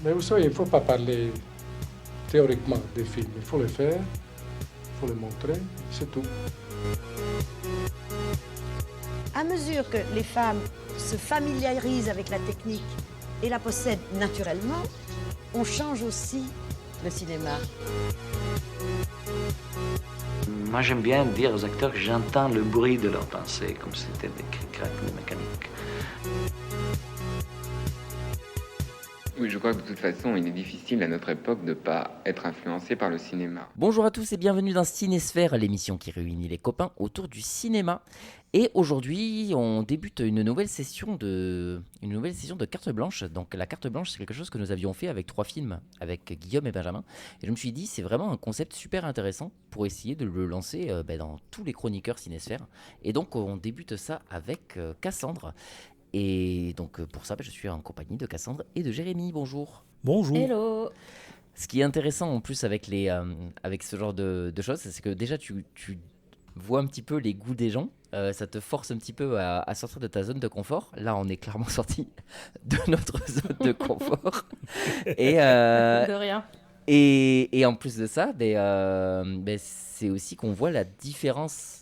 Mais vous savez, il ne faut pas parler théoriquement des films. Il faut les faire, il faut les montrer, c'est tout. À mesure que les femmes se familiarisent avec la technique et la possèdent naturellement, on change aussi le cinéma. Moi, j'aime bien dire aux acteurs que j'entends le bruit de leurs pensées, comme si c'était des cric-crac de mécanique. Oui, je crois que de toute façon, il est difficile à notre époque de ne pas être influencé par le cinéma. Bonjour à tous et bienvenue dans Cinésphère, l'émission qui réunit les copains autour du cinéma. Et aujourd'hui, on débute une nouvelle session de carte blanche. Donc la carte blanche, c'est quelque chose que nous avions fait avec 3 films, avec Guillaume et Benjamin. Et je me suis dit, c'est vraiment un concept super intéressant pour essayer de le lancer dans tous les chroniqueurs Cinésphère. Et donc on débute ça avec Cassandre. Et donc pour ça, je suis en compagnie de Cassandre et de Jérémy. Bonjour. Bonjour. Hello. Ce qui est intéressant en plus avec ce genre de choses, c'est que déjà tu vois un petit peu les goûts des gens. Ça te force un petit peu à sortir de ta zone de confort. Là, on est clairement sorti de notre zone de confort. De rien. Et en plus de ça, c'est aussi qu'on voit la différence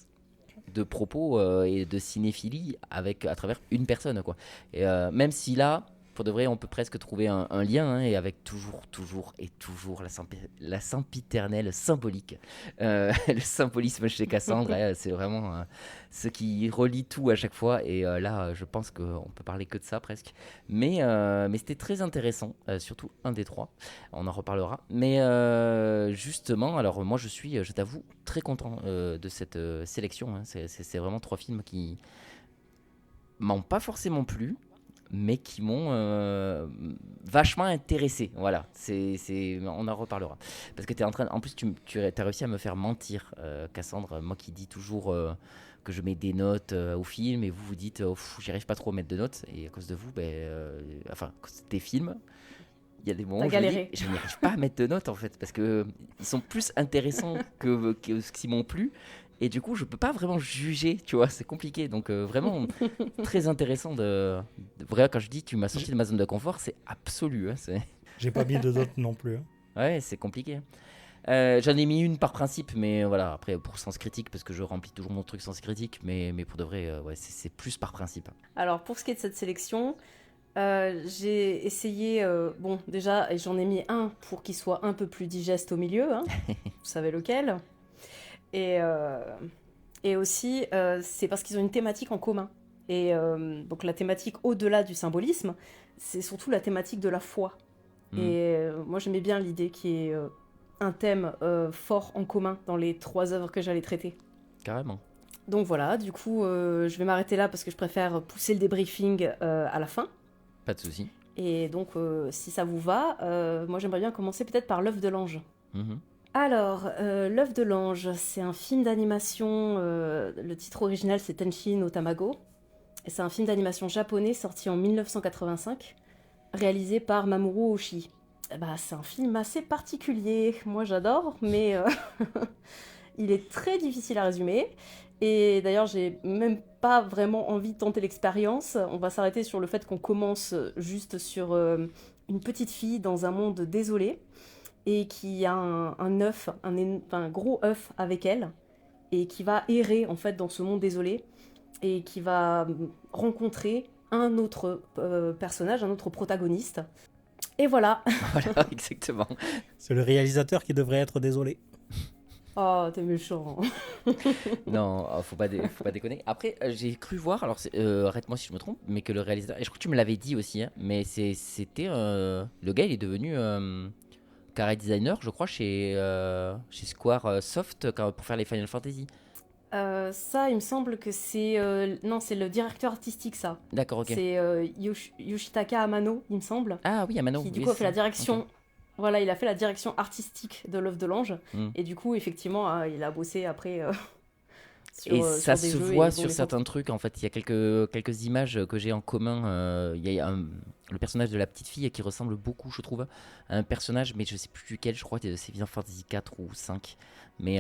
de propos et de cinéphilie à travers une personne, quoi. Et même si là, pour de vrai, on peut presque trouver un lien, hein, et avec toujours la sempiternelle symbolique. Le symbolisme chez Cassandre, c'est vraiment ce qui relie tout à chaque fois. Et là, je pense qu'on peut parler que de ça presque. Mais c'était très intéressant, surtout un des 3. On en reparlera. Mais justement, alors moi, je t'avoue, très content de cette sélection, hein. C'est vraiment 3 films qui m'ont pas forcément plu, mais qui m'ont vachement intéressé. Voilà, on en reparlera. Parce que en plus, tu as réussi à me faire mentir, Cassandre. Moi qui dis toujours que je mets des notes au film, et vous dites, j'y arrive pas trop à mettre de notes. Et à cause de vous, à cause des films, il y a des moments où je n'y arrive pas à mettre de notes, en fait, parce que ils sont plus intéressants que ce qui m'ont plu. Et du coup, je peux pas vraiment juger, tu vois, c'est compliqué. Donc vraiment très intéressant vraiment, quand je dis tu m'as sorti de ma zone de confort, c'est absolu, hein, J'ai pas mis de notes non plus, hein. Ouais, c'est compliqué. J'en ai mis une par principe, mais voilà, après pour sens critique, parce que je remplis toujours mon truc sens critique, mais pour de vrai, ouais, c'est plus par principe. Alors, pour ce qui est de cette sélection, j'ai essayé, déjà, j'en ai mis un pour qu'il soit un peu plus digeste au milieu, hein. Vous savez lequel. Et aussi, c'est parce qu'ils ont une thématique en commun. Et donc la thématique au-delà du symbolisme, c'est surtout la thématique de la foi. Et moi j'aimais bien l'idée qu'il y ait un thème fort en commun dans les 3 œuvres que j'allais traiter. Carrément. Donc voilà, du coup je vais m'arrêter là parce que je préfère pousser le débriefing à la fin. Pas de souci. Et donc si ça vous va, moi j'aimerais bien commencer peut-être par l'œuf de l'ange. Alors, L'œuf de l'ange, c'est un film d'animation, le titre original c'est Tenchi no Tamago, et c'est un film d'animation japonais sorti en 1985, réalisé par Mamoru Oshii. C'est un film assez particulier, moi j'adore, mais il est très difficile à résumer, et d'ailleurs j'ai même pas vraiment envie de tenter l'expérience. On va s'arrêter sur le fait qu'on commence juste sur une petite fille dans un monde désolé, et qui a un œuf, un gros œuf avec elle, et qui va errer en fait dans ce monde désolé, et qui va rencontrer un autre personnage, un autre protagoniste. Et voilà. Voilà, exactement. C'est le réalisateur qui devrait être désolé. Oh, t'es méchant. Non, faut pas déconner. Après, j'ai cru voir, alors arrête-moi si je me trompe, mais que le réalisateur, et je crois que tu me l'avais dit aussi, hein, mais c'était le gars, il est devenu carré designer, je crois, chez Square Soft pour faire les Final Fantasy. Ça, il me semble que c'est... non, c'est le directeur artistique, ça. D'accord, ok. C'est Yoshitaka Amano, il me semble. Ah oui, Amano. Qui, du oui, coup, a fait la direction... Okay. Voilà, il a fait la direction artistique de l'œuf de l'ange. Et du coup, effectivement, il a bossé après... et ça se voit sur certains trucs, en fait. Il y a quelques images que j'ai en commun. Il y a le personnage de la petite fille qui ressemble beaucoup, je trouve, à un personnage, mais je sais plus lequel, je crois que c'est Final Fantasy 4 ou 5. Mais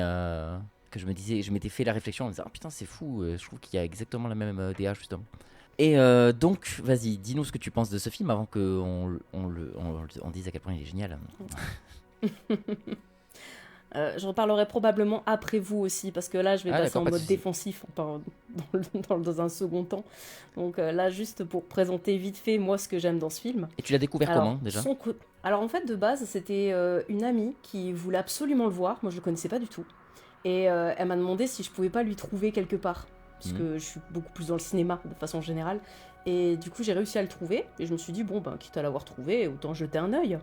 que je m'étais fait la réflexion en me disant, ah putain, c'est fou, je trouve qu'il y a exactement la même DA, justement. Et donc, vas-y, dis-nous ce que tu penses de ce film avant qu'on on dise à quel point il est génial. Je reparlerai probablement après vous aussi, parce que là, je vais passer en mode défensif dans un second temps. Donc là, juste pour présenter vite fait, moi, ce que j'aime dans ce film. Et tu l'as découvert comment, déjà ? Alors, en fait, de base, c'était une amie qui voulait absolument le voir. Moi, je le connaissais pas du tout. Et elle m'a demandé si je pouvais pas lui trouver quelque part. Parce que je suis beaucoup plus dans le cinéma, de façon générale. Et du coup, j'ai réussi à le trouver. Et je me suis dit, bon, ben, quitte à l'avoir trouvé, autant jeter un œil.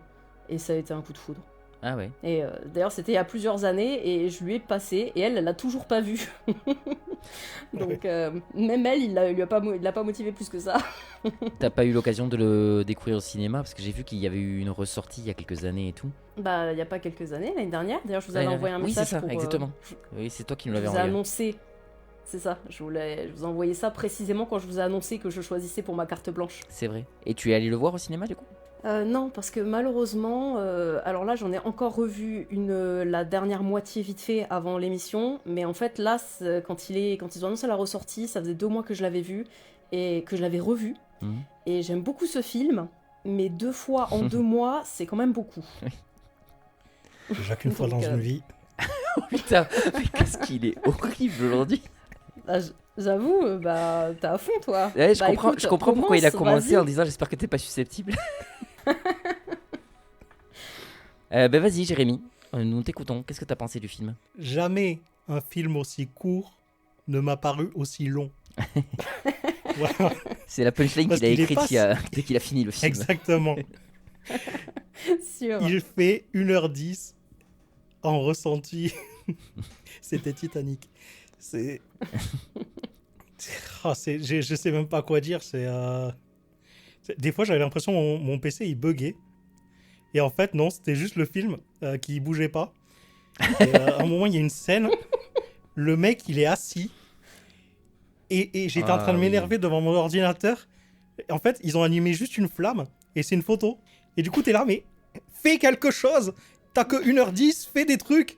Et ça a été un coup de foudre. Ah ouais. Et d'ailleurs, c'était il y a plusieurs années et je lui ai passé et elle l'a toujours pas vu. Donc, même elle, il l'a pas motivé plus que ça. T'as pas eu l'occasion de le découvrir au cinéma parce que j'ai vu qu'il y avait eu une ressortie il y a quelques années et tout. Bah, il y a pas quelques années, l'année dernière. D'ailleurs, je vous avais envoyé un message. Oui, c'est ça, exactement. Oui, c'est toi qui nous l'avais envoyé. Je vous ai annoncé. C'est ça, je vous ai envoyé ça précisément quand je vous ai annoncé que je choisissais pour ma carte blanche. C'est vrai. Et tu es allé le voir au cinéma du coup ? Non, parce que malheureusement, alors là j'en ai encore revu la dernière moitié vite fait avant l'émission, mais en fait là, quand ils ont annoncé la ressortie, ça faisait 2 mois que je l'avais vu et que je l'avais revu. Et j'aime beaucoup ce film, mais 2 fois en 2 mois, c'est quand même beaucoup. Déjà qu'une fois dans une vie. Oh putain, mais qu'est-ce qu'il est horrible aujourd'hui. J'avoue, bah t'es à fond toi. Ouais, je comprends pourquoi il a commencé en disant j'espère que t'es pas susceptible. Ben vas-y Jérémy, nous t'écoutons. Qu'est-ce que t'as pensé du film ? Jamais un film aussi court ne m'a paru aussi long. Voilà. C'est la punchline qu'il a écrite dès qu'il a fini le film. Exactement. Sûr. Il fait 1h10 en ressenti. C'était Titanic. Je sais même pas quoi dire. Des fois, j'avais l'impression que mon PC il buguait. Et en fait, non, c'était juste le film qui bougeait pas. Et, à un moment, il y a une scène. Le mec, il est assis. Et j'étais en train de m'énerver devant mon ordinateur. En fait, ils ont animé juste une flamme. Et c'est une photo. Et du coup, t'es là, mais fais quelque chose. T'as que 1h10, fais des trucs.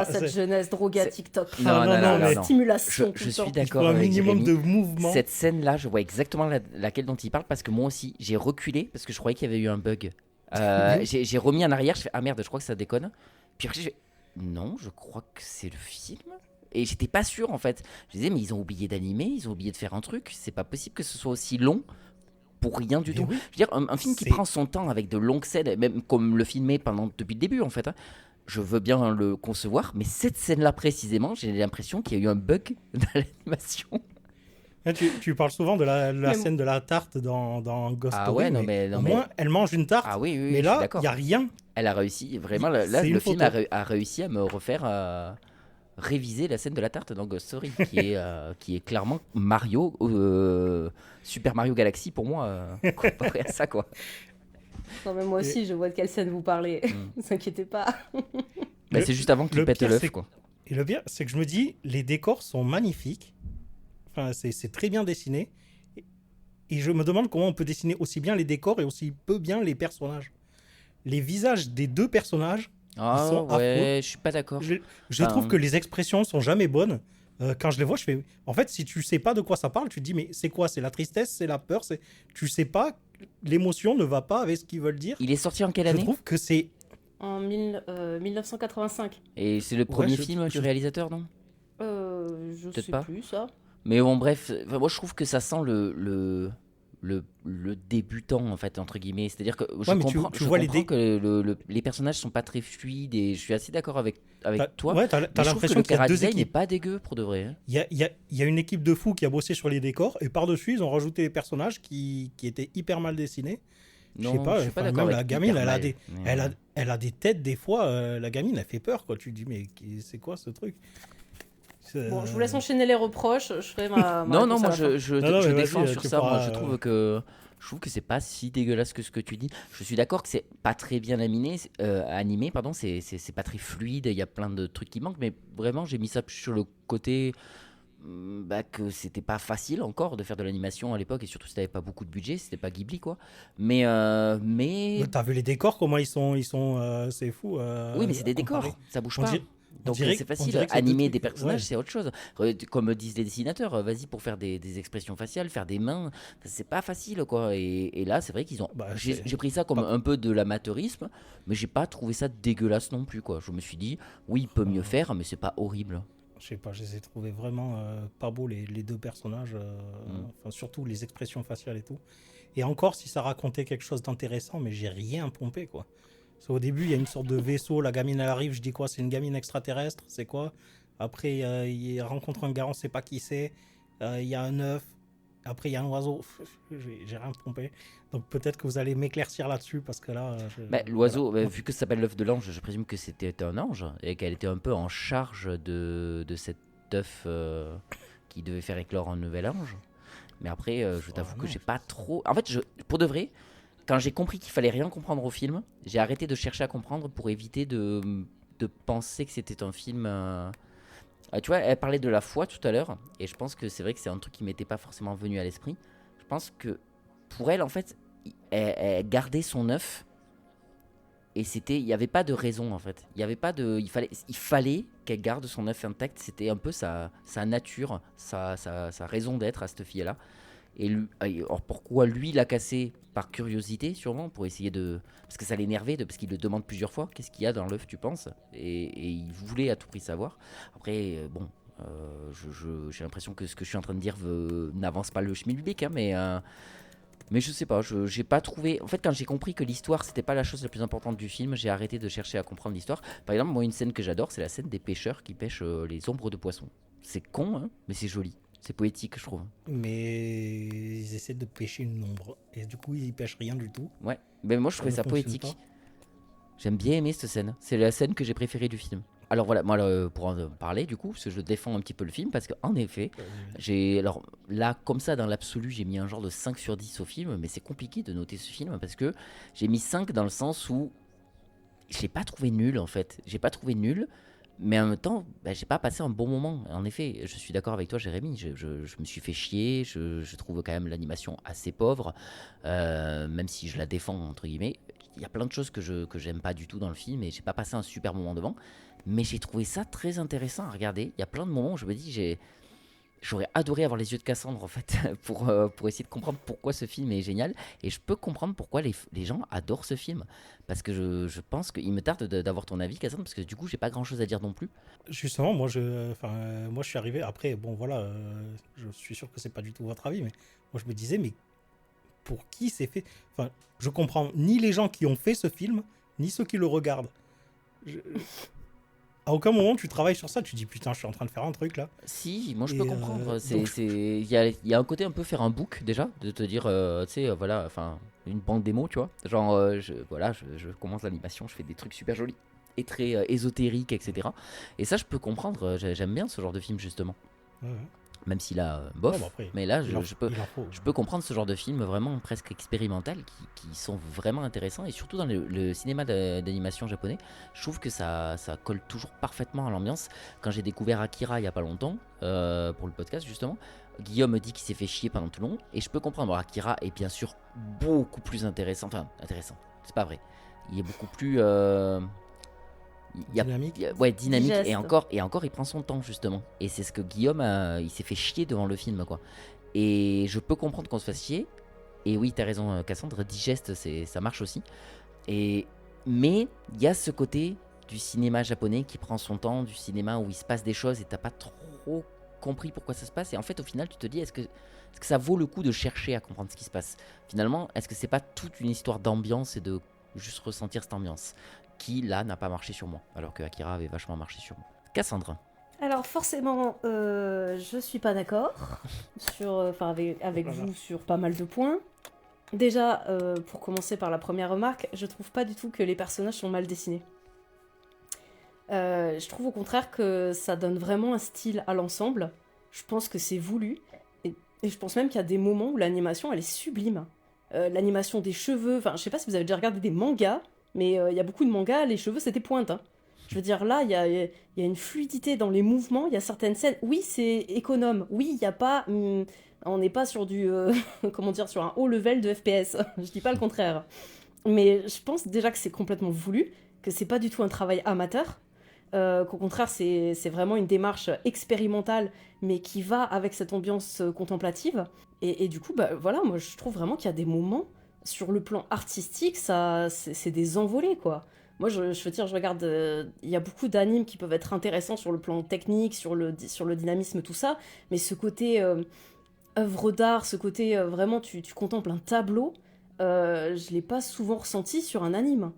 Cette jeunesse droguée à TikTok. Non. Stimulation. Je suis d'accord avec avec minimum Jérémy. De mouvement. Cette scène-là, je vois exactement laquelle dont il parle parce que moi aussi, j'ai reculé parce que je croyais qu'il y avait eu un bug. J'ai remis en arrière, je fais ah merde, je crois que ça déconne. Puis après, je fais non, je crois que c'est le film. Et j'étais pas sûr en fait. Je disais mais ils ont oublié d'animer, ils ont oublié de faire un truc. C'est pas possible que ce soit aussi long. Pour rien du tout. Oui. Je veux dire, un film qui prend son temps avec de longues scènes, même comme le filmait depuis le début en fait. Je veux bien le concevoir, mais cette scène-là précisément, j'ai l'impression qu'il y a eu un bug dans l'animation. Tu parles souvent de la scène de la tarte dans Ghost Story. Ouais, mais au moins, elle mange une tarte. Ah oui, mais là, il n'y a rien. Elle a réussi, vraiment, là le film a réussi à me refaire réviser la scène de la tarte dans Ghost Story, qui est clairement Mario, Super Mario Galaxy pour moi, comparé à ça, quoi. Non, mais moi aussi, je vois de quelle scène vous parlez. Ne vous inquiétez pas. C'est juste avant qu'il pète l'œuf, quoi. Et le pire, c'est que je me dis, les décors sont magnifiques. Enfin, c'est très bien dessiné. Et je me demande comment on peut dessiner aussi bien les décors et aussi peu bien les personnages. Les visages des 2 personnages sont affreux. Je suis pas d'accord. Je trouve que les expressions sont jamais bonnes. Quand je les vois, je fais... En fait, si tu sais pas de quoi ça parle, tu te dis, mais c'est quoi ? C'est la tristesse ? C'est la peur ? Tu sais pas... L'émotion ne va pas avec ce qu'ils veulent dire. Il est sorti en quelle année ? Je trouve que c'est... En 1985. Et c'est le premier film du réalisateur, non ? Je sais pas. Plus, ça. Mais bon, bref, moi je trouve que ça sent le débutant, en fait, entre guillemets. C'est-à-dire que je comprends que les personnages sont pas très fluides et je suis assez d'accord avec toi. Ouais, t'as l'impression qu'il y a 2 équipes. n'est pas dégueu pour de vrai. Il y a une équipe de fous qui a bossé sur les décors et par-dessus, ils ont rajouté les personnages qui étaient hyper mal dessinés. Non, je sais pas d'accord. Même la gamine, elle a des têtes, des fois, la gamine, elle fait peur, quoi. Tu te dis, mais c'est quoi ce truc ? Bon, je vous laisse enchaîner les reproches. Je ferai ma non, moi je défends sur ça. Moi, je trouve que c'est pas si dégueulasse que ce que tu dis. Je suis d'accord que c'est pas très bien animé, c'est pas très fluide. Il y a plein de trucs qui manquent, mais vraiment, j'ai mis ça sur le côté que c'était pas facile encore de faire de l'animation à l'époque et surtout si t'avais pas beaucoup de budget, c'était pas Ghibli quoi. Mais t'as vu les décors, comment ils sont c'est fou. Oui, mais c'est des décors, ça bouge pas. Donc c'est facile, animer des personnages, c'est autre chose. Comme disent les dessinateurs, vas-y pour faire des expressions faciales, faire des mains, c'est pas facile quoi. Et là, c'est vrai qu'ils ont. J'ai pris ça comme un peu de l'amateurisme, mais j'ai pas trouvé ça dégueulasse non plus quoi. Je me suis dit, oui, il peut mieux faire, mais c'est pas horrible. Je sais pas, je les ai trouvés vraiment pas beaux les deux personnages, surtout les expressions faciales et tout. Et encore, si ça racontait quelque chose d'intéressant, mais j'ai rien pompé quoi. Au début, il y a une sorte de vaisseau, la gamine elle arrive, je dis quoi, c'est une gamine extraterrestre, c'est quoi? Après, il rencontre un gars, on sait pas qui c'est, il y a un œuf, après il y a un oiseau, j'ai rien pompé. Donc peut-être que vous allez m'éclaircir là-dessus, parce que là... l'oiseau, vu que ça s'appelle l'œuf de l'ange, je présume que c'était un ange, et qu'elle était un peu en charge de cet œuf qui devait faire éclore un nouvel ange. Mais après, je t'avoue que j'ai pas trop... En fait, pour de vrai... Quand j'ai compris qu'il fallait rien comprendre au film, j'ai arrêté de chercher à comprendre pour éviter de penser que c'était un film... Tu vois, elle parlait de la foi tout à l'heure, et je pense que c'est vrai que c'est un truc qui m'était pas forcément venu à l'esprit. Je pense que pour elle, en fait, elle gardait son œuf, et il n'y avait pas de raison, en fait. Il fallait qu'elle garde son œuf intact, c'était un peu sa nature, sa raison d'être à cette fille-là. Et alors pourquoi lui l'a cassé? Par curiosité sûrement, pour essayer de... Parce que ça l'énervait, parce qu'il le demande plusieurs fois. Qu'est-ce qu'il y a dans l'œuf, tu penses? Et il voulait à tout prix savoir. Après, j'ai l'impression que ce que je suis en train de dire n'avance pas le schmilblick, hein, mais je sais pas, j'ai pas trouvé... En fait, quand j'ai compris que l'histoire, c'était pas la chose la plus importante du film, j'ai arrêté de chercher à comprendre l'histoire. Par exemple, moi, une scène que j'adore, c'est la scène des pêcheurs qui pêchent les ombres de poissons. C'est con, hein, mais c'est joli. C'est poétique, je trouve. Mais ils essaient de pêcher une ombre. Et du coup, ils pêchent rien du tout. Ouais, mais moi je trouvais ça poétique. Pas. J'aime bien aimer cette scène. C'est la scène que j'ai préférée du film. Alors voilà, moi pour en parler du coup, parce que je défends un petit peu le film, parce qu'en effet, alors là, comme ça, dans l'absolu, j'ai mis un genre de 5 sur 10 au film, mais c'est compliqué de noter ce film, parce que j'ai mis 5 dans le sens où j'ai pas trouvé nul en fait. J'ai pas trouvé nul. Mais en même temps, j'ai pas passé un bon moment. En effet, je suis d'accord avec toi, Jérémy. Je me suis fait chier. Je trouve quand même l'animation assez pauvre, même si je la défends entre guillemets. Il y a plein de choses que j'aime pas du tout dans le film et j'ai pas passé un super moment devant. Mais j'ai trouvé ça très intéressant à regarder. Il y a plein de moments où je me dis j'aurais adoré avoir les yeux de Cassandre en fait pour essayer de comprendre pourquoi ce film est génial, et je peux comprendre pourquoi les gens adorent ce film, parce que je pense qu'il me tarde d'avoir ton avis, Cassandre, parce que du coup j'ai pas grand chose à dire non plus. Justement, moi je suis arrivé après, bon voilà, je suis sûr que c'est pas du tout votre avis, mais moi je me disais, mais pour qui c'est fait? Enfin, je comprends ni les gens qui ont fait ce film, ni ceux qui le regardent. À aucun moment tu travailles sur ça, tu dis putain, je suis en train de faire un truc là. Si, moi je peux comprendre. Il y a un côté un peu faire un book déjà, de te dire, tu sais, voilà, enfin, une banque démo, tu vois. Genre, je commence l'animation, je fais des trucs super jolis et très ésotériques, etc. Et ça, je peux comprendre. J'aime bien ce genre de film justement. Ouais. Même si là, bof, après, mais là, je peux comprendre ce genre de film vraiment presque expérimental qui sont vraiment intéressants, et surtout dans le cinéma d'animation japonais, je trouve que ça colle toujours parfaitement à l'ambiance. Quand j'ai découvert Akira il y a pas longtemps, pour le podcast justement, Guillaume me dit qu'il s'est fait chier pendant tout le long, et je peux comprendre. Alors, Akira est bien sûr beaucoup plus intéressant, c'est pas vrai, il est beaucoup plus... dynamique. Dynamique. Et encore il prend son temps justement, et c'est ce que Guillaume il s'est fait chier devant le film quoi. Et je peux comprendre qu'on se fasse chier, et oui t'as raison Cassandre, digeste, ça marche aussi, mais il y a ce côté du cinéma japonais qui prend son temps, du cinéma où il se passe des choses et t'as pas trop compris pourquoi ça se passe, et en fait au final tu te dis, est-ce que ça vaut le coup de chercher à comprendre ce qui se passe finalement? Est-ce que c'est pas toute une histoire d'ambiance et de juste ressentir cette ambiance qui là n'a pas marché sur moi, alors que Akira avait vachement marché sur moi. Cassandre. Alors forcément, je suis pas d'accord avec vous sur pas mal de points. Déjà, pour commencer par la première remarque, je trouve pas du tout que les personnages sont mal dessinés. Je trouve au contraire que ça donne vraiment un style à l'ensemble. Je pense que c'est voulu, et je pense même qu'il y a des moments où l'animation elle est sublime. L'animation des cheveux, enfin je sais pas si vous avez déjà regardé des mangas, mais il y a beaucoup de mangas, les cheveux c'est des pointes. Hein. Je veux dire, là, il y a une fluidité dans les mouvements, il y a certaines scènes, oui, c'est économe, oui, il n'y a pas... on n'est pas sur du... sur un haut level de FPS, je dis pas le contraire. Mais je pense déjà que c'est complètement voulu, que c'est pas du tout un travail amateur. qu'au contraire, c'est vraiment une démarche expérimentale, mais qui va avec cette ambiance contemplative. Et du coup, bah, voilà, moi, je trouve vraiment qu'il y a des moments, sur le plan artistique, c'est des envolées, quoi. Moi, je veux dire, je regarde, il y a beaucoup d'animes qui peuvent être intéressants sur le plan technique, sur le dynamisme, tout ça, mais ce côté œuvre d'art, ce côté vraiment, tu contemples un tableau, je l'ai pas souvent ressenti sur un anime.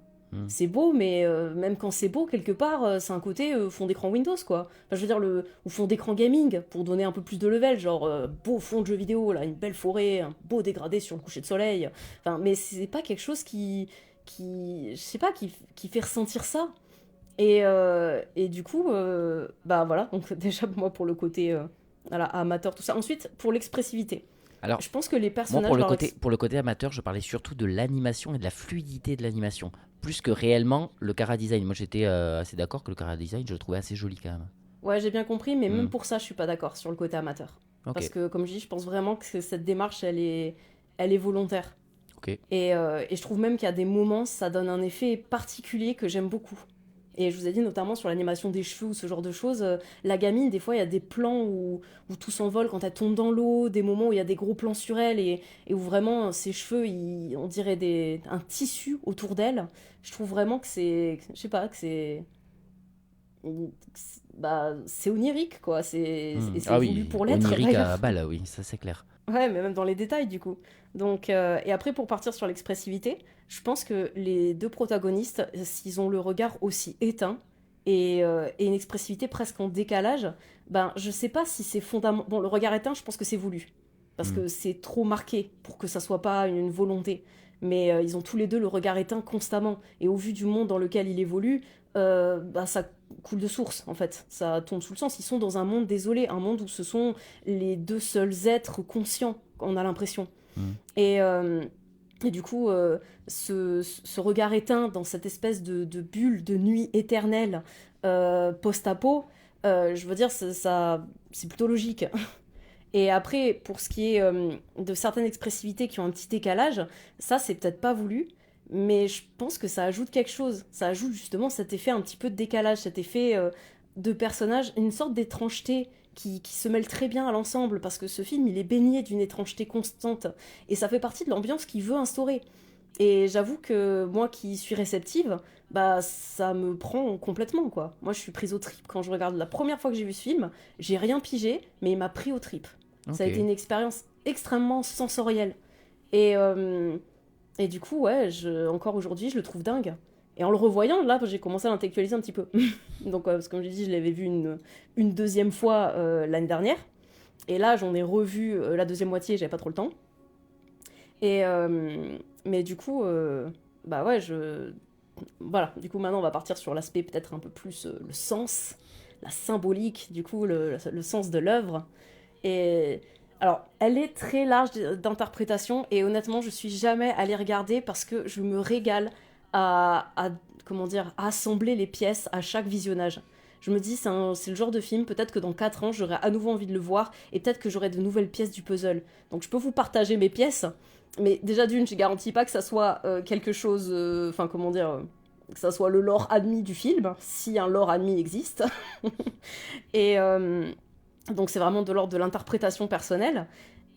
C'est beau, mais même quand c'est beau, quelque part, c'est un côté fond d'écran Windows, quoi. Enfin, je veux dire, ou fond d'écran gaming, pour donner un peu plus de level, genre beau fond de jeu vidéo, là, une belle forêt, un beau dégradé sur le coucher de soleil. Enfin, mais c'est pas quelque chose je sais pas, qui fait ressentir ça. Et du coup, bah voilà, donc déjà, moi, pour le côté voilà, amateur, tout ça. Ensuite, pour l'expressivité. Alors, je pense que les personnages... moi, pour le côté amateur, je parlais surtout de l'animation et de la fluidité de l'animation, plus que réellement le chara-design. Moi, j'étais assez d'accord que le chara-design, je le trouvais assez joli quand même. Ouais, j'ai bien compris, mais même pour ça, je suis pas d'accord sur le côté amateur. Okay. Parce que, comme je dis, je pense vraiment que cette démarche, elle est volontaire. Okay. Et je trouve même qu'il y a des moments, ça donne un effet particulier que j'aime beaucoup. Et je vous ai dit notamment sur l'animation des cheveux ou ce genre de choses, la gamine, des fois, il y a des plans où tout s'envole quand elle tombe dans l'eau, des moments où il y a des gros plans sur elle et où vraiment ses cheveux, on dirait un tissu autour d'elle. Je trouve vraiment que c'est... Je sais pas, que c'est... Bah, c'est onirique, quoi. C'est voulu pour l'être. Onirique à balle, oui, ça c'est clair. Ouais, mais même dans les détails, du coup. Donc, et après, pour partir sur l'expressivité, je pense que les deux protagonistes, s'ils ont le regard aussi éteint et une expressivité presque en décalage, ben, je sais pas si c'est fondamental. Bon, le regard éteint, je pense que c'est voulu. Parce que c'est trop marqué pour que ça soit pas une volonté. Mais ils ont tous les deux le regard éteint constamment. Et au vu du monde dans lequel il évolue, bah, ça coule de source, en fait. Ça tombe sous le sens. Ils sont dans un monde désolé, un monde où ce sont les deux seuls êtres conscients, on a l'impression. Et du coup, ce regard éteint dans cette espèce de bulle de nuit éternelle post-apo, je veux dire, c'est plutôt logique. Et après, pour ce qui est de certaines expressivités qui ont un petit décalage, ça, c'est peut-être pas voulu, mais je pense que ça ajoute quelque chose. Ça ajoute justement cet effet un petit peu de décalage, cet effet de personnage, une sorte d'étrangeté qui se mêle très bien à l'ensemble, parce que ce film, il est baigné d'une étrangeté constante, et ça fait partie de l'ambiance qu'il veut instaurer. Et j'avoue que moi qui suis réceptive, bah ça me prend complètement, quoi. Moi, je suis prise au trip quand je regarde. La première fois que j'ai vu ce film, j'ai rien pigé, mais il m'a pris au trip. Okay. Ça a été une expérience extrêmement sensorielle. Et du coup, ouais, encore aujourd'hui, je le trouve dingue. Et en le revoyant, là, j'ai commencé à l'intellectualiser un petit peu. Donc, parce que comme je l'ai dit, je l'avais vu une deuxième fois l'année dernière. Et là, j'en ai revu la deuxième moitié, j'avais pas trop le temps. Et mais du coup, bah ouais, voilà. Du coup, maintenant, on va partir sur l'aspect peut-être un peu plus le sens, la symbolique, du coup, le sens de l'œuvre. Et alors, elle est très large d'interprétation, et honnêtement, je suis jamais allée regarder parce que je me régale à assembler les pièces à chaque visionnage. Je me dis, c'est le genre de film, peut-être que dans 4 ans, j'aurai à nouveau envie de le voir, et peut-être que j'aurai de nouvelles pièces du puzzle. Donc je peux vous partager mes pièces, mais déjà d'une, je garantis pas que ça soit quelque chose, que ça soit le lore admis du film, si un lore admis existe. Et donc c'est vraiment de l'ordre de l'interprétation personnelle.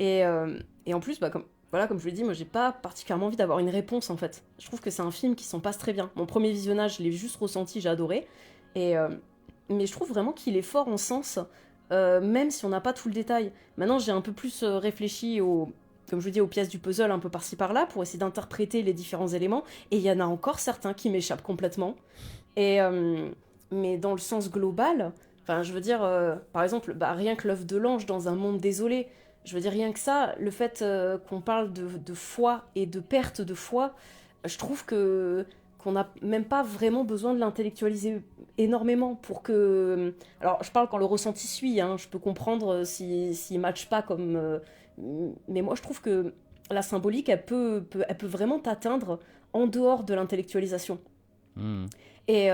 Et en plus, bah, comme je l'ai dit, moi j'ai pas particulièrement envie d'avoir une réponse, en fait. Je trouve que c'est un film qui s'en passe très bien. Mon premier visionnage, je l'ai juste ressenti, j'ai adoré. Mais je trouve vraiment qu'il est fort en sens, même si on n'a pas tout le détail. Maintenant, j'ai un peu plus réfléchi comme je vous dis, aux pièces du puzzle un peu par-ci par-là, pour essayer d'interpréter les différents éléments. Et il y en a encore certains qui m'échappent complètement. Mais dans le sens global, enfin, je veux dire, par exemple, bah, rien que l'œuvre de l'ange dans un monde désolé, je veux dire, rien que ça, le fait qu'on parle de foi et de perte de foi, je trouve qu'on n'a même pas vraiment besoin de l'intellectualiser énormément pour que... Alors, je parle quand le ressenti suit, hein, je peux comprendre s'il ne matche pas comme... mais moi, je trouve que la symbolique, elle peut vraiment t'atteindre en dehors de l'intellectualisation. Et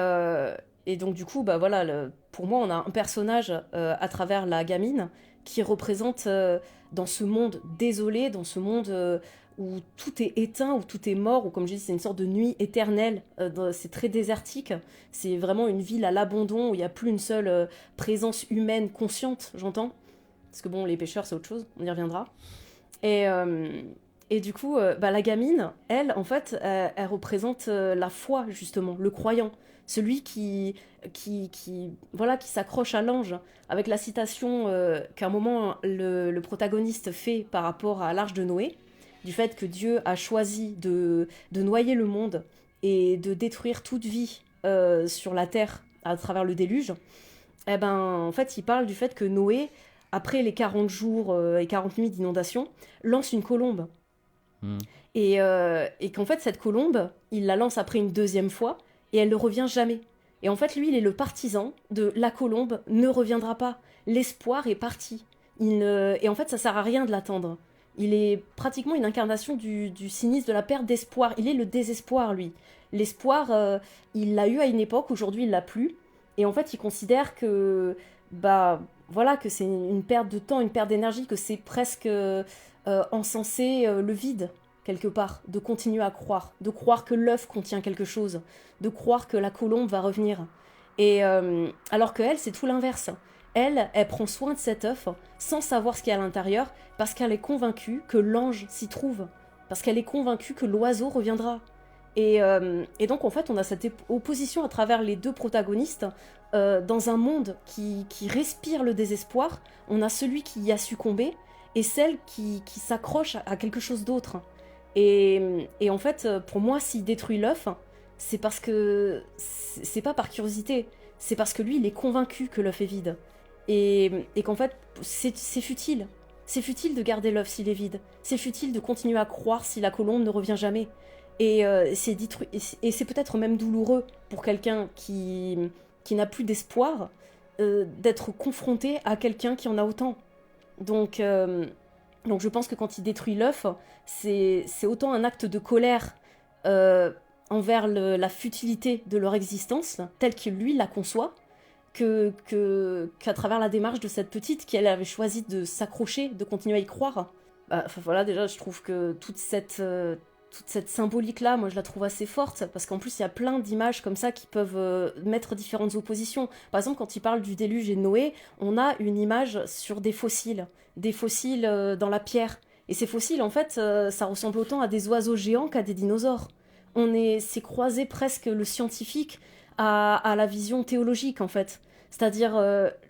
donc, du coup, bah, voilà, pour moi, on a un personnage à travers la gamine qui représente dans ce monde désolé, dans ce monde où tout est éteint, où tout est mort, où comme je dis, c'est une sorte de nuit éternelle, c'est très désertique, c'est vraiment une ville à l'abandon, où il n'y a plus une seule présence humaine consciente, j'entends, parce que bon, les pêcheurs, c'est autre chose, on y reviendra. Et du coup, la gamine, elle, en fait, elle représente la foi, justement, le croyant, celui qui s'accroche à l'ange, avec la citation qu'à un moment le protagoniste fait par rapport à l'Arche de Noé, du fait que Dieu a choisi de noyer le monde et de détruire toute vie sur la terre à travers le déluge. Eh ben, en fait, il parle du fait que Noé, après les 40 jours et 40 nuits d'inondation, lance une colombe. Et qu'en fait, cette colombe, il la lance après une deuxième fois, et elle ne revient jamais. Et en fait, lui, il est le partisan de la colombe ne reviendra pas. L'espoir est parti. Et en fait, ça sert à rien de l'attendre. Il est pratiquement une incarnation du cynisme, de la perte d'espoir. Il est le désespoir, lui. L'espoir, il l'a eu à une époque, aujourd'hui, il l'a plus. Et en fait, il considère que, que c'est une perte de temps, une perte d'énergie, que c'est presque encenser le vide, quelque part, de continuer à croire, de croire que l'œuf contient quelque chose, de croire que la colombe va revenir. Et alors que elle, c'est tout l'inverse. Elle prend soin de cet œuf sans savoir ce qu'il y a à l'intérieur, parce qu'elle est convaincue que l'ange s'y trouve, parce qu'elle est convaincue que l'oiseau reviendra. Et donc, en fait, on a cette opposition à travers les deux protagonistes. Dans un monde qui respire le désespoir, on a celui qui y a succombé et celle qui s'accroche à quelque chose d'autre. Et en fait, pour moi, s'il détruit l'œuf, c'est parce que c'est pas par curiosité, c'est parce que lui, il est convaincu que l'œuf est vide. Et qu'en fait, c'est futile. C'est futile de garder l'œuf s'il est vide. C'est futile de continuer à croire si la colombe ne revient jamais. Et c'est peut-être même douloureux pour quelqu'un qui n'a plus d'espoir d'être confronté à quelqu'un qui en a autant. Donc je pense que quand il détruit l'œuf, c'est autant un acte de colère envers la futilité de leur existence, telle qu'il lui la conçoit, qu'à travers la démarche de cette petite qui elle avait choisi de s'accrocher, de continuer à y croire. Déjà, je trouve que toute cette symbolique-là, moi je la trouve assez forte, parce qu'en plus il y a plein d'images comme ça qui peuvent mettre différentes oppositions. Par exemple, quand il parle du déluge et de Noé, on a une image sur des fossiles dans la pierre. Et ces fossiles, en fait, ça ressemble autant à des oiseaux géants qu'à des dinosaures. C'est croisé presque le scientifique à la vision théologique, en fait. C'est-à-dire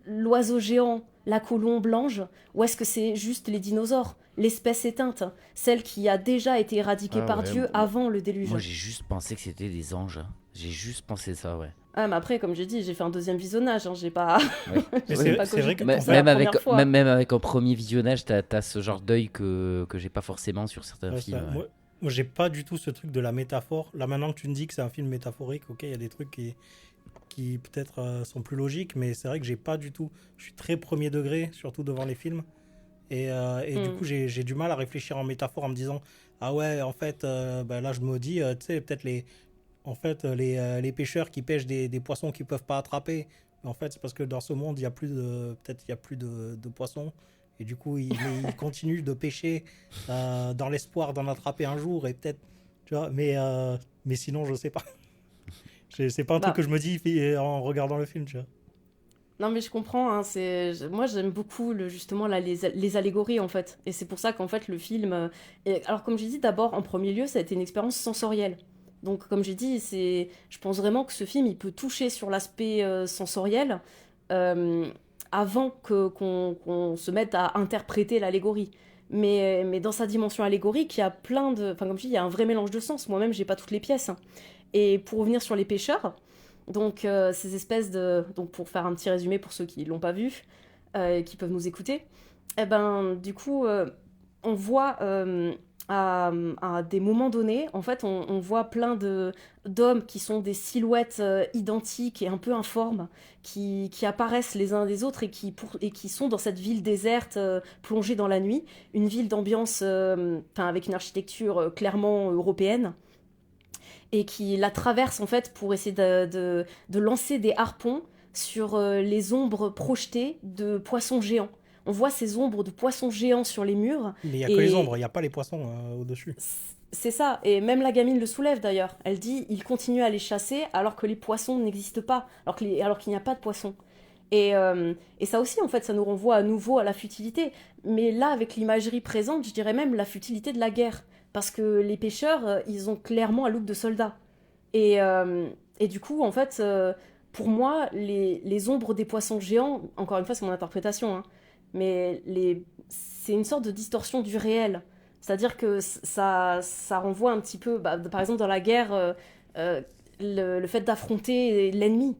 l'oiseau géant, la colombe, l'ange, ou est-ce que c'est juste les dinosaures, l'espèce éteinte, celle qui a déjà été éradiquée par Dieu avant le déluge? Moi, j'ai juste pensé que c'était des anges. J'ai juste pensé ça, ouais. Ah, mais après, comme j'ai dit, j'ai fait un deuxième visionnage, hein, j'ai pas... Mais c'est vrai que même avec un premier visionnage, t'as ce genre d'œil que j'ai pas forcément sur certains films. Moi, j'ai pas du tout ce truc de la métaphore. Là, maintenant que tu me dis que c'est un film métaphorique, ok, il y a des trucs qui peut-être sont plus logiques, mais c'est vrai que j'ai pas du tout... Je suis très premier degré, surtout devant les films. Et du coup, j'ai du mal à réfléchir en métaphore en me disant « Ah ouais, en fait, là, je me dis, tu sais, peut-être les pêcheurs qui pêchent des poissons qu'ils peuvent pas attraper. En fait, c'est parce que dans ce monde, il y a plus de poissons. Et du coup, ils continuent de pêcher dans l'espoir d'en attraper un jour. Et peut-être, tu vois, mais sinon, je sais pas. C'est pas un truc que je me dis en regardant le film, tu vois. Non, mais je comprends. Hein, moi, j'aime beaucoup justement les allégories, en fait. Et c'est pour ça qu'en fait, le film... Alors, comme j'ai dit, d'abord, en premier lieu, ça a été une expérience sensorielle. Donc, comme j'ai dit, je pense vraiment que ce film, il peut toucher sur l'aspect sensoriel avant qu'on se mette à interpréter l'allégorie. Mais dans sa dimension allégorique, il y a plein de... Enfin, comme je dis, il y a un vrai mélange de sens. Moi-même, j'ai pas toutes les pièces. Et pour revenir sur les pêcheurs, donc ces espèces de... Donc, pour faire un petit résumé pour ceux qui l'ont pas vu, qui peuvent nous écouter, du coup, on voit... à des moments donnés, en fait, on voit plein d'hommes qui sont des silhouettes identiques et un peu informes, qui apparaissent les uns des autres et qui sont dans cette ville déserte, plongée dans la nuit, une ville d'ambiance, avec une architecture clairement européenne, et qui la traversent en fait pour essayer de lancer des harpons sur les ombres projetées de poissons géants. on voit ces ombres de poissons géants sur les murs. Mais il n'y a que les ombres, il n'y a pas les poissons au-dessus. C'est ça, et même la gamine le soulève d'ailleurs. Elle dit il continue à les chasser alors que les poissons n'existent pas, alors qu'il n'y a pas de poissons. Et ça aussi, en fait, ça nous renvoie à nouveau à la futilité. Mais là, avec l'imagerie présente, je dirais même la futilité de la guerre. Parce que les pêcheurs, ils ont clairement un look de soldats. Et du coup, en fait, pour moi, les ombres des poissons géants, encore une fois, c'est mon interprétation, hein, mais c'est une sorte de distorsion du réel. C'est-à-dire que ça renvoie un petit peu, par exemple, dans la guerre, le fait d'affronter l'ennemi.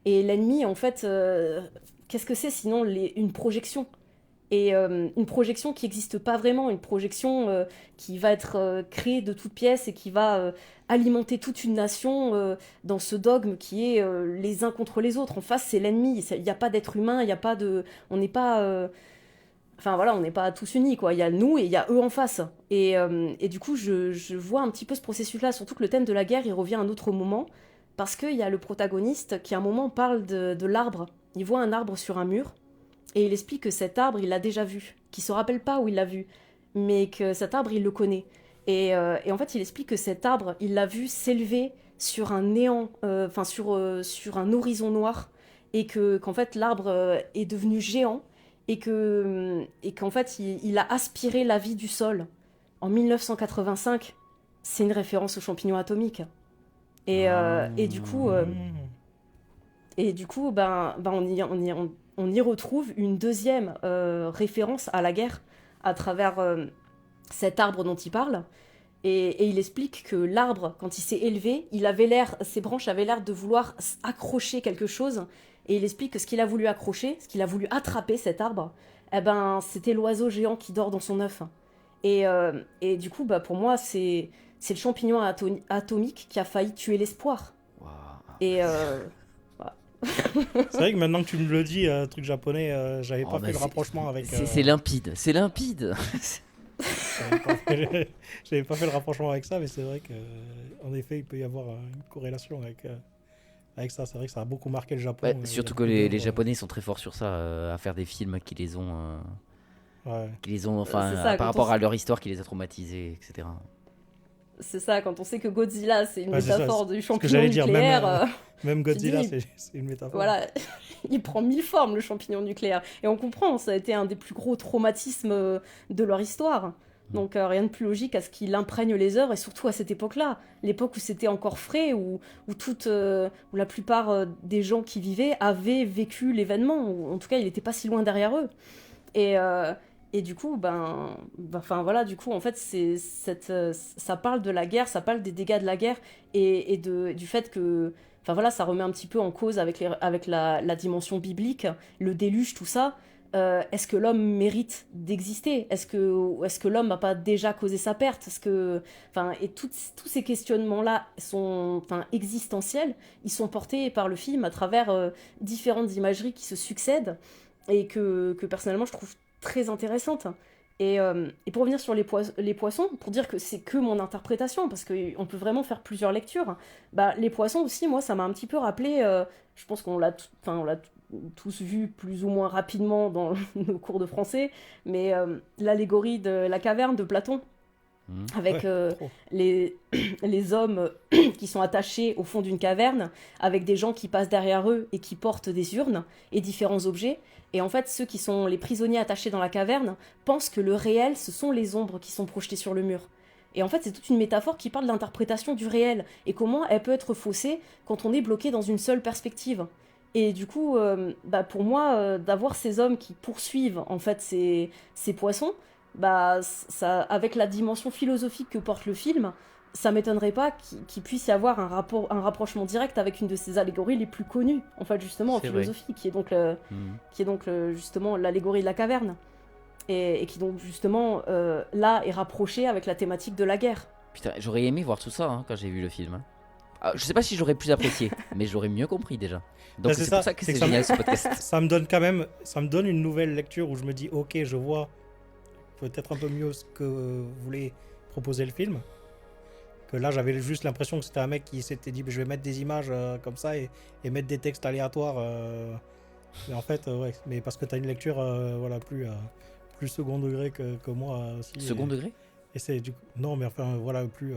Et l'ennemi, en fait, qu'est-ce que c'est sinon une projection ? Et une projection qui n'existe pas vraiment, une projection qui va être créée de toutes pièces et qui va alimenter toute une nation dans ce dogme qui est les uns contre les autres. En face, c'est l'ennemi. Il n'y a pas d'être humain, il n'y a pas de... On n'est pas... Enfin voilà, on n'est pas tous unis, quoi. Il y a nous et il y a eux en face. Et du coup, je vois un petit peu ce processus-là, surtout que le thème de la guerre, il revient à un autre moment, parce qu'il y a le protagoniste qui, à un moment, parle de l'arbre. Il voit un arbre sur un mur, et il explique que cet arbre, il l'a déjà vu, qu'il ne se rappelle pas où il l'a vu, mais que cet arbre, il le connaît. Et en fait, il explique que cet arbre, il l'a vu s'élever sur un néant, sur un horizon noir, et qu'en fait, l'arbre est devenu géant, et qu'en fait, il a aspiré la vie du sol. En 1985, c'est une référence aux champignons atomiques. Et du coup, on y retrouve une deuxième référence à la guerre à travers cet arbre dont il parle. Et il explique que l'arbre, quand il s'est élevé, ses branches avaient l'air de vouloir accrocher quelque chose. Et il explique que ce qu'il a voulu accrocher, ce qu'il a voulu attraper, cet arbre, c'était l'oiseau géant qui dort dans son œuf. Et du coup, pour moi, c'est le champignon atomique qui a failli tuer l'espoir. Wow. Et c'est vrai que maintenant que tu me le dis, truc japonais, j'avais pas fait le rapprochement avec... C'est limpide, c'est limpide. J'avais pas fait le rapprochement avec ça, mais c'est vrai qu'en effet, il peut y avoir une corrélation avec ça. C'est vrai que ça a beaucoup marqué le Japon. Ouais, surtout que les Japonais sont très forts sur ça, à faire des films qui les ont... par rapport à leur histoire qui les a traumatisés, etc. C'est ça, quand on sait que Godzilla, c'est une métaphore du champignon nucléaire. nucléaire. Même Godzilla, c'est une métaphore. Voilà, il prend 1000 formes, le champignon nucléaire. Et on comprend, ça a été un des plus gros traumatismes de leur histoire. Donc rien de plus logique à ce qu'il imprègne les œuvres, et surtout à cette époque-là. L'époque où c'était encore frais, où la plupart des gens qui vivaient avaient vécu l'événement. Ou en tout cas, il n'était pas si loin derrière eux. Et du coup, du coup, en fait, ça parle de la guerre, ça parle des dégâts de la guerre et du fait que, ça remet un petit peu en cause avec la dimension biblique, le déluge, tout ça. Est-ce que l'homme mérite d'exister ? Est-ce que l'homme n'a pas déjà causé sa perte ? Et tous ces questionnements-là sont existentiels. Ils sont portés par le film à travers différentes imageries qui se succèdent et que personnellement, je trouve très intéressante. Et pour revenir sur les poissons, pour dire que c'est que mon interprétation, parce qu'on peut vraiment faire plusieurs lectures, les poissons aussi, moi, ça m'a un petit peu rappelé, je pense qu'on l'a tous vu plus ou moins rapidement dans nos cours de français, mais l'allégorie de la caverne de Platon, avec les hommes qui sont attachés au fond d'une caverne, avec des gens qui passent derrière eux et qui portent des urnes et différents objets. Et en fait, ceux qui sont les prisonniers attachés dans la caverne pensent que le réel, ce sont les ombres qui sont projetées sur le mur. Et en fait, c'est toute une métaphore qui parle de l'interprétation du réel et comment elle peut être faussée quand on est bloqué dans une seule perspective. Et du coup, pour moi, d'avoir ces hommes qui poursuivent en fait ces poissons, ça, avec la dimension philosophique que porte le film, ça m'étonnerait pas qu'il puisse y avoir un rapprochement direct avec une de ces allégories les plus connues, en fait, justement, en philosophie, qui est donc, justement l'allégorie de la caverne. Et qui donc, justement, là, est rapprochée avec la thématique de la guerre. Putain, j'aurais aimé voir tout ça quand j'ai vu le film. Je sais pas si j'aurais plus apprécié, mais j'aurais mieux compris déjà. Donc c'est pour ça que c'est génial ce podcast. Ça me donne une nouvelle lecture où je me dis, ok, je vois peut-être un peu mieux ce que voulait proposer le film. Que là, j'avais juste l'impression que c'était un mec qui s'était dit je vais mettre des images comme ça et mettre des textes aléatoires Mais en fait, ouais, mais parce que tu as une lecture voilà, plus second degré que moi aussi. Second degré? Et c'est du coup... Non, mais enfin, voilà, plus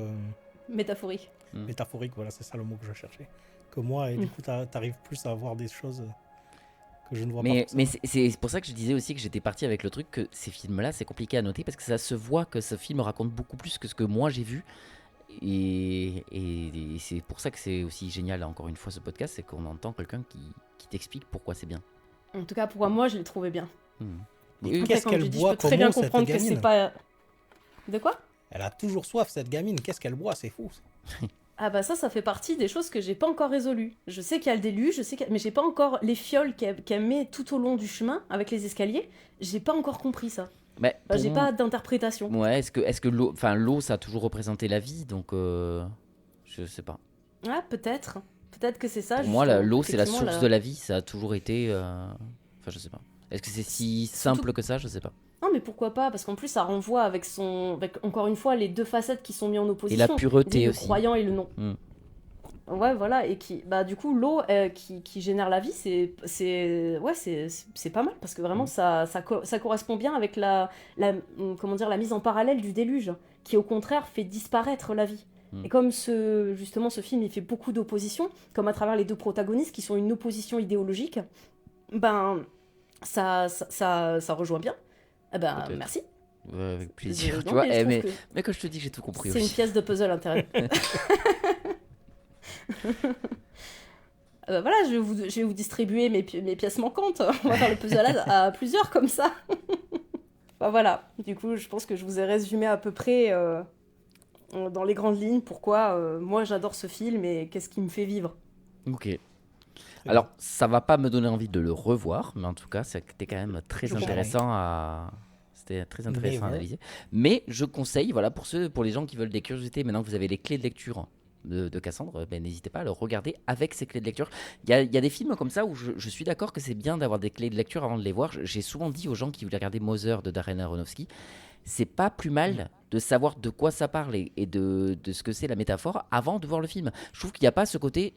Métaphorique. métaphorique, voilà, c'est ça le mot que je cherchais. Que moi, et du coup, t'arrives plus à voir des choses que je ne vois pas. Mais c'est pour ça que je disais aussi que j'étais parti avec le truc que ces films-là, c'est compliqué à noter parce que ça se voit que ce film raconte beaucoup plus que ce que moi j'ai vu. Et c'est pour ça que c'est aussi génial, encore une fois, ce podcast, c'est qu'on entend quelqu'un qui t'explique pourquoi c'est bien. En tout cas, pour moi, je l'ai trouvé bien. Mais Après, qu'est-ce comme qu'elle tu dis, boit je peux très bien comme eau, cette comprendre que gamine c'est pas... De quoi? Elle a toujours soif, cette gamine. Qu'est-ce qu'elle boit? C'est fou. Ah bah ça fait partie des choses que j'ai pas encore résolues. Je sais qu'il y a le déluge, mais j'ai pas encore les fioles qu'elle met tout au long du chemin avec les escaliers. J'ai pas encore compris ça. Mais J'ai pas d'interprétation. Ouais, est-ce que l'eau, ça a toujours représenté la vie, donc je sais pas. Ah, peut-être. Peut-être que c'est ça. Pour moi, l'eau, c'est la effectivement, source de la vie, ça a toujours été. Enfin, je sais pas. Est-ce que c'est si simple que ça? Je sais pas. Non, mais pourquoi pas? Parce qu'en plus, ça renvoie avec encore une fois, les deux facettes qui sont mises en opposition. Et la pureté le aussi. croyant et le non. Ouais, voilà. Et du coup, l'eau qui génère la vie, c'est pas mal. Parce que vraiment, ça correspond bien avec comment dire, la mise en parallèle du déluge, qui au contraire fait disparaître la vie. Et comme justement, ce film, il fait beaucoup d'opposition, comme à travers les deux protagonistes qui sont une opposition idéologique, ben, ça rejoint bien. Eh ben, merci. Avec plaisir. Non, Tu vois, mais mais quand je te dis, j'ai tout compris c'est aussi. une pièce de puzzle intéressante. Voilà, je vais vous distribuer mes pièces manquantes. On va faire le puzzle à plusieurs comme ça. Enfin, voilà, du coup, je pense que je vous ai résumé à peu près dans les grandes lignes pourquoi moi j'adore ce film et qu'est-ce qui me fait vivre. Ok. Alors, ça va pas me donner envie de le revoir, mais en tout cas, c'était quand même très intéressant à analyser. Mais je conseille, voilà, pour les gens qui veulent des curiosités, maintenant que vous avez les clés de lecture de Cassandre, n'hésitez pas à le regarder avec ces clés de lecture. Il y a des films comme ça où je suis d'accord que c'est bien d'avoir des clés de lecture avant de les voir. J'ai souvent dit aux gens qui voulaient regarder Mother de Darren Aronofsky, c'est pas plus mal de savoir de quoi ça parle et de ce que c'est la métaphore avant de voir le film. Je trouve qu'il n'y a pas ce côté...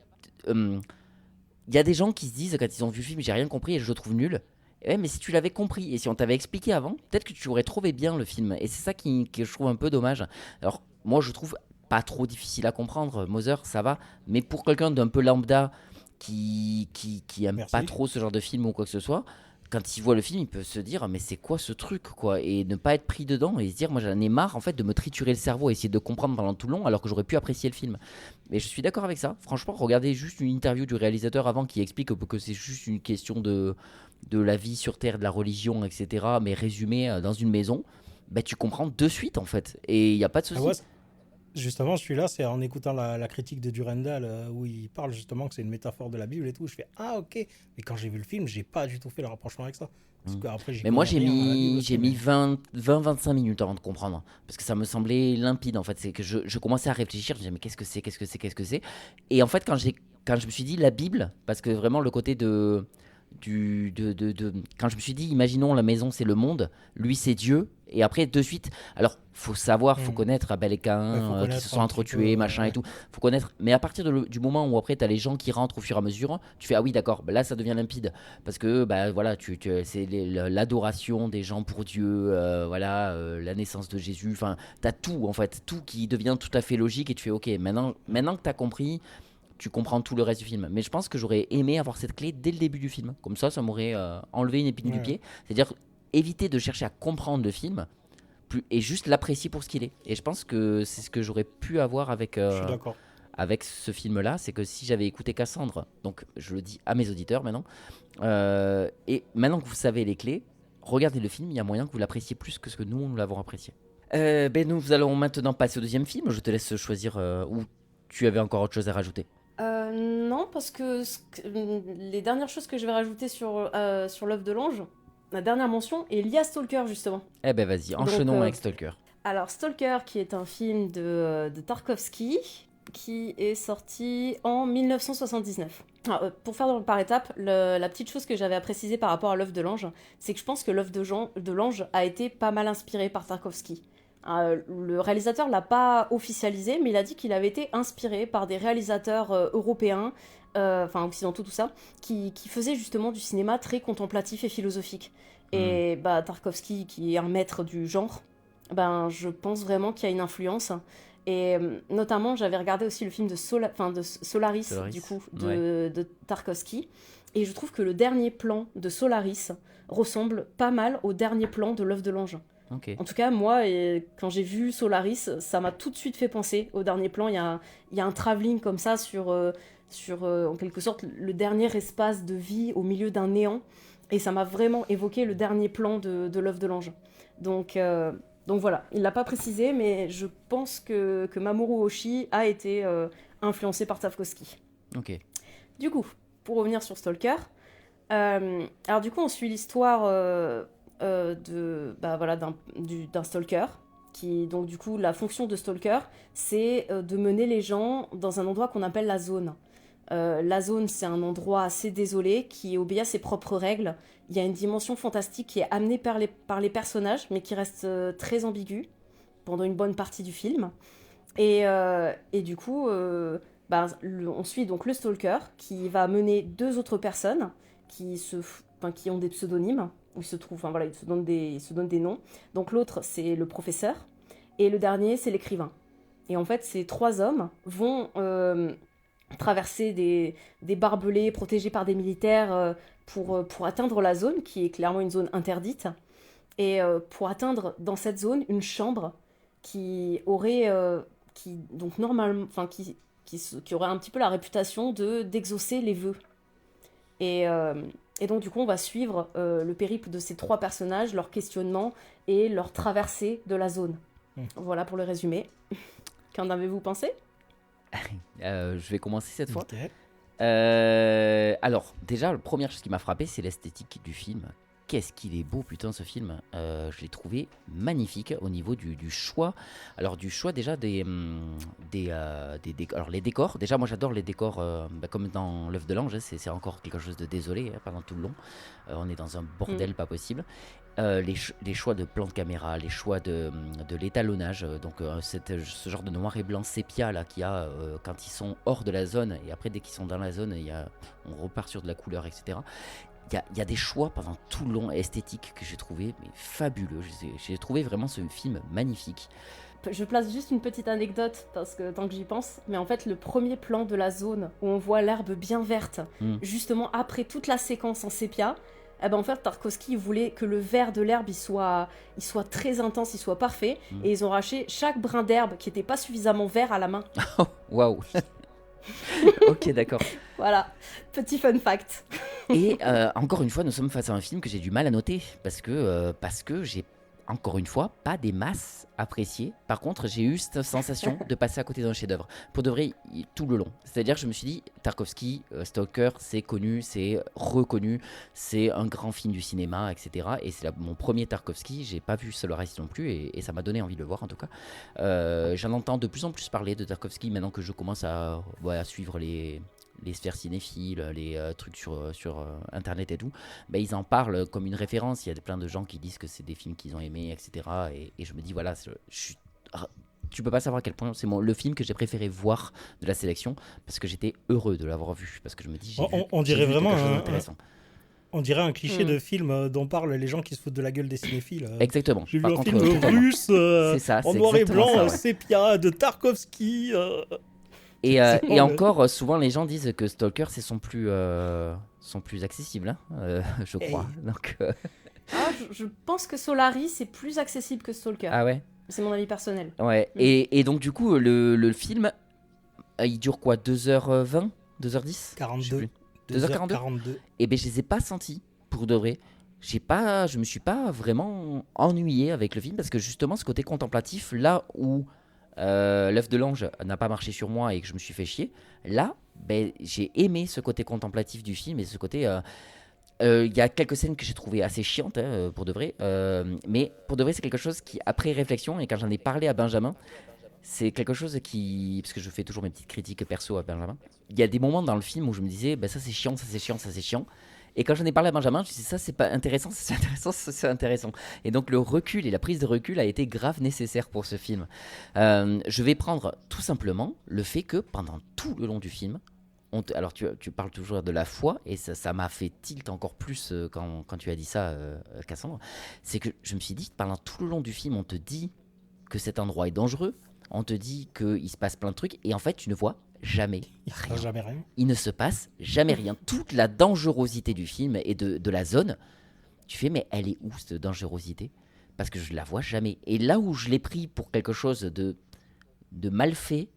Il y a des gens qui se disent quand ils ont vu le film, j'ai rien compris et je le trouve nul. Ouais, mais si tu l'avais compris et si on t'avait expliqué avant, peut-être que tu aurais trouvé bien le film. Et c'est ça que je trouve un peu dommage. Alors, moi, je trouve pas trop difficile à comprendre. Mother, ça va. Mais pour quelqu'un d'un peu lambda qui aime pas trop ce genre de film ou quoi que ce soit, quand il voit le film, il peut se dire mais c'est quoi ce truc quoi, et ne pas être pris dedans et se dire moi j'en ai marre en fait de me triturer le cerveau et essayer de comprendre pendant tout le long alors que j'aurais pu apprécier le film. Mais je suis d'accord avec ça. Franchement, regardez juste une interview du réalisateur avant qui explique que c'est juste une question de la vie sur Terre, de la religion, etc. Mais résumé dans une maison, bah, tu comprends de suite en fait et il n'y a pas de souci. Ah ouais, justement, celui-là, c'est en écoutant la critique de Durandal où il parle justement que c'est une métaphore de la Bible et tout. Je fais ah ok, mais quand j'ai vu le film, j'ai pas du tout fait le rapprochement avec ça. Parce que après, mais moi j'ai mis 20-25 minutes avant de comprendre parce que ça me semblait limpide en fait. C'est que je commençais à réfléchir, je me disais mais qu'est-ce que c'est et en fait quand je me suis dit la Bible, parce que vraiment le côté quand je me suis dit imaginons la maison c'est le monde, lui c'est Dieu, et après de suite alors faut savoir, faut connaître Abel et Caïn qui se sont entretués machin et tout, faut connaître, mais à partir du moment où après t'as les gens qui rentrent au fur et à mesure, tu fais ah oui d'accord, bah là ça devient limpide parce que bah voilà c'est l'adoration des gens pour Dieu, la naissance de Jésus, enfin t'as tout en fait, tout qui devient tout à fait logique et tu fais ok maintenant que t'as compris, tu comprends tout le reste du film. Mais je pense que j'aurais aimé avoir cette clé dès le début du film. Comme ça m'aurait enlevé une épine du pied. C'est-à-dire éviter de chercher à comprendre le film et juste l'apprécier pour ce qu'il est. Et je pense que c'est ce que j'aurais pu avoir avec ce film-là. C'est que si j'avais écouté Cassandre, donc je le dis à mes auditeurs maintenant, et maintenant que vous savez les clés, regardez le film, il y a moyen que vous l'appréciez plus que ce que nous l'avons apprécié. Nous allons maintenant passer au deuxième film. Je te laisse choisir où tu avais encore autre chose à rajouter. Non, parce que les dernières choses que je vais rajouter sur l'œuvre de l'ange, la dernière mention est liée à Stalker, justement. Eh ben vas-y, enchaînons avec Stalker. Alors, Stalker, qui est un film de Tarkovsky, qui est sorti en 1979. Alors, pour faire par étapes, la petite chose que j'avais à préciser par rapport à l'œuvre de l'ange, c'est que je pense que l'œuvre de l'ange a été pas mal inspirée par Tarkovsky. Le réalisateur l'a pas officialisé, mais il a dit qu'il avait été inspiré par des réalisateurs européens occidentaux, tout ça, qui faisaient justement du cinéma très contemplatif et philosophique. Et Tarkovsky, qui est un maître du genre, je pense vraiment qu'il y a une influence. Et notamment, j'avais regardé aussi le film de Solaris, du coup, de Tarkovsky. Et je trouve que le dernier plan de Solaris ressemble pas mal au dernier plan de L'œuf de l'ange. Okay. En tout cas, moi, quand j'ai vu Solaris, ça m'a tout de suite fait penser au dernier plan. Il y a un travelling comme ça sur en quelque sorte, le dernier espace de vie au milieu d'un néant. Et ça m'a vraiment évoqué le dernier plan de L'œuf de l'ange. Donc voilà, il ne l'a pas précisé, mais je pense que Mamoru Oshii a été influencé par Tarkovsky. Ok. Du coup, pour revenir sur Stalker, alors du coup, on suit l'histoire d'un stalker, qui, donc du coup, la fonction de stalker, c'est de mener les gens dans un endroit qu'on appelle la zone. La zone, c'est un endroit assez désolé qui obéit à ses propres règles. Il y a une dimension fantastique qui est amenée par les personnages, mais qui reste très ambiguë pendant une bonne partie du film. Et du coup, on suit donc le stalker qui va mener 2 autres personnes qui ont des pseudonymes, où ils se trouvent, ils se donnent des noms. Donc l'autre, c'est le professeur, et le dernier, c'est l'écrivain. Et en fait, ces 3 hommes vont traverser des barbelés protégés par des militaires pour atteindre la zone, qui est clairement une zone interdite, et pour atteindre dans cette zone une chambre qui aurait qui aurait un petit peu la réputation d'exaucer les vœux. Et donc du coup on va suivre le périple de ces 3 personnages, leur questionnement et leur traversée de la zone. Voilà pour le résumé. Qu'en avez-vous pensé ? Je vais commencer cette fois. Okay. Alors, déjà, la première chose qui m'a frappé, c'est l'esthétique du film. Qu'est-ce qu'il est beau, putain, ce film. Je l'ai trouvé magnifique au niveau du choix. Alors, du choix déjà alors, les décors. Déjà, moi, j'adore les décors, comme dans L'œuf de l'ange. C'est encore quelque chose de désolé pendant tout le long. On est dans un bordel pas possible. Les choix de plan de caméra, les choix de l'étalonnage, donc ce genre de noir et blanc sépia là qu'il y a quand ils sont hors de la zone, et après dès qu'ils sont dans la zone, on repart sur de la couleur, etc. Il y a des choix pendant tout le long esthétiques que j'ai trouvé fabuleux. J'ai trouvé vraiment ce film magnifique. Je place juste une petite anecdote, parce que tant que j'y pense, mais en fait le premier plan de la zone où on voit l'herbe bien verte, justement après toute la séquence en sépia, en fait Tarkovsky voulait que le vert de l'herbe il soit très intense, il soit parfait, et ils ont arraché chaque brin d'herbe qui n'était pas suffisamment vert à la main. Waouh. Ok, d'accord. Voilà, petit fun fact. Et encore une fois, nous sommes face à un film que j'ai du mal à noter, parce que j'ai encore une fois pas des masses appréciées. Par contre, j'ai eu cette sensation de passer à côté d'un chef-d'œuvre pour de vrai tout le long. C'est-à-dire, je me suis dit, Tarkovsky, Stalker, c'est connu, c'est reconnu, c'est un grand film du cinéma, etc. Et c'est mon premier Tarkovsky. J'ai pas vu Solaris non plus, et ça m'a donné envie de le voir en tout cas. J'en entends de plus en plus parler de Tarkovsky maintenant que je commence à suivre les sphères cinéphiles, les trucs sur internet et tout, ils en parlent comme une référence. Il y a plein de gens qui disent que c'est des films qu'ils ont aimés, etc. Et je me dis, voilà, tu peux pas savoir à quel point c'est le film que j'ai préféré voir de la sélection, parce que j'étais heureux de l'avoir vu, parce que je me dis, on dirait vraiment intéressant. On dirait un cliché de film dont parlent les gens qui se foutent de la gueule des cinéphiles. Exactement. J'ai vu un film russe en noir et blanc, sépia, de Tarkovsky. Et encore, souvent les gens disent que Stalker c'est son plus accessible, je crois. Donc, je pense que Solaris est plus accessible que Stalker. Ah ouais. C'est mon avis personnel. Ouais. Et donc du coup le film, il dure quoi, 2h20, 2h10 42. 2h42. Et je les ai pas sentis pour de vrai. Je me suis pas vraiment ennuyé avec le film, parce que justement ce côté contemplatif, là où L'œuf de l'ange n'a pas marché sur moi et que je me suis fait chier, là j'ai aimé ce côté contemplatif du film, et ce côté il y a quelques scènes que j'ai trouvé assez chiantes pour de vrai, mais pour de vrai c'est quelque chose qui, après réflexion, et quand j'en ai parlé à Benjamin, c'est quelque chose parce que je fais toujours mes petites critiques perso à Benjamin, il y a des moments dans le film où je me disais ça c'est chiant, ça c'est chiant, ça c'est chiant. Et quand j'en ai parlé à Benjamin, je me suis dit ça c'est pas intéressant, ça c'est intéressant, ça c'est intéressant. Et donc le recul et la prise de recul a été grave nécessaire pour ce film. Je vais prendre tout simplement le fait que pendant tout le long du film, alors tu parles toujours de la foi, et ça m'a fait tilt encore plus quand tu as dit ça, Cassandre. C'est que je me suis dit, pendant tout le long du film, on te dit que cet endroit est dangereux, on te dit qu'il se passe plein de trucs, et en fait, tu ne vois jamais rien. Jamais rien. Il ne se passe jamais rien. Toute la dangerosité du film et de la zone, tu fais, mais elle est où cette dangerosité? Parce que je la vois jamais. Et là où je l'ai pris pour quelque chose de mal fait,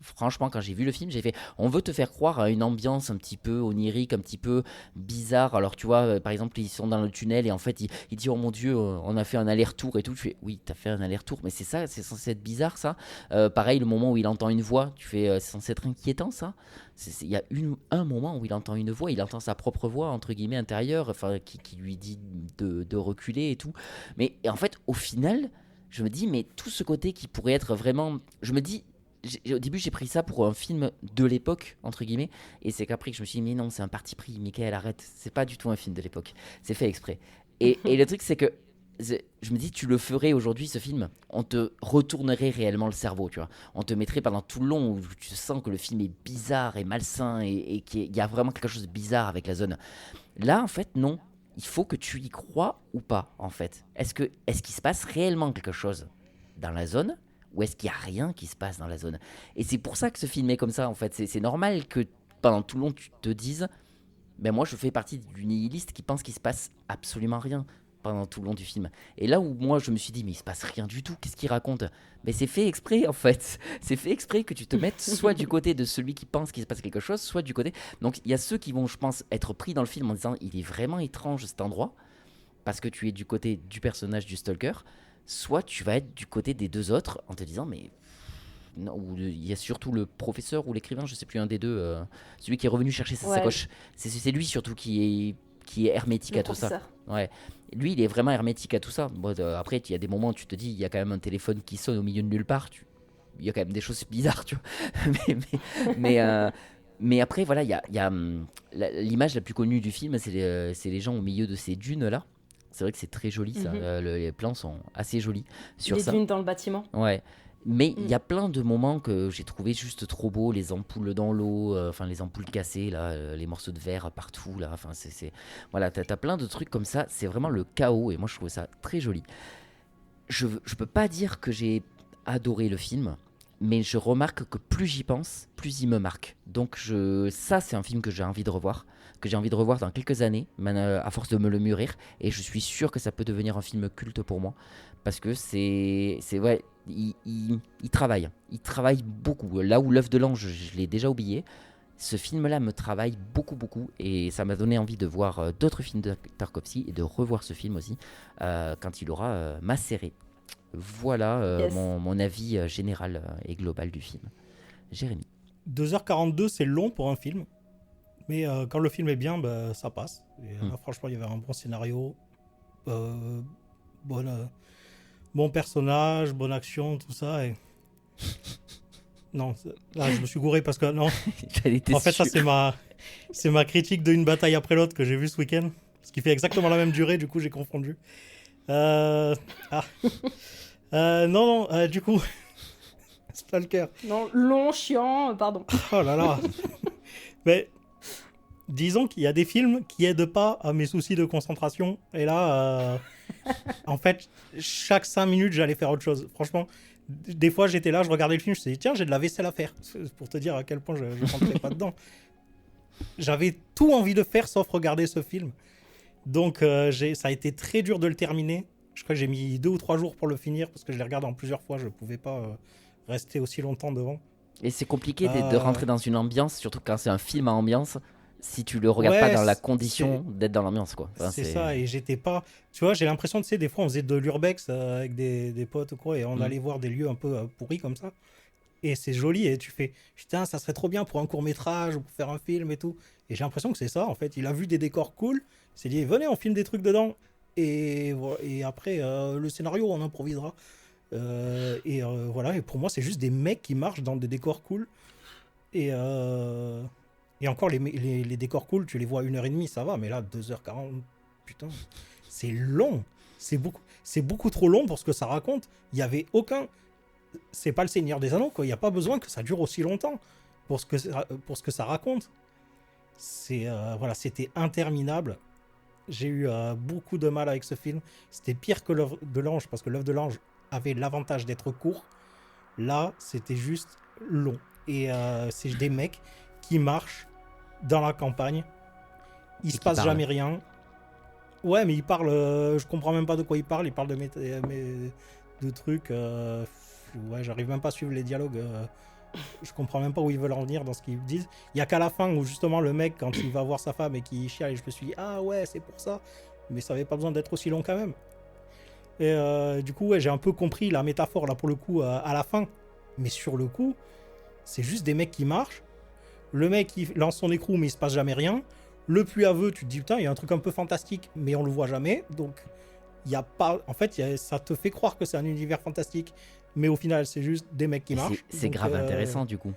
franchement, quand j'ai vu le film, j'ai fait, on veut te faire croire à une ambiance un petit peu onirique, un petit peu bizarre. Alors tu vois, par exemple, ils sont dans le tunnel et en fait, il dit, oh mon Dieu, on a fait un aller-retour et tout. Tu fais, oui, t'as fait un aller-retour, mais c'est ça, c'est censé être bizarre ça. Pareil, le moment où il entend une voix, tu fais, c'est censé être inquiétant ça. Il y a un moment où il entend une voix, il entend sa propre voix, entre guillemets, intérieure, enfin, qui lui dit de reculer et tout. Mais en fait, au final, je me dis, mais tout ce côté qui pourrait être vraiment... Je me dis... Au début, j'ai pris ça pour un film de l'époque, entre guillemets, et c'est qu'après que je me suis dit, mais non, c'est un parti pris, Michael, arrête, c'est pas du tout un film de l'époque, c'est fait exprès. Et le truc, c'est que je me dis, tu le ferais aujourd'hui, ce film, on te retournerait réellement le cerveau, tu vois. On te mettrait pendant tout le long où tu sens que le film est bizarre et malsain et qu'il y a vraiment quelque chose de bizarre avec la zone. Là, en fait, non. Il faut que tu y crois ou pas, en fait. Est-ce qu'il se passe réellement quelque chose dans la zone ? Ou est-ce qu'il n'y a rien qui se passe dans la zone? Et c'est pour ça que ce film est comme ça, en fait. C'est normal que pendant tout le long, tu te dises, ben moi, je fais partie du nihiliste qui pense qu'il se passe absolument rien pendant tout le long du film. Et là où moi, je me suis dit, mais il se passe rien du tout, qu'est-ce qu'il raconte? Mais c'est fait exprès, en fait. C'est fait exprès que tu te mettes soit du côté de celui qui pense qu'il se passe quelque chose, soit du côté... Donc, il y a ceux qui vont, je pense, être pris dans le film en disant, il est vraiment étrange cet endroit, parce que tu es du côté du personnage du stalker. Soit tu vas être du côté des deux autres en te disant, mais non, il y a surtout le professeur ou l'écrivain, je sais plus, un des deux, celui qui est revenu chercher sa sacoche. C'est lui surtout qui est hermétique à tout ça. Ouais. Lui, il est vraiment hermétique à tout ça. Bon, après, il y a des moments où tu te dis, il y a quand même un téléphone qui sonne au milieu de nulle part. Il y a quand même des choses bizarres, tu vois. Mais après, voilà, il y a l'image la plus connue du film, c'est les gens au milieu de ces dunes-là. C'est vrai que c'est très joli, ça. Les plans sont assez jolis sur ça. Les dunes dans le bâtiment. Ouais. Mais il y a plein de moments que j'ai trouvé juste trop beaux. Les ampoules dans l'eau, enfin les ampoules cassées, là, les morceaux de verre partout. Là, enfin, voilà, t'as plein de trucs comme ça. C'est vraiment le chaos et moi, je trouve ça très joli. Je peux pas dire que j'ai adoré le film, mais je remarque que plus j'y pense, plus il me marque. Donc ça, c'est un film que j'ai envie de revoir. Que j'ai envie de revoir dans quelques années, à force de me le mûrir, et je suis sûr que ça peut devenir un film culte pour moi, parce que ouais, il travaille beaucoup. Là où L'œuf de l'ange, je l'ai déjà oublié, ce film-là me travaille beaucoup, et ça m'a donné envie de voir d'autres films de Tarkovsky, et de revoir ce film aussi, quand il aura macéré. Voilà Yes. mon avis général et global du film. Jérémy. 2h42, c'est long pour un film. Mais quand le film est bien, bah, ça passe. Et là, franchement, il y avait un bon scénario, bon personnage, bonne action, tout ça. Et... non, là, je me suis gouré parce que non. En fait, ça, c'est ma critique d'une bataille après l'autre que j'ai vue ce week-end. Ce qui fait exactement la même durée, du coup, j'ai confondu. Du coup, Stalker. Non, long, chiant, pardon. Oh là là. Mais disons qu'il y a des films qui aident pas à mes soucis de concentration. Et là, en fait, chaque 5 minutes, j'allais faire autre chose. Franchement, des fois, j'étais là, je regardais le film, je me suis dit, tiens, j'ai de la vaisselle à faire. Pour te dire à quel point je ne rentrais pas dedans. J'avais tout envie de faire sauf regarder ce film. Donc, ça a été très dur de le terminer. Je crois que j'ai mis 2 ou 3 jours pour le finir parce que je l'ai regardé en plusieurs fois. Je ne pouvais pas rester aussi longtemps devant. Et c'est compliqué de rentrer dans une ambiance, surtout quand c'est un film à ambiance, si tu le regardes pas dans la condition d'être dans l'ambiance, quoi. Enfin, c'est ça, et j'étais pas... Tu vois, j'ai l'impression, tu sais, des fois, on faisait de l'urbex avec des potes ou quoi, et on allait voir des lieux un peu pourris comme ça. Et c'est joli, et tu fais, putain, ça serait trop bien pour un court-métrage ou pour faire un film et tout. Et j'ai l'impression que c'est ça, en fait. Il a vu des décors cool, il s'est dit, venez, on filme des trucs dedans. Et après, le scénario, on improvisera. Voilà, et pour moi, c'est juste des mecs qui marchent dans des décors cool. Et encore, les décors cool, tu les vois 1h30, ça va, mais là, 2h40, putain, c'est long. C'est beaucoup trop long pour ce que ça raconte. Il y avait aucun... C'est pas le Seigneur des Anneaux, quoi. Il n'y a pas besoin que ça dure aussi longtemps. pour ce que ça raconte. C'était interminable. J'ai eu beaucoup de mal avec ce film. C'était pire que l'œuvre de l'ange, parce que l'œuvre de l'ange avait l'avantage d'être court. Là, c'était juste long. Et c'est des mecs qui marchent dans la campagne. Il se passe jamais rien. Ouais, mais ils parlent. Je comprends même pas de quoi ils parlent. Ils parlent de trucs. Ouais, j'arrive même pas à suivre les dialogues. Je comprends même pas où ils veulent en venir dans ce qu'ils disent. Il y a qu'à la fin où justement le mec, quand il va voir sa femme et qu'il chiale, et je me suis dit ah ouais, c'est pour ça. Mais ça avait pas besoin d'être aussi long quand même. Et du coup, ouais, j'ai un peu compris la métaphore là pour le coup à la fin. Mais sur le coup, c'est juste des mecs qui marchent. Le mec il lance son écrou mais il se passe jamais rien. Le puits aveu, tu te dis putain, il y a un truc un peu fantastique, mais on le voit jamais. Donc, il y a pas. En fait, ça te fait croire que c'est un univers fantastique, mais au final, c'est juste des mecs qui marchent. C'est grave intéressant du coup.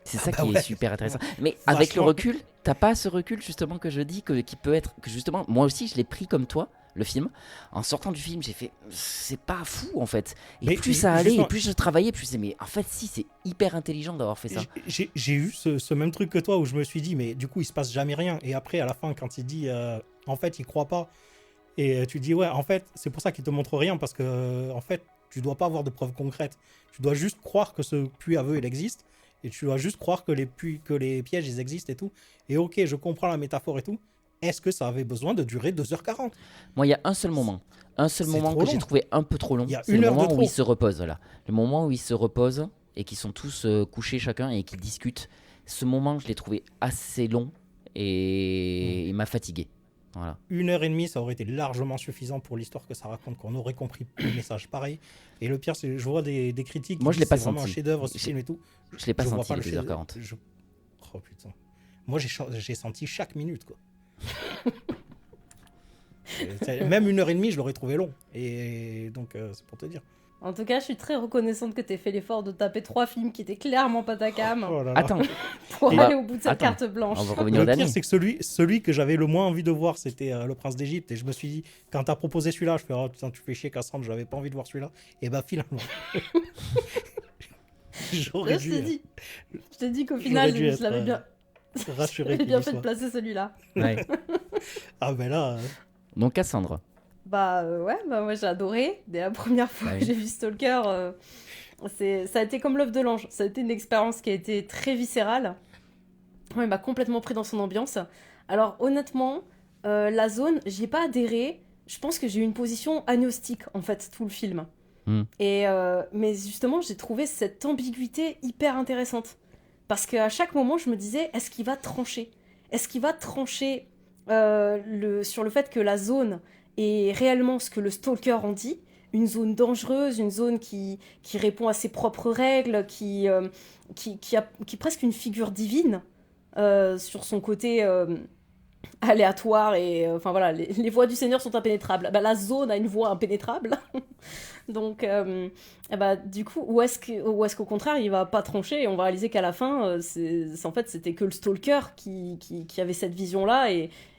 C'est ça qui ouais. est super intéressant. Mais avec le recul, t'as pas ce recul justement que je dis qui peut être que justement, moi aussi, je l'ai pris comme toi. Le film, en sortant du film, j'ai fait c'est pas fou en fait. Et mais plus ça allait, et plus je travaillais, plus c'est mais en fait si c'est hyper intelligent d'avoir fait ça. J'ai eu ce même truc que toi où je me suis dit mais du coup il se passe jamais rien et après à la fin quand il dit en fait il croit pas et tu dis ouais en fait c'est pour ça qu'il te montre rien parce que en fait tu dois pas avoir de preuves concrètes. Tu dois juste croire que ce puits aveu il existe et tu dois juste croire que les pièges ils existent et tout. Et ok je comprends la métaphore et tout. Est-ce que ça avait besoin de durer 2h40 ? Moi, il y a un seul moment que j'ai trouvé un peu trop long. C'est le moment où ils se reposent, là. Le moment où ils se reposent et qu'ils sont tous couchés chacun et qu'ils discutent. Ce moment, je l'ai trouvé assez long et il m'a fatigué. Voilà. 1h30, ça aurait été largement suffisant pour l'histoire que ça raconte, qu'on aurait compris le message pareil. Et le pire, c'est que je vois des critiques. Moi, je l'ai pas senti. C'est vraiment un chef-d'œuvre, ce film et tout. Je l'ai pas senti, les 2h40. Oh putain. Moi, j'ai senti chaque minute, quoi. Même 1h30 je l'aurais trouvé long et donc c'est pour te dire. En tout cas je suis très reconnaissante que tu aies fait l'effort de taper 3 films qui étaient clairement pas ta cam. Attends pour aller au bout de cette carte blanche. On va revenir le pire c'est que celui que j'avais le moins envie de voir c'était Le Prince d'Égypte et je me suis dit quand t'as proposé celui-là je fais oh putain tu fais chier Cassandre j'avais pas envie de voir celui-là et bah finalement j'aurais dû je t'ai dit qu'au final je l'avais bien rassuré. J'avais bien fait de placer celui-là. Ouais. Ah ben là. Donc Cassandre. Moi j'ai adoré. Dès la première fois que j'ai vu Stalker, ça a été comme l'œuf de l'ange. Ça a été une expérience qui a été très viscérale. Il m'a complètement pris dans son ambiance. Alors honnêtement, la zone, j'y ai pas adhéré. Je pense que j'ai eu une position agnostique en fait tout le film. Mais justement, j'ai trouvé cette ambiguïté hyper intéressante. Parce qu'à chaque moment, je me disais, est-ce qu'il va trancher ? Est-ce qu'il va trancher sur le fait que la zone est réellement ce que le stalker en dit ? Une zone dangereuse, une zone qui répond à ses propres règles, qui a presque une figure divine sur son côté aléatoire. Et enfin voilà, les voies du Seigneur sont impénétrables. La zone a une voie impénétrable. Donc, du coup, où est-ce qu'au contraire, il va pas trancher et on va réaliser qu'à la fin, en fait, c'était que le stalker qui avait cette vision-là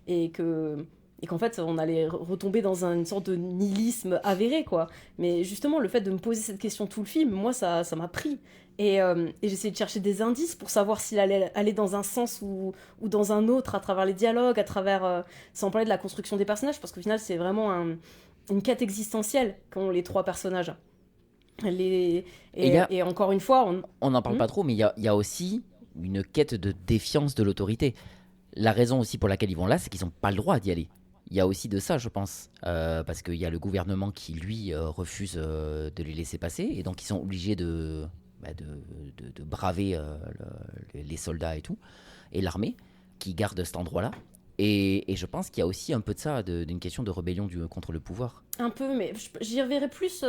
et qu'en fait, on allait retomber dans une sorte de nihilisme avéré, quoi. Mais justement, le fait de me poser cette question tout le film, moi, ça m'a pris. Et j'essayais de chercher des indices pour savoir s'il allait aller dans un sens ou dans un autre, à travers les dialogues, à travers, sans parler de la construction des personnages, parce qu'au final, c'est vraiment une quête existentielle qu'ont les 3 personnages. Et encore une fois... On n'en parle pas trop, mais il y a aussi une quête de défiance de l'autorité. La raison aussi pour laquelle ils vont là, c'est qu'ils n'ont pas le droit d'y aller. Il y a aussi de ça, je pense, parce qu'il y a le gouvernement qui, lui, refuse de les laisser passer, et donc ils sont obligés de braver les soldats et tout, et l'armée qui garde cet endroit-là. Et je pense qu'il y a aussi un peu de ça, d'une question de rébellion contre le pouvoir. Un peu, mais j'y reverrai plus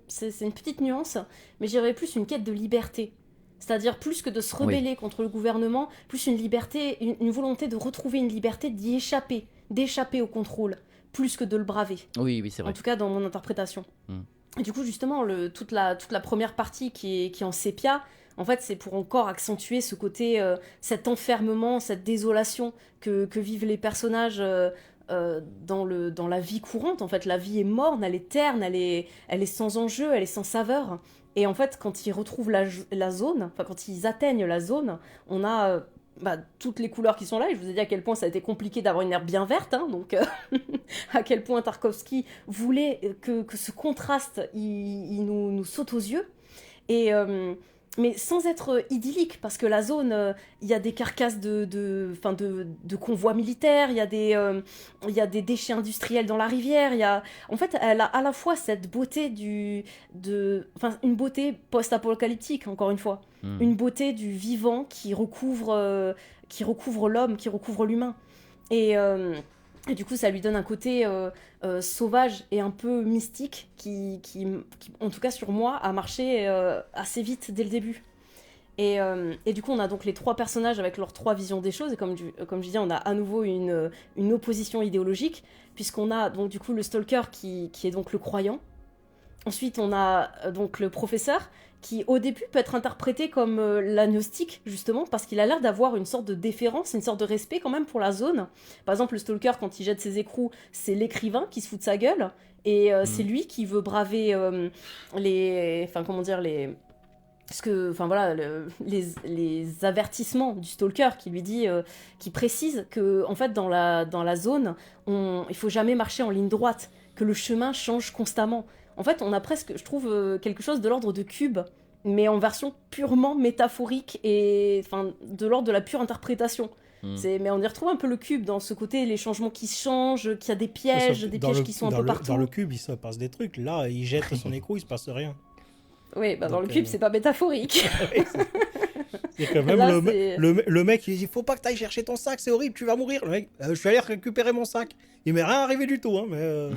c'est une petite nuance, mais j'y reverrai plus une quête de liberté. C'est-à-dire plus que de se rebeller contre le gouvernement, plus une liberté, une volonté de retrouver une liberté, d'y échapper, d'échapper au contrôle, plus que de le braver. Oui, c'est vrai. En tout cas, dans mon interprétation. Et du coup, justement, toute la première partie qui est en sépia, en fait, c'est pour encore accentuer ce côté, cet enfermement, cette désolation que vivent les personnages dans la vie courante. En fait, la vie est morne, elle est terne, elle est sans enjeu, elle est sans saveur. Et en fait, quand ils retrouvent la zone, enfin quand ils atteignent la zone, on a toutes les couleurs qui sont là. Et je vous ai dit à quel point ça a été compliqué d'avoir une herbe bien verte, hein, donc à quel point Tarkovsky voulait que ce contraste il nous saute aux yeux. Et mais sans être idyllique, parce que la zone, il y a des carcasses de convois militaires, il y a des déchets industriels dans la rivière, en fait, elle a à la fois cette beauté une beauté post-apocalyptique, encore une fois, une beauté du vivant qui recouvre l'homme, qui recouvre l'humain. Et du coup, ça lui donne un côté sauvage et un peu mystique qui, en tout cas sur moi, a marché assez vite dès le début. Et du coup, on a donc les 3 personnages avec leurs 3 visions des choses. Et comme je disais, on a à nouveau une opposition idéologique, puisqu'on a donc du coup le stalker qui est donc le croyant. Ensuite, on a donc le professeur qui, au début, peut être interprété comme l'agnostique, justement, parce qu'il a l'air d'avoir une sorte de déférence, une sorte de respect quand même pour la zone. Par exemple, le stalker, quand il jette ses écrous, c'est l'écrivain qui se fout de sa gueule, et c'est lui qui veut braver les avertissements du stalker qui lui dit, qui précise que en fait dans la zone, il faut jamais marcher en ligne droite, que le chemin change constamment. En fait, on a presque, je trouve, quelque chose de l'ordre de Cube, mais en version purement métaphorique et de l'ordre de la pure interprétation. Mais on y retrouve un peu le Cube dans ce côté, les changements qui changent, qu'il y a des pièges, qui sont un peu partout. Dans le Cube, il se passe des trucs. Là, il jette son écrou, il se passe rien. Oui, dans le Cube, c'est pas métaphorique. C'est quand même là, le mec, il dit faut pas que t'ailles chercher ton sac, c'est horrible, tu vas mourir. Le mec, je suis allé récupérer mon sac. Il m'est rien arrivé du tout, hein, mais.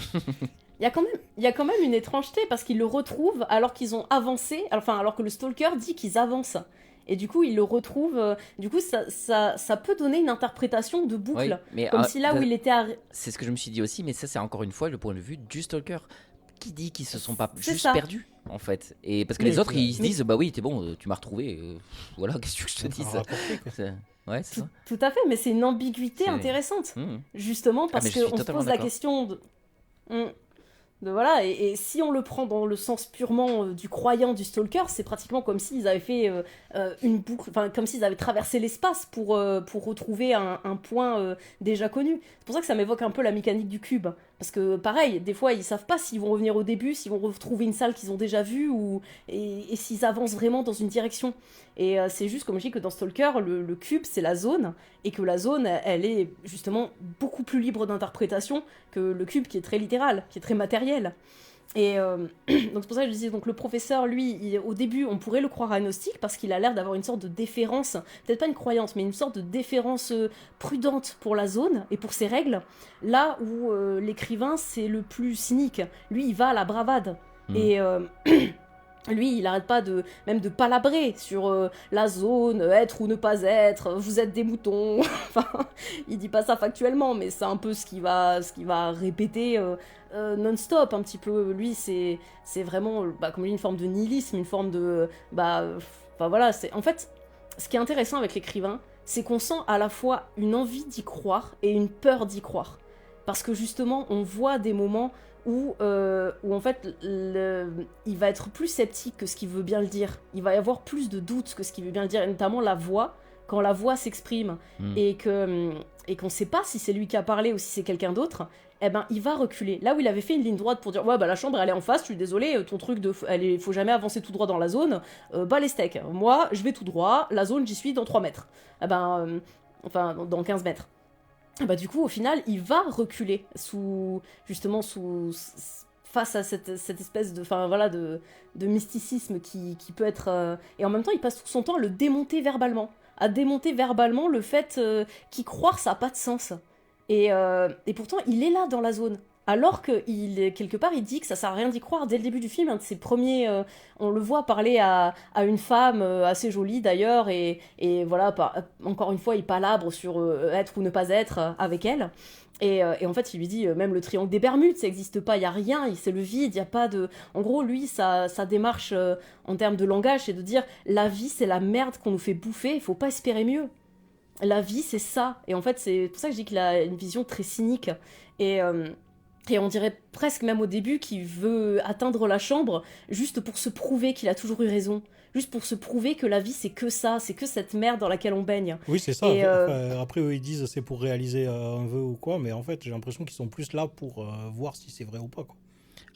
Il y a quand même une étrangeté parce qu'ils le retrouvent alors qu'ils ont avancé, alors que le stalker dit qu'ils avancent. Et du coup, ils le retrouvent. Du coup, ça peut donner une interprétation de boucle. Oui, mais comme si là où il était. C'est ce que je me suis dit aussi, mais ça, c'est encore une fois le point de vue du stalker. Qui dit qu'ils se sont pas juste perdus, en fait. Et parce que les autres, ils se disent bah oui, t'es bon, tu m'as retrouvé. Voilà, qu'est-ce que je te dis ça. Ouais, c'est ça. Tout à fait, mais c'est une ambiguïté intéressante. Justement, parce qu'on se pose la question de voilà, et si on le prend dans le sens purement du croyant, du stalker, c'est pratiquement comme s'ils avaient fait une boucle, comme s'ils avaient traversé l'espace pour retrouver un point déjà connu. C'est pour ça que ça m'évoque un peu la mécanique du cube. Parce que pareil, des fois ils savent pas s'ils vont revenir au début, s'ils vont retrouver une salle qu'ils ont déjà vue, et s'ils avancent vraiment dans une direction. Et c'est juste comme je dis que dans Stalker, le cube c'est la zone, et que la zone elle est justement beaucoup plus libre d'interprétation que le cube qui est très littéral, qui est très matériel. Et donc c'est pour ça que je disais, donc le professeur, lui, au début, on pourrait le croire agnostique parce qu'il a l'air d'avoir une sorte de déférence, peut-être pas une croyance, mais une sorte de déférence prudente pour la zone et pour ses règles, là où l'écrivain, c'est le plus cynique. Lui, il va à la bravade. Et lui, il n'arrête pas même de palabrer sur la zone, être ou ne pas être, vous êtes des moutons. Enfin, il dit pas ça factuellement, mais c'est un peu ce qu'il va répéter non-stop un petit peu. Lui, c'est vraiment comme une forme de nihilisme, une forme de voilà. C'est en fait ce qui est intéressant avec l'écrivain, c'est qu'on sent à la fois une envie d'y croire et une peur d'y croire, parce que justement, on voit des moments où en fait il va être plus sceptique que ce qu'il veut bien le dire. Il va y avoir plus de doutes que ce qu'il veut bien le dire, et notamment la voix, quand la voix s'exprime et qu'on ne sait pas si c'est lui qui a parlé ou si c'est quelqu'un d'autre, eh ben il va reculer. Là où il avait fait une ligne droite pour dire ouais la chambre elle est en face, je suis désolé, ton truc faut jamais avancer tout droit dans la zone, les steaks. Moi je vais tout droit, la zone j'y suis dans 3 mètres. Dans 15 mètres. Du coup, au final, il va reculer face à cette espèce de mysticisme qui peut être... et en même temps, il passe tout son temps à le démonter verbalement. À démonter verbalement le fait qu'y croire, ça n'a pas de sens. Et pourtant, il est là dans la zone. Alors que quelque part, il dit que ça sert à rien d'y croire. Dès le début du film, un de ses premiers, on le voit parler à une femme assez jolie d'ailleurs, et voilà, encore une fois, il palabre sur être ou ne pas être avec elle. Et en fait, il lui dit, même le triangle des Bermudes, ça n'existe pas, il n'y a rien, c'est le vide, il n'y a pas de... En gros, lui, sa démarche en termes de langage, c'est de dire, la vie, c'est la merde qu'on nous fait bouffer, il ne faut pas espérer mieux. la vie c'est ça. Et en fait c'est pour ça que je dis qu'il a une vision très cynique. Et on dirait presque même au début qu'il veut atteindre la chambre juste pour se prouver qu'il a toujours eu raison. Juste pour se prouver que la vie c'est que ça, c'est que cette merde dans laquelle on baigne. Oui, c'est ça. Et, Enfin, après, eux, ils disent c'est pour réaliser un vœu ou quoi, mais en fait, j'ai l'impression qu'ils sont plus là pour voir si c'est vrai ou pas, quoi.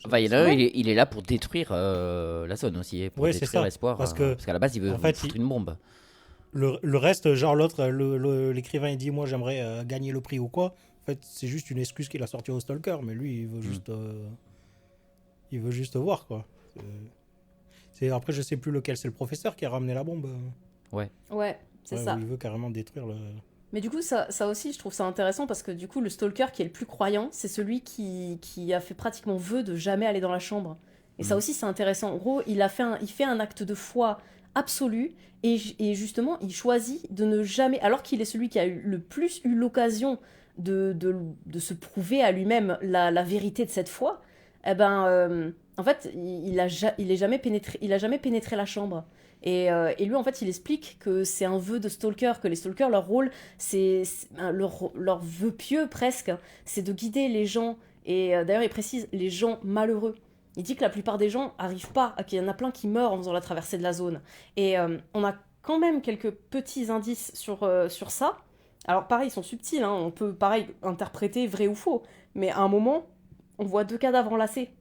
Enfin, il est là pour détruire la zone aussi, pour Ouais, c'est détruire ça. l'espoir. Parce qu'à la base, il veut en fait, foutre une bombe. Le reste, genre l'autre, l'écrivain, il dit moi j'aimerais gagner le prix ou quoi. En fait, c'est juste une excuse qu'il a sortie au Stalker, mais lui, il veut juste voir, quoi. Après, je sais plus lequel, c'est le professeur qui a ramené la bombe. Ouais, c'est ça. Où il veut carrément détruire le... Mais du coup, ça aussi, je trouve ça intéressant parce que du coup, le stalker qui est le plus croyant, c'est celui qui a fait pratiquement vœu de jamais aller dans la chambre. Et ça aussi, c'est intéressant. En gros, il fait un acte de foi absolu et justement, il choisit de ne jamais... Alors qu'il est celui qui a le plus eu l'occasion de se prouver à lui-même la vérité de cette foi, eh ben, en fait, il a jamais pénétré la chambre. Et lui, en fait, il explique que c'est un vœu de stalker, que les stalkers, leur rôle, leur vœu pieux presque, c'est de guider les gens. Et d'ailleurs, il précise les gens malheureux. Il dit que la plupart des gens n'arrivent pas, qu'il y en a plein qui meurent en faisant la traversée de la zone. Et on a quand même quelques petits indices sur ça. Alors pareil, ils sont subtils, hein, on peut pareil interpréter vrai ou faux. Mais à un moment, on voit 2 cadavres enlacés.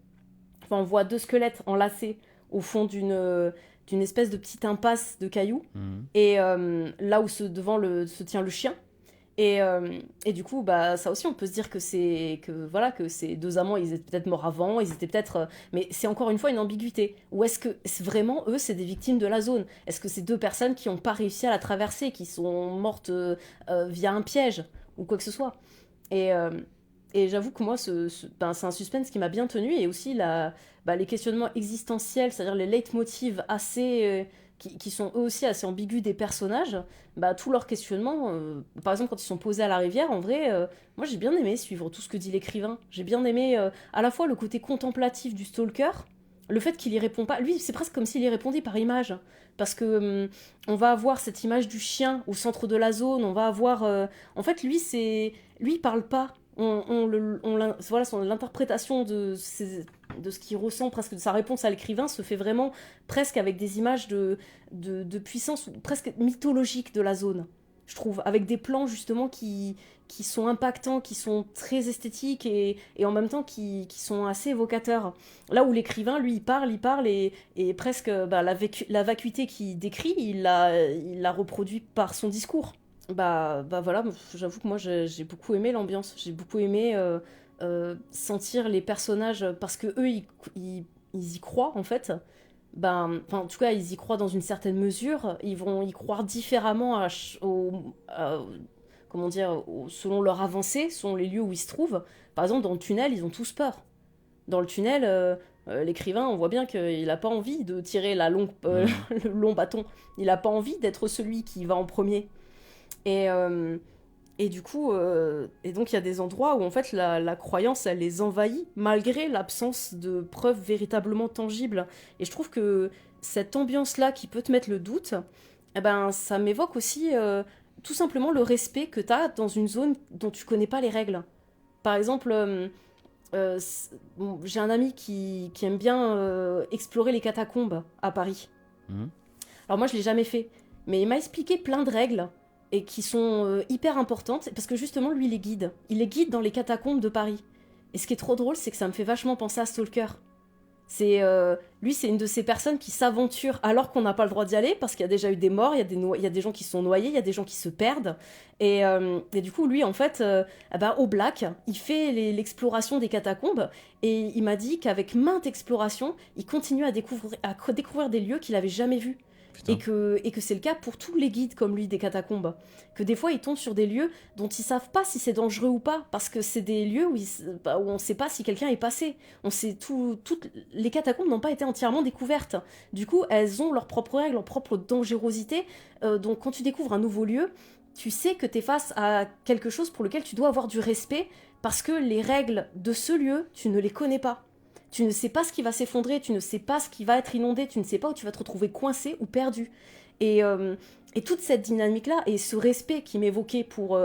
Enfin, on voit 2 squelettes enlacés au fond d'une espèce de petite impasse de cailloux. Et là où devant se tient le chien. Et du coup, bah, ça aussi, on peut se dire que ces 2 amants, ils étaient peut-être morts avant, ils étaient peut-être... mais c'est encore une fois une ambiguïté. Ou est-ce que vraiment, eux, c'est des victimes de la zone? Est-ce que c'est 2 personnes qui n'ont pas réussi à la traverser, qui sont mortes via un piège, ou quoi que ce soit? Et j'avoue que moi, c'est un suspense qui m'a bien tenu, et aussi les questionnements existentiels, c'est-à-dire les leitmotivs assez... qui sont eux aussi assez ambigus des personnages, tous leurs questionnements, par exemple quand ils sont posés à la rivière, en vrai, moi j'ai bien aimé suivre tout ce que dit l'écrivain. J'ai bien aimé à la fois le côté contemplatif du stalker, le fait qu'il y répond pas. Lui, c'est presque comme s'il y répondait par image, parce que on va avoir cette image du chien au centre de la zone, on va avoir... en fait, lui, il parle pas. Voilà, l'interprétation de ce qu'il ressent, presque de sa réponse à l'écrivain, se fait vraiment presque avec des images de puissance presque mythologique de la zone, je trouve, avec des plans justement qui sont impactants, qui sont très esthétiques et en même temps qui sont assez évocateurs. Là où l'écrivain, lui, il parle et presque la vacuité qu'il décrit, il l'a reproduit par son discours. Voilà, j'avoue que moi j'ai beaucoup aimé l'ambiance, j'ai beaucoup aimé sentir les personnages, parce que eux ils y croient en fait. En tout cas ils y croient dans une certaine mesure, ils vont y croire différemment comment dire, selon leur avancée, selon les lieux où ils se trouvent. Par exemple dans le tunnel ils ont tous peur. Dans le tunnel l'écrivain, on voit bien qu'il n'a pas envie de tirer le long bâton, il n'a pas envie d'être celui qui va en premier. Et du coup, et donc il y a des endroits où en fait la croyance elle les envahit malgré l'absence de preuves véritablement tangibles. Et je trouve que cette ambiance-là qui peut te mettre le doute, ça m'évoque aussi tout simplement le respect que tu as dans une zone dont tu connais pas les règles. Par exemple, j'ai un ami qui aime bien explorer les catacombes à Paris. Alors moi je l'ai jamais fait, mais il m'a expliqué plein de règles et qui sont hyper importantes, parce que justement, lui, il les guide dans les catacombes de Paris. Et ce qui est trop drôle, c'est que ça me fait vachement penser à Stalker. Lui, c'est une de ces personnes qui s'aventurent alors qu'on n'a pas le droit d'y aller, parce qu'il y a déjà eu des morts, il y a des gens qui se sont noyés, il y a des gens qui se perdent. Et du coup, lui, en fait, au Black, il fait l'exploration des catacombes, et il m'a dit qu'avec maintes explorations, il continue à découvrir des lieux qu'il n'avait jamais vus. Et que c'est le cas pour tous les guides comme lui des catacombes, que des fois ils tombent sur des lieux dont ils savent pas si c'est dangereux ou pas, parce que c'est des lieux où on sait pas si quelqu'un est passé. Toutes les catacombes n'ont pas été entièrement découvertes, du coup elles ont leurs propres règles, leur propre dangerosité, donc quand tu découvres un nouveau lieu, tu sais que tu es face à quelque chose pour lequel tu dois avoir du respect, parce que les règles de ce lieu, tu ne les connais pas. Tu ne sais pas ce qui va s'effondrer, tu ne sais pas ce qui va être inondé, tu ne sais pas où tu vas te retrouver coincé ou perdu. Et toute cette dynamique-là et ce respect qui m'évoquait pour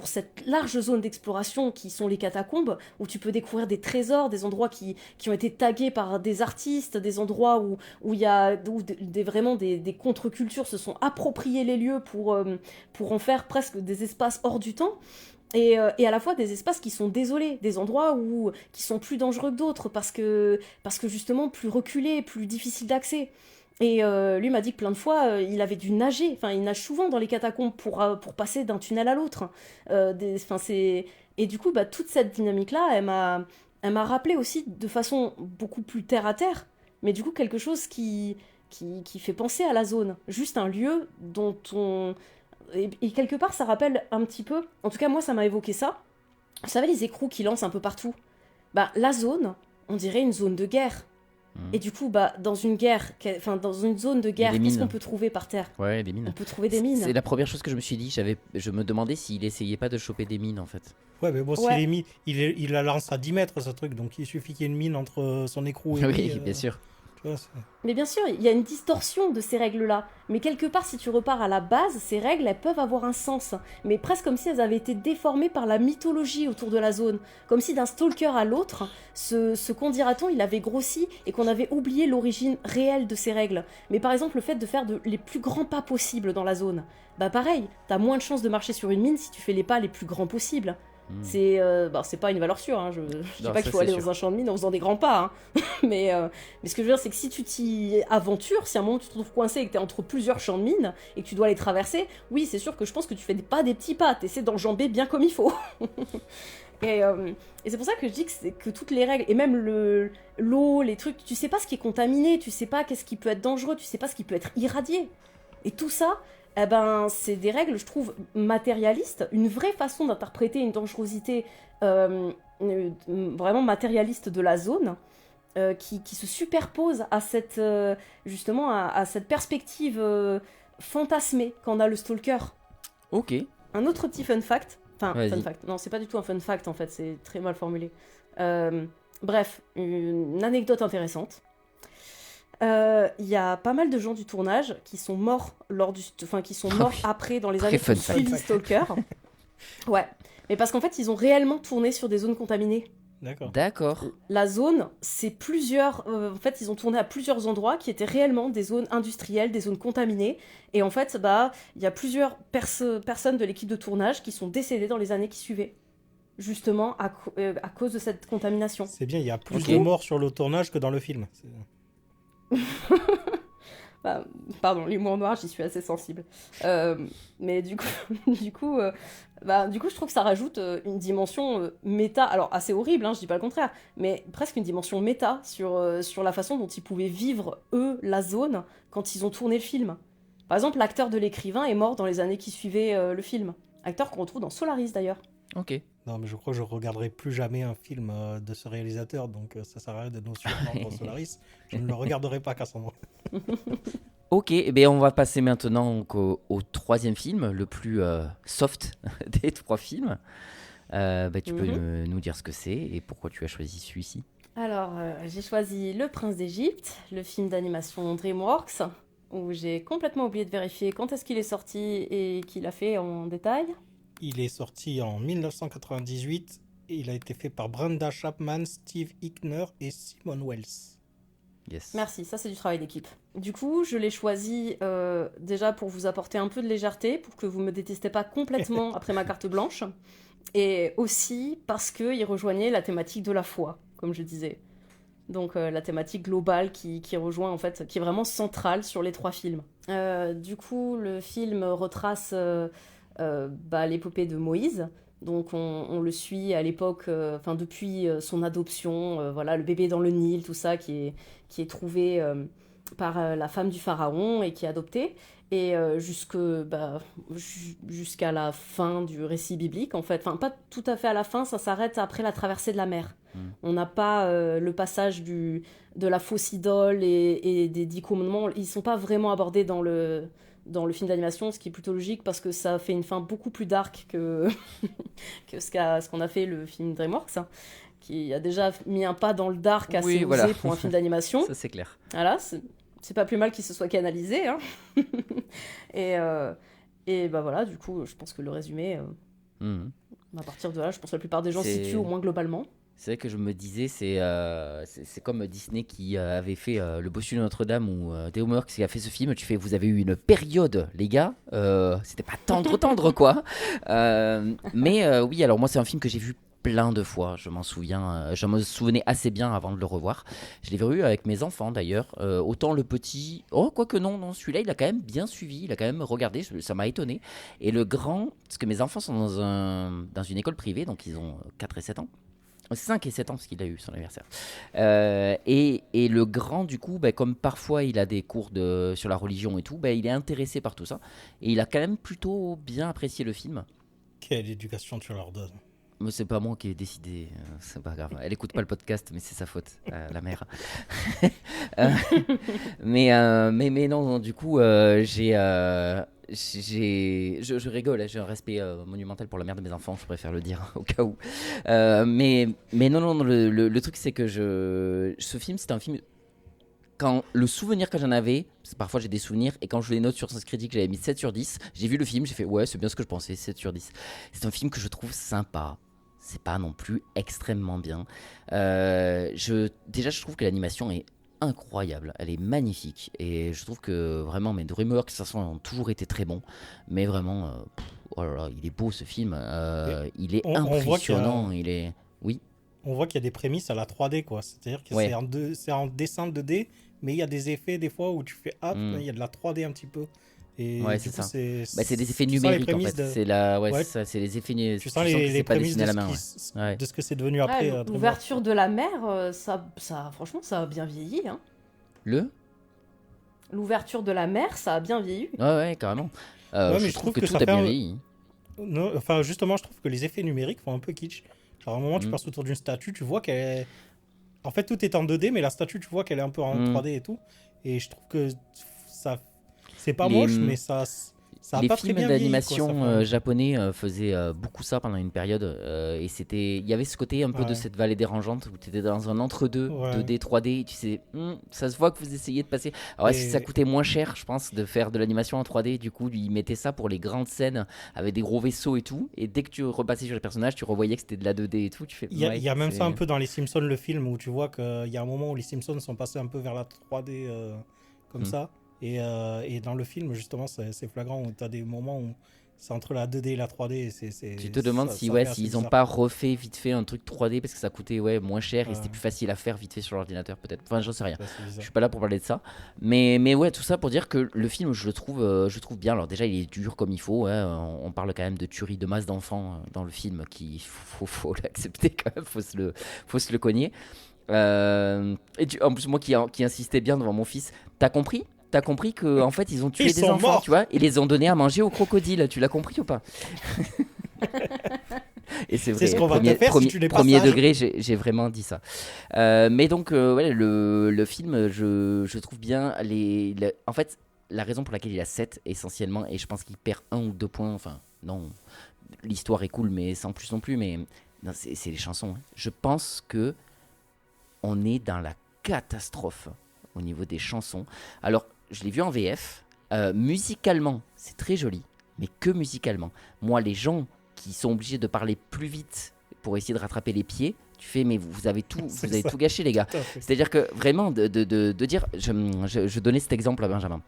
cette large zone d'exploration qui sont les catacombes, où tu peux découvrir des trésors, des endroits qui ont été tagués par des artistes, des endroits où vraiment des contre-cultures se sont appropriés les lieux pour en faire presque des espaces hors du temps. Et à la fois des espaces qui sont désolés, des endroits qui sont plus dangereux que d'autres, parce que justement plus reculés, plus difficiles d'accès. Et lui m'a dit que plein de fois, il avait dû nager. Enfin, il nage souvent dans les catacombes pour passer d'un tunnel à l'autre. Et du coup, toute cette dynamique-là, elle m'a rappelé aussi de façon beaucoup plus terre-à-terre, mais du coup quelque chose qui fait penser à la zone. Juste un lieu dont on... Et quelque part, ça rappelle un petit peu... En tout cas, moi, ça m'a évoqué ça. Vous savez, les écrous qui lancent un peu partout. La zone, on dirait une zone de guerre. Et du coup, dans une guerre, dans une zone de guerre, qu'est-ce qu'on peut trouver par terre ? Ouais, des mines. On peut trouver des mines. C'est la première chose que je me suis dit. Je me demandais s'il essayait pas de choper des mines, en fait. Ouais, mais bon, s'il est mis, il la lance à 10 mètres, ce truc, donc il suffit qu'il y ait une mine entre son écrou et lui. Oui, bien sûr. Tu vois, mais bien sûr, il y a une distorsion de ces règles-là. Mais quelque part, si tu repars à la base, ces règles, elles peuvent avoir un sens. Mais presque comme si elles avaient été déformées par la mythologie autour de la zone. Comme si d'un stalker à l'autre, ce qu'on dira-t-on, il avait grossi et qu'on avait oublié l'origine réelle de ces règles. Mais par exemple, le fait de faire les plus grands pas possibles dans la zone. Pareil, t'as moins de chances de marcher sur une mine si tu fais les pas les plus grands possibles. C'est pas une valeur sûre, hein. Je dis pas qu'il faut aller dans un champ de mine en faisant des grands pas, hein. mais ce que je veux dire, c'est que si tu t'y aventures, si à un moment tu te trouves coincé et que t'es entre plusieurs champs de mine et que tu dois les traverser, oui, c'est sûr que je pense que tu fais pas des petits pas, t'essaies d'enjamber bien comme il faut. Et c'est pour ça que je dis que toutes les règles, et même l'eau, les trucs, tu sais pas ce qui est contaminé, tu sais pas qu'est-ce qui peut être dangereux, tu sais pas ce qui peut être irradié. Et tout ça, c'est des règles, je trouve, matérialistes, une vraie façon d'interpréter une dangerosité vraiment matérialiste de la zone, qui se superpose à cette, justement, à cette perspective fantasmée qu'en a le stalker. Ok. Un autre petit fun fact, Vas-y. fun fact, non, c'est pas du tout un fun fact en fait, c'est très mal formulé. Bref, une anecdote intéressante. Il y a pas mal de gens du tournage qui sont morts après dans les années qui suivent Stalker. Ouais, mais parce qu'en fait ils ont réellement tourné sur des zones contaminées. D'accord. La zone, c'est plusieurs. En fait, ils ont tourné à plusieurs endroits qui étaient réellement des zones industrielles, des zones contaminées. Et en fait, il y a plusieurs personnes de l'équipe de tournage qui sont décédées dans les années qui suivaient. Justement à cause de cette contamination. C'est bien, il y a plus de morts sur le tournage que dans le film. Pardon, l'humour noir, j'y suis assez sensible. Mais du coup, je trouve que ça rajoute une dimension méta, alors assez horrible, hein, je dis pas le contraire, mais presque une dimension méta sur la façon dont ils pouvaient vivre, eux, la zone, quand ils ont tourné le film. Par exemple, l'acteur de l'écrivain est mort dans les années qui suivaient le film. Acteur qu'on retrouve dans Solaris, d'ailleurs. Ok. Non, mais je crois que je regarderai plus jamais un film de ce réalisateur, donc ça sert à rien de nous surprendre dans Solaris. Je ne le regarderai pas, Cassandra. Ok, on va passer maintenant au troisième film, le plus soft des trois films. Tu peux nous dire ce que c'est et pourquoi tu as choisi celui-ci. Alors, j'ai choisi Le Prince d'Égypte, le film d'animation DreamWorks, où j'ai complètement oublié de vérifier quand est-ce qu'il est sorti et qui l'a fait en détail. Il est sorti en 1998 et il a été fait par Brenda Chapman, Steve Hickner et Simon Wells. Yes. Merci, ça c'est du travail d'équipe. Du coup, je l'ai choisi déjà pour vous apporter un peu de légèreté, pour que vous me détestez pas complètement après ma carte blanche, et aussi parce qu'il rejoignait la thématique de la foi, comme je disais. Donc la thématique globale qui rejoint en fait, qui est vraiment centrale sur les trois films. Du coup, le film retrace l'épopée de Moïse. Donc on le suit à l'époque, depuis son adoption, le bébé dans le Nil, tout ça, qui est trouvé par la femme du pharaon et qui est adopté. Et jusqu'à la fin du récit biblique, en fait. Enfin, pas tout à fait à la fin, ça s'arrête après la traversée de la mer. On n'a pas le passage de la fausse idole et des 10 commandements. Ils ne sont pas vraiment abordés dans le film d'animation, ce qui est plutôt logique parce que ça fait une fin beaucoup plus dark que ce qu'on a fait le film DreamWorks, hein, qui a déjà mis un pas dans le dark assez osé pour un film d'animation. Ça, c'est clair. Voilà, c'est pas plus mal qu'il se soit canalisé. Hein. et bah voilà, du coup, je pense que le résumé, à partir de là, je pense que la plupart des gens situent au moins globalement. C'est vrai que je me disais, c'est comme Disney qui avait fait Le Bossu de Notre-Dame ou DreamWorks qui a fait ce film. Tu fais, vous avez eu une période, les gars. C'était pas tendre, quoi. Mais oui, alors moi, c'est un film que j'ai vu plein de fois. Je m'en souviens. Je me souvenais assez bien avant de le revoir. Je l'ai vu avec mes enfants, d'ailleurs. Autant le petit... Oh, quoique non, celui-là, il a quand même bien suivi. Il a quand même regardé. Ça m'a étonné. Et le grand... Parce que mes enfants sont dans une école privée, donc ils ont 4 et 7 ans. 5 et 7 ans parce qu'il a eu son anniversaire. Et le grand, du coup, comme parfois il a des cours sur la religion et tout, il est intéressé par tout ça. Et il a quand même plutôt bien apprécié le film. Quelle éducation tu leur donnes? Mais c'est pas moi qui ai décidé, c'est pas grave. Elle écoute pas le podcast, mais c'est sa faute, la mère. Mais non, du coup, je rigole, j'ai un respect monumental pour la mère de mes enfants, je préfère le dire au cas où. Mais non, le truc c'est que ce film, c'est un film... Quand le souvenir que j'en avais, parce que parfois j'ai des souvenirs, et quand je les note sur Sens Critique, j'avais mis 7 sur 10, j'ai vu le film, j'ai fait ouais, c'est bien ce que je pensais, 7 sur 10. C'est un film que je trouve sympa. C'est pas non plus extrêmement bien. Déjà, je trouve que l'animation est incroyable, elle est magnifique, et je trouve que vraiment, mes DreamWorks de toute façon ont toujours été très bons, mais vraiment, oh là là, il est beau ce film, il est impressionnant, il est... Oui. On voit qu'il y a des prémices à la 3D, quoi. C'est-à-dire que c'est en dessin 2D, mais il y a des effets des fois où tu fais il y a de la 3D un petit peu. Et ouais, c'est ça. C'est des effets numériques en fait. C'est c'est les effets. Tu sens les prémices de, de ce que c'est devenu après. L'ouverture de la mer, franchement, ça a bien vieilli. Hein. L'ouverture de la mer, ça a bien vieilli. Ouais, carrément. Mais je trouve que tout a bien vieilli. Non, enfin, justement, je trouve que les effets numériques font un peu kitsch. Genre, à un moment, tu passes autour d'une statue, tu vois qu'elle est... En fait, tout est en 2D, mais la statue, tu vois qu'elle est un peu en 3D et tout. Et je trouve que ça... C'est pas moche, mais ça a pas très bien vieilli. Les films d'animation japonais faisaient beaucoup ça pendant une période. Et il y avait ce côté un peu de cette vallée dérangeante où tu étais dans un entre-deux, 2D, 3D. Et tu sais, ça se voit que vous essayez de passer. Alors, si ça coûtait moins cher, je pense, de faire de l'animation en 3D, du coup, ils mettaient ça pour les grandes scènes avec des gros vaisseaux et tout. Et dès que tu repassais sur les personnages, tu revoyais que c'était de la 2D et tout. Il y a même ça un peu dans Les Simpsons, le film, où tu vois qu'il y a un moment où les Simpsons sont passés un peu vers la 3D comme ça. Et dans le film, justement, c'est flagrant où tu as des moments où c'est entre la 2D et la 3D. Tu te demandes s'ils n'ont pas refait vite fait un truc 3D parce que ça coûtait moins cher et c'était plus facile à faire vite fait sur l'ordinateur, peut-être. Enfin, j'en sais rien. Je suis pas là pour parler de ça. Mais ouais, tout ça pour dire que le film, je le trouve bien. Alors, déjà, il est dur comme il faut. Hein. On parle quand même de tuerie de masse d'enfants dans le film, qu'il faut l'accepter quand même. Faut se le cogner. Et en plus, moi qui insistais bien devant mon fils, t'as compris que en fait ils ont tué des enfants, morts. Tu vois, et les ont donnés à manger aux crocodiles. Tu l'as compris ou pas? Et c'est vrai. C'est ce qu'on va te faire si tu n'es pas premier sage. degré, j'ai vraiment dit ça. Mais donc le film, je trouve bien en fait la raison pour laquelle il a 7 essentiellement, et je pense qu'il perd 1 ou 2 points. Enfin non, l'histoire est cool, mais sans plus non plus. Mais non, c'est les chansons. Hein. Je pense que on est dans la catastrophe au niveau des chansons. Alors, je l'ai vu en VF. Musicalement, c'est très joli, mais que musicalement. Moi, les gens qui sont obligés de parler plus vite pour essayer de rattraper les pieds, tu fais, mais vous avez tout gâché, les gars. C'est-à-dire que vraiment, de dire... Je donnais cet exemple à Benjamin.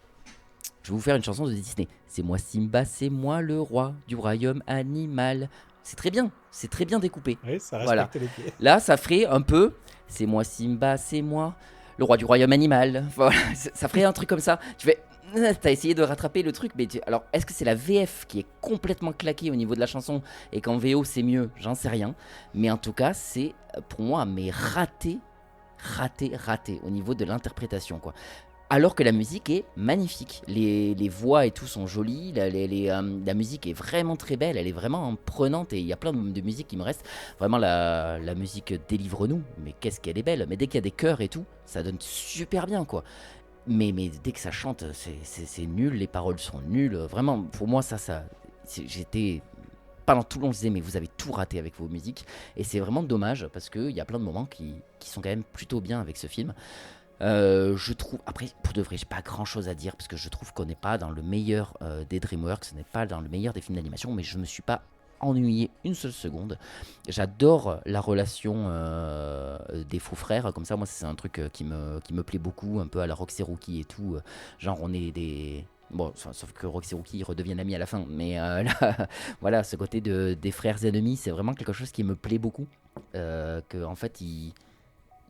Je vais vous faire une chanson de Disney. C'est moi Simba, c'est moi le roi du royaume animal. C'est très bien découpé. Oui, ça respecte les pieds. Là, ça ferait un peu... C'est moi Simba, c'est moi le roi du royaume animal. Voilà, ça ferait un truc comme ça. Tu fais... T'as essayé de rattraper le truc, mais alors est-ce que c'est la VF qui est complètement claquée au niveau de la chanson et qu'en VO c'est mieux? J'en sais rien. Mais en tout cas, c'est pour moi raté au niveau de l'interprétation, quoi. Alors que la musique est magnifique, les voix et tout sont jolies, la musique est vraiment très belle, elle est vraiment prenante, et il y a plein de musiques qui me restent. Vraiment la musique Délivre-nous, mais qu'est-ce qu'elle est belle. Mais dès qu'il y a des chœurs et tout, ça donne super bien, quoi. Mais dès que ça chante, c'est nul, les paroles sont nulles. Vraiment, pour moi, j'étais... Pendant tout le long, je disais, mais vous avez tout raté avec vos musiques. Et c'est vraiment dommage, parce qu'il y a plein de moments qui sont quand même plutôt bien avec ce film. Je trouve, après, pour de vrai, j'ai pas grand chose à dire parce que je trouve qu'on n'est pas dans le meilleur des DreamWorks, ce n'est pas dans le meilleur des films d'animation, mais je me suis pas ennuyé une seule seconde. J'adore la relation des faux frères, comme ça, moi, c'est un truc qui me plaît beaucoup, un peu à la Roxy Rookie et tout. Genre, on est des. Bon, sauf que Roxy Rookie redeviennent amis à la fin, mais là, voilà, ce côté des frères ennemis, c'est vraiment quelque chose qui me plaît beaucoup. Que, en fait, ils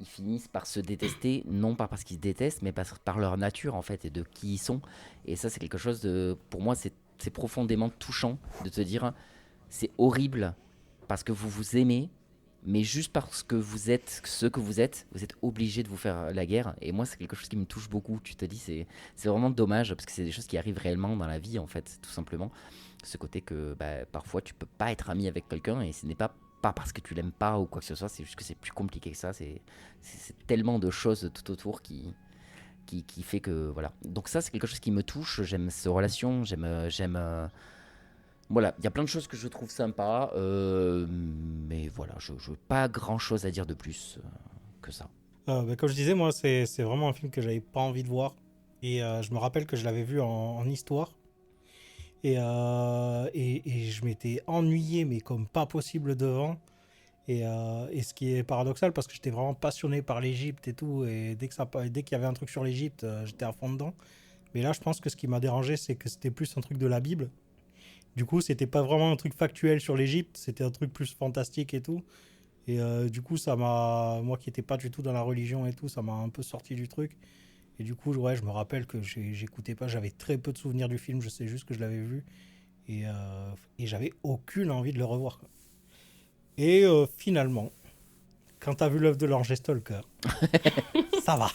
finissent par se détester, non pas parce qu'ils se détestent, mais par leur nature en fait et de qui ils sont. Et ça, c'est quelque chose de, pour moi, c'est profondément touchant de te dire, c'est horrible parce que vous vous aimez, mais juste parce que vous êtes ce que vous êtes obligé de vous faire la guerre. Et moi, c'est quelque chose qui me touche beaucoup. Tu te dis, c'est vraiment dommage parce que c'est des choses qui arrivent réellement dans la vie en fait, tout simplement. Ce côté que parfois tu peux pas être ami avec quelqu'un et ce n'est pas parce que tu l'aimes pas ou quoi que ce soit, c'est juste que c'est plus compliqué que ça. C'est tellement de choses tout autour qui fait que voilà. Donc ça, c'est quelque chose qui me touche. J'aime ces relations. J'aime voilà, il y a plein de choses que je trouve sympas, mais voilà, je pas grand chose à dire de plus que ça. Comme je disais, moi, c'est vraiment un film que j'avais pas envie de voir. Et je me rappelle que je l'avais vu en histoire. Et je m'étais ennuyé, mais comme pas possible devant. Et ce qui est paradoxal, parce que j'étais vraiment passionné par l'Égypte et tout. Et dès qu'il y avait un truc sur l'Égypte, j'étais à fond dedans. Mais là, je pense que ce qui m'a dérangé, c'est que c'était plus un truc de la Bible. Du coup, c'était pas vraiment un truc factuel sur l'Égypte, c'était un truc plus fantastique et tout. Et du coup, moi qui n'étais pas du tout dans la religion et tout, ça m'a un peu sorti du truc. Et du coup, ouais, je me rappelle que j'écoutais pas, j'avais très peu de souvenirs du film, je sais juste que je l'avais vu. Et j'avais aucune envie de le revoir, quoi. Et finalement, quand t'as vu l'œuvre de l'Ange Stalker, ça va.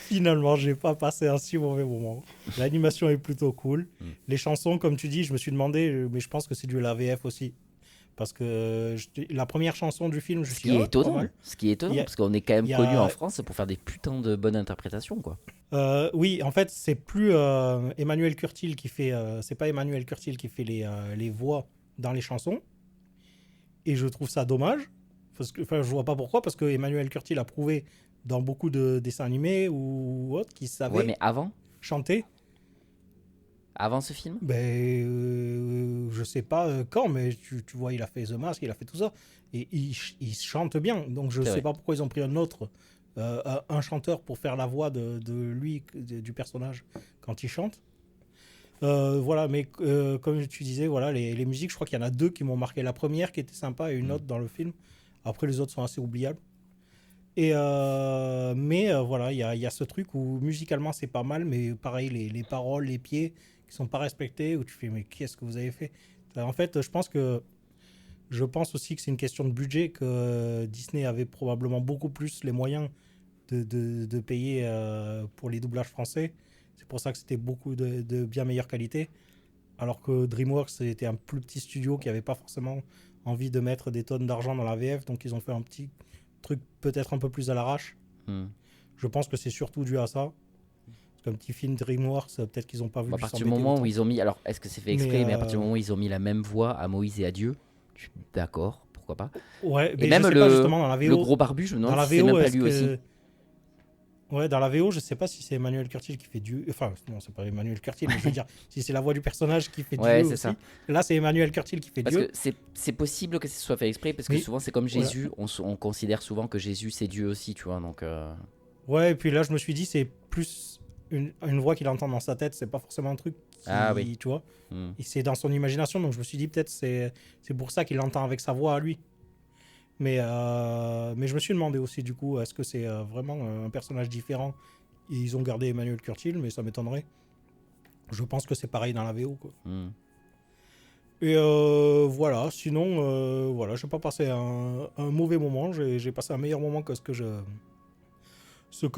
Finalement, j'ai pas passé un si mauvais moment. L'animation est plutôt cool. Les chansons, comme tu dis, je me suis demandé, mais je pense que c'est dû à la VF aussi. Parce que la première chanson du film, ce qui est étonnant, parce qu'on est quand même connu en France pour faire des putains de bonnes interprétations, quoi. Oui, en fait, c'est plus Emmanuel Curtil qui fait. C'est pas Emmanuel Curtil qui fait les voix dans les chansons. Et je trouve ça dommage. Parce que, je vois pas pourquoi, parce que Emmanuel Curtil a prouvé dans beaucoup de dessins animés ou autres qu'il savait mais avant chanter. Avant ce film? Je sais pas quand, mais tu vois, il a fait The Mask, il a fait tout ça. Et il chante bien. Donc je sais pas pourquoi ils ont pris un autre, un chanteur pour faire la voix de lui, du personnage, quand il chante. Voilà, mais comme tu disais, voilà, les musiques, je crois qu'il y en a deux qui m'ont marqué. La première qui était sympa et une autre dans le film. Après, les autres sont assez oubliables. Et mais voilà, il y a ce truc où musicalement c'est pas mal, mais pareil, les paroles, les pieds qui sont pas respectés, où tu fais mais qu'est-ce que vous avez fait? En fait, je pense aussi que c'est une question de budget, que Disney avait probablement beaucoup plus les moyens de payer pour les doublages français. C'est pour ça que c'était beaucoup de bien meilleure qualité, alors que DreamWorks c'était un plus petit studio qui avait pas forcément envie de mettre des tonnes d'argent dans la VF, donc ils ont fait un petit truc peut-être un peu plus à l'arrache. Je pense que c'est surtout dû à ça. Parce qu'un petit film DreamWorks, peut-être qu'ils n'ont pas vu. À partir du moment où ils ont mis, alors est-ce que c'est fait exprès, mais à partir du moment où ils ont mis la même voix à Moïse et à Dieu, je suis d'accord, pourquoi pas. Ouais, et même je sais pas, justement, dans la VO, le gros barbu, je me demande si c'est même pas lui aussi. Ouais, dans la VO, je sais pas si c'est Emmanuel Curtil qui fait Dieu. Enfin, non, c'est pas Emmanuel Curtil, mais je veux dire, si c'est la voix du personnage qui fait Dieu aussi. Ça. Là, c'est Emmanuel Curtil qui fait Dieu. Parce que c'est possible que ce soit fait exprès, parce que souvent, c'est comme Jésus. Voilà. On considère souvent que Jésus, c'est Dieu aussi, tu vois. Donc, ouais, et puis là, je me suis dit, c'est plus une voix qu'il entend dans sa tête, c'est pas forcément un truc qui, tu vois. Et c'est dans son imagination, donc je me suis dit, peut-être c'est pour ça qu'il l'entend avec sa voix à lui. Mais je me suis demandé aussi, du coup, est-ce que c'est vraiment un personnage différent? Ils ont gardé Emmanuel Curtil, mais ça m'étonnerait. Je pense que c'est pareil dans la VO, quoi. Et voilà, sinon, voilà, je n'ai pas passé un mauvais moment. J'ai passé un meilleur moment que ce que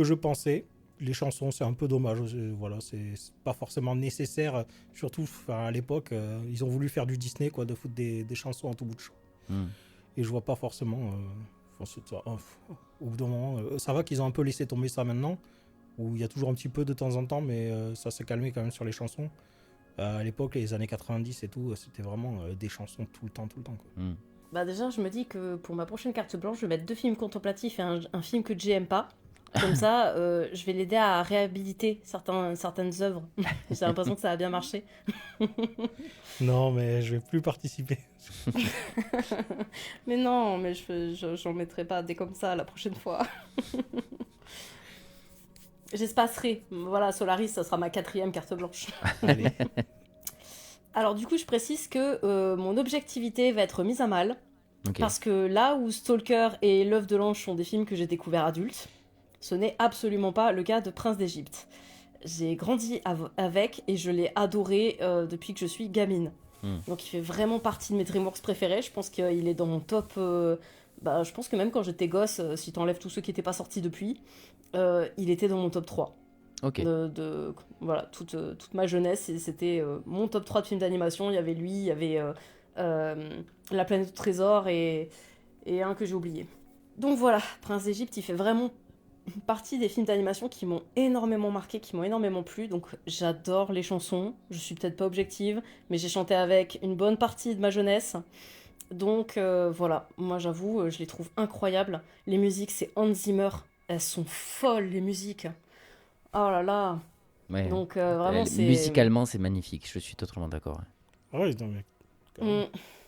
je pensais. Les chansons, c'est un peu dommage. Voilà, c'est pas forcément nécessaire. Surtout, à l'époque, ils ont voulu faire du Disney, quoi, de foutre des chansons en tout bout de champ. Et je vois pas forcément. Au bout d'un moment, ça va qu'ils ont un peu laissé tomber ça maintenant, où il y a toujours un petit peu de temps en temps, mais ça s'est calmé quand même sur les chansons. À l'époque, les années 90 et tout, c'était vraiment des chansons tout le temps, quoi. Bah déjà, je me dis que pour ma prochaine carte blanche, je vais mettre 2 films contemplatifs et un film que Jay aime pas. Comme ça, je vais l'aider à réhabiliter certaines œuvres. J'ai l'impression que ça a bien marché. Non, mais je vais plus participer. Mais non, mais j'en mettrai pas des comme ça la prochaine fois. J'espacerai. Voilà, Solaris, ça sera ma 4e carte blanche. Allez. Alors du coup, je précise que mon objectivité va être mise à mal. Ok. Parce que là où Stalker et L'œuf de l'ange sont des films que j'ai découverts adultes, ce n'est absolument pas le cas de Prince d'Égypte. J'ai grandi avec et je l'ai adoré depuis que je suis gamine. Donc il fait vraiment partie de mes DreamWorks préférés. Je pense qu'il est dans mon top... je pense que même quand j'étais gosse, si t'enlèves tous ceux qui n'étaient pas sortis depuis, il était dans mon top 3. Ok. Voilà, toute ma jeunesse, c'était mon top 3 de films d'animation. Il y avait lui, il y avait La planète au trésor et un que j'ai oublié. Donc voilà, Prince d'Égypte, il fait vraiment partie des films d'animation qui m'ont énormément marqué, qui m'ont énormément plu. Donc j'adore les chansons, je suis peut-être pas objective, mais j'ai chanté avec une bonne partie de ma jeunesse. Donc voilà, moi j'avoue, je les trouve incroyables. Les musiques, c'est Hans Zimmer, elles sont folles les musiques. Oh là là. Ouais. Donc vraiment c'est... Musicalement, c'est magnifique, je suis totalement d'accord. Ah ouais, non, mais...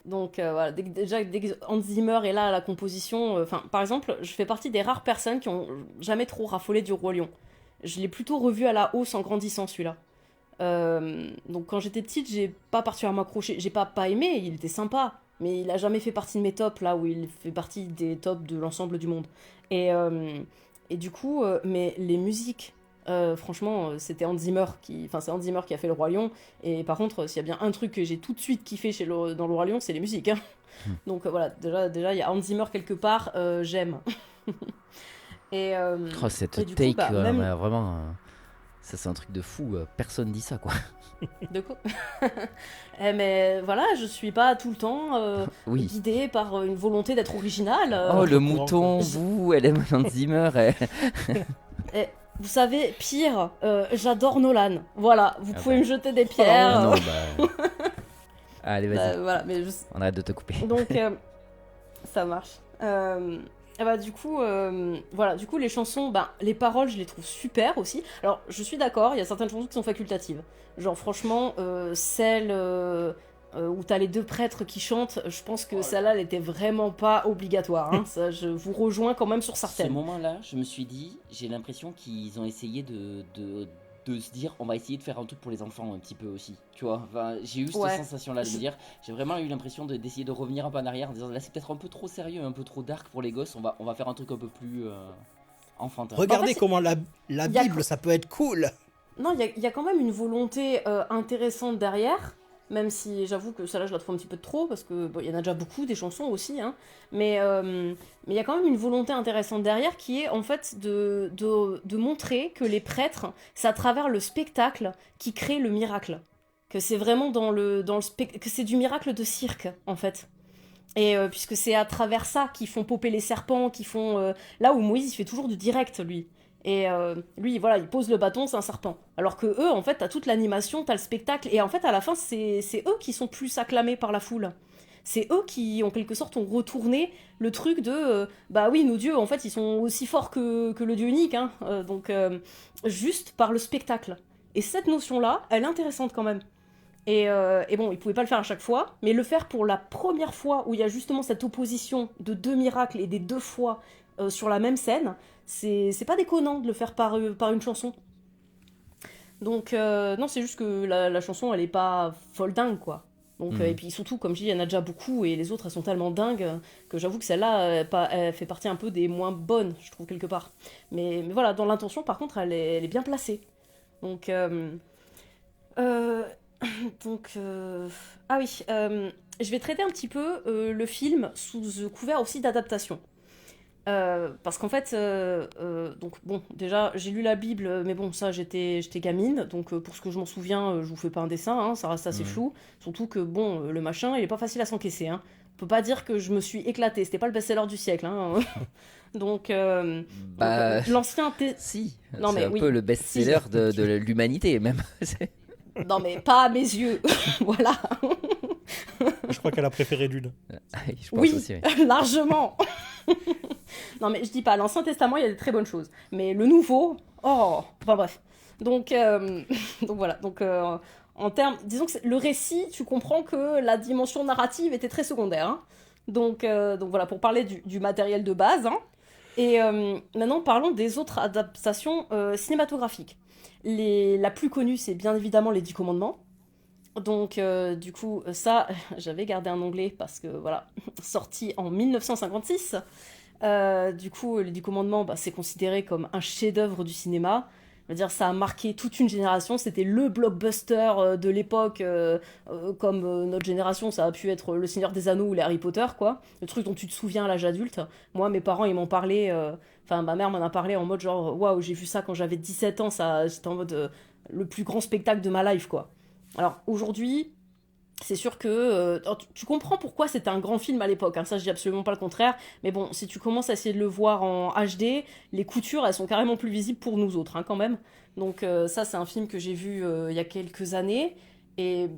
Donc voilà, dès que Hans Zimmer est là à la composition, par exemple, je fais partie des rares personnes qui ont jamais trop raffolé du Roi Lion. Je l'ai plutôt revu à la hausse en grandissant celui-là. Donc quand j'étais petite, j'ai pas particulièrement accroché, j'ai pas aimé, il était sympa, mais il a jamais fait partie de mes tops là où il fait partie des tops de l'ensemble du monde. Et du coup, mais les musiques. Franchement, c'était Hans Zimmer c'est Hans Zimmer qui a fait le Roi Lion. Et par contre, s'il y a bien un truc que j'ai tout de suite kiffé dans le Roi Lion, c'est les musiques. Hein. Donc voilà, déjà il y a Hans Zimmer quelque part, j'aime. Et Cette et du take, coup, même... vraiment, ça c'est un truc de fou. Personne dit ça, quoi. De quoi? Mais voilà, je suis pas tout le temps Oui. guidée par une volonté d'être originale. Oh, le mouton, vous, elle aime Hans Zimmer. Vous savez, pire, j'adore Nolan. Voilà, vous pouvez me jeter des Oh, pierres. non, Allez, vas-y. Voilà, mais On arrête de te couper. Donc, ça marche. Du coup, les chansons, les paroles, je les trouve super aussi. Alors, je suis d'accord, il y a certaines chansons qui sont facultatives. Genre, franchement, celle où t'as les 2 prêtres qui chantent, je pense que celle-là, elle était vraiment pas obligatoire. Hein. Ça, je vous rejoins quand même sur certaines. Ce moment-là, je me suis dit, j'ai l'impression qu'ils ont essayé de se dire, on va essayer de faire un truc pour les enfants un petit peu aussi, tu vois. Enfin, j'ai eu cette sensation-là de me dire, j'ai vraiment eu l'impression d'essayer de revenir un peu en arrière en disant, là c'est peut-être un peu trop sérieux, un peu trop dark pour les gosses, on va faire un truc un peu plus enfantin. Regardez comment la Bible, ça peut être cool. Non, il y a quand même une volonté intéressante derrière. Même si j'avoue que celle-là je la trouve un petit peu trop, parce que il y en a déjà beaucoup des chansons aussi, hein. Mais il y a quand même une volonté intéressante derrière qui est en fait de montrer que les prêtres, c'est à travers le spectacle qui crée le miracle. Que c'est vraiment que c'est du miracle de cirque en fait. Et puisque c'est à travers ça qu'ils font popper les serpents, qu'ils font... là où Moïse il fait toujours du direct lui. Et lui, voilà, il pose le bâton, c'est un serpent. Alors que eux, en fait, t'as toute l'animation, t'as le spectacle, et en fait, à la fin, c'est eux qui sont plus acclamés par la foule. C'est eux qui, en quelque sorte, ont retourné le truc de... oui, nos dieux, en fait, ils sont aussi forts que le dieu unique, hein. Donc, juste par le spectacle. Et cette notion-là, elle est intéressante quand même. Et bon, ils pouvaient pas le faire à chaque fois, mais le faire pour la première fois, où il y a justement cette opposition de 2 miracles et des 2 fois sur la même scène... C'est pas déconnant de le faire par une chanson. Donc, non, c'est juste que la chanson, elle est pas folle dingue, quoi. Donc, et puis surtout, comme je dis, il y en a déjà beaucoup, et les autres, elles sont tellement dingues que j'avoue que celle-là, elle fait partie un peu des moins bonnes, je trouve, quelque part. Mais voilà, dans l'intention, par contre, elle est bien placée. Donc, je vais traiter un petit peu le film sous couvert aussi d'adaptation. Parce qu'en fait, donc bon, déjà j'ai lu la Bible, mais bon, ça j'étais gamine, donc pour ce que je m'en souviens, je vous fais pas un dessin, hein, ça reste assez flou. Surtout que bon, le machin, il est pas facile à s'encaisser. Hein. On peut pas dire que je me suis éclatée, c'était pas le best-seller du siècle. Hein. Donc, l'ancien. Si, non, c'est un peu le best-seller de l'humanité même. Non, mais pas à mes yeux, voilà. Je crois qu'elle a préféré Dune. Je pense Oui, aussi, largement. Non, mais je dis pas, l'Ancien Testament, il y a des très bonnes choses. Mais le Nouveau, oh, enfin bref. Donc, donc voilà. Donc, en termes, disons que le récit, tu comprends que la dimension narrative était très secondaire. Hein. Donc voilà, pour parler du matériel de base. Hein. Et maintenant, parlons des autres adaptations cinématographiques. La plus connue, c'est bien évidemment Les 10 Commandements. Donc, du coup, ça, j'avais gardé un onglet parce que, voilà, sorti en 1956. Du coup, Les 10 Commandements, bah, c'est considéré comme un chef-d'œuvre du cinéma. Je veux dire, ça a marqué toute une génération. C'était le blockbuster de l'époque. Comme notre génération, ça a pu être Le Seigneur des Anneaux ou les Harry Potter, quoi. Le truc dont tu te souviens à l'âge adulte. Moi, mes parents, ils m'en parlaient. Enfin, ma mère m'en a parlé en mode genre, waouh, j'ai vu ça quand j'avais 17 ans. J'étais en mode le plus grand spectacle de ma life, quoi. Alors, aujourd'hui, c'est sûr que tu comprends pourquoi c'était un grand film à l'époque, hein, ça je dis absolument pas le contraire, mais bon, si tu commences à essayer de le voir en HD, les coutures elles sont carrément plus visibles pour nous autres, hein, quand même. Donc ça c'est un film que j'ai vu il y a quelques années, et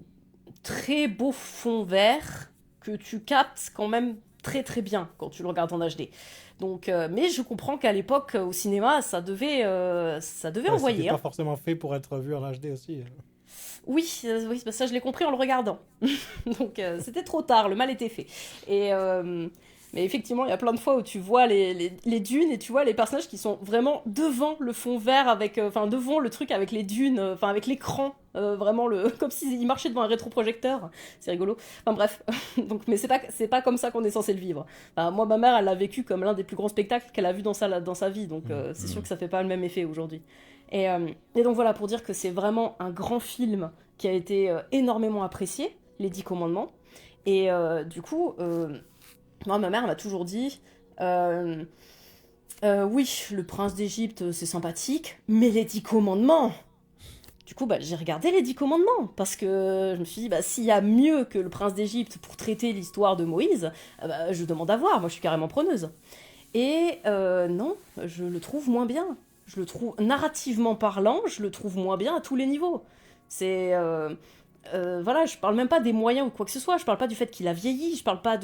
très beau fond vert que tu captes quand même très très bien quand tu le regardes en HD. Donc, mais je comprends qu'à l'époque au cinéma ça devait envoyer. C'était Hein. pas forcément fait pour être vu en HD aussi. Oui, bah ça je l'ai compris en le regardant. Donc c'était trop tard, le mal était fait. Et mais effectivement, il y a plein de fois où tu vois les dunes et tu vois les personnages qui sont vraiment devant le fond vert avec, enfin devant le truc avec les dunes, enfin avec l'écran, vraiment comme s'ils marchaient devant un rétroprojecteur. C'est rigolo. Enfin bref, donc mais c'est pas comme ça qu'on est censé le vivre. Enfin, moi, ma mère, elle l'a vécu comme l'un des plus grands spectacles qu'elle a vu dans sa vie, donc c'est sûr que ça fait pas le même effet aujourd'hui. Et donc voilà, pour dire que c'est vraiment un grand film qui a été énormément apprécié, Les 10 Commandements. Et du coup, moi, ma mère m'a toujours dit, oui, le prince d'Égypte, c'est sympathique, mais Les 10 Commandements. Du coup, bah, j'ai regardé Les 10 Commandements, parce que je me suis dit, bah, s'il y a mieux que le prince d'Égypte pour traiter l'histoire de Moïse, bah, je demande à voir, moi je suis carrément preneuse. Et non, je le trouve moins bien. Je le trouve, narrativement parlant, je le trouve moins bien à tous les niveaux. C'est... voilà, je parle même pas des moyens ou quoi que ce soit, je parle pas du fait qu'il a vieilli, je parle pas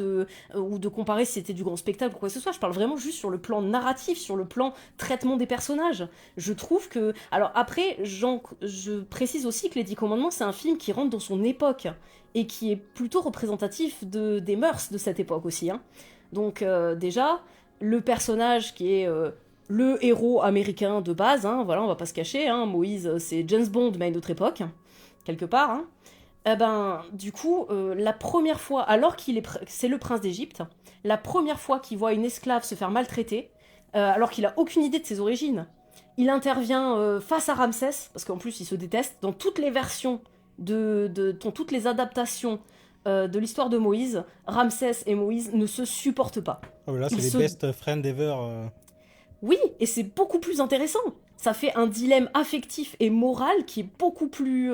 ou de comparer si c'était du grand spectacle ou quoi que ce soit, je parle vraiment juste sur le plan narratif, sur le plan traitement des personnages. Je trouve que... Alors après, je précise aussi que Les 10 Commandements, c'est un film qui rentre dans son époque, et qui est plutôt représentatif des mœurs de cette époque aussi. Hein. Donc déjà, le personnage qui est... le héros américain de base, hein, voilà, on va pas se cacher, hein, Moïse, c'est James Bond, mais à une autre époque, quelque part. Hein. Eh ben, du coup, la première fois, alors c'est le prince d'Égypte, la première fois qu'il voit une esclave se faire maltraiter, alors qu'il a aucune idée de ses origines, il intervient face à Ramsès, parce qu'en plus il se déteste, dans toutes les versions, dans toutes les adaptations de l'histoire de Moïse, Ramsès et Moïse ne se supportent pas. Oh là, c'est les best friends ever. Oui, et c'est beaucoup plus intéressant. Ça fait un dilemme affectif et moral qui est beaucoup plus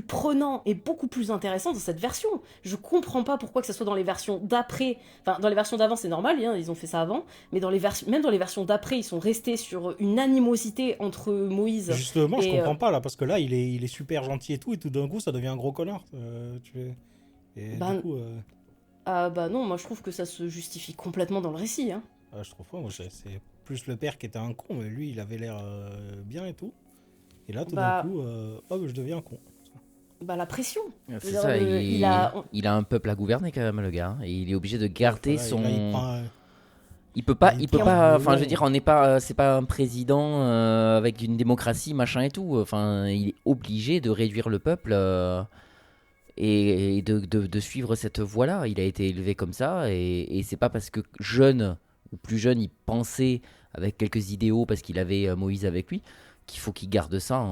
prenant et beaucoup plus intéressant dans cette version. Je comprends pas pourquoi que ça soit dans les versions d'après. Enfin, dans les versions d'avant, c'est normal, hein, ils ont fait ça avant. Mais même dans les versions d'après, ils sont restés sur une animosité entre Moïse. Justement, je comprends pas là, parce que là, il est super gentil et tout d'un coup, ça devient un gros connard. Ah bah non, moi je trouve que ça se justifie complètement dans le récit. Hein. Je trouve pas, moi c'est plus le père qui était un con, mais lui il avait l'air bien et tout. Et là tout d'un coup, je deviens un con. Bah la pression. C'est ça, il a un peuple à gouverner quand même le gars, et il est obligé de garder son... Il peut pas, enfin je veux dire, c'est pas un président avec une démocratie machin et tout, enfin il est obligé de réduire le peuple et de suivre cette voie-là. Il a été élevé comme ça, et c'est pas parce que jeune ou plus jeune il pensait avec quelques idéaux parce qu'il avait Moïse avec lui qu'il faut qu'il garde ça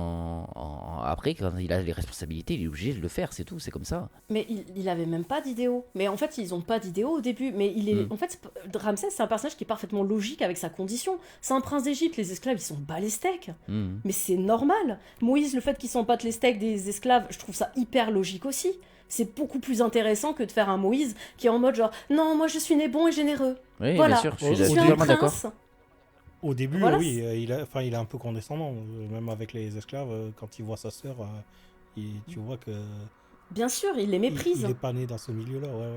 après, quand il a les responsabilités, il est obligé de le faire, c'est tout, c'est comme ça. Mais il avait même pas d'idéaux. Mais en fait, ils ont pas d'idéaux au début. Mais en fait, Ramsès, c'est un personnage qui est parfaitement logique avec sa condition. C'est un prince d'Égypte, les esclaves, ils sont bas les steaks. Mais c'est normal. Moïse, le fait qu'ils sont pas les steaks des esclaves, je trouve ça hyper logique aussi. C'est beaucoup plus intéressant que de faire un Moïse qui est en mode genre, non, moi je suis né bon et généreux. Oui, voilà, bien sûr, je suis un prince. Au début, voilà, oui, il est un peu condescendant, même avec les esclaves. Quand il voit sa sœur, tu vois que Bien sûr, il les méprise. Il n'est pas né dans ce milieu-là, ouais.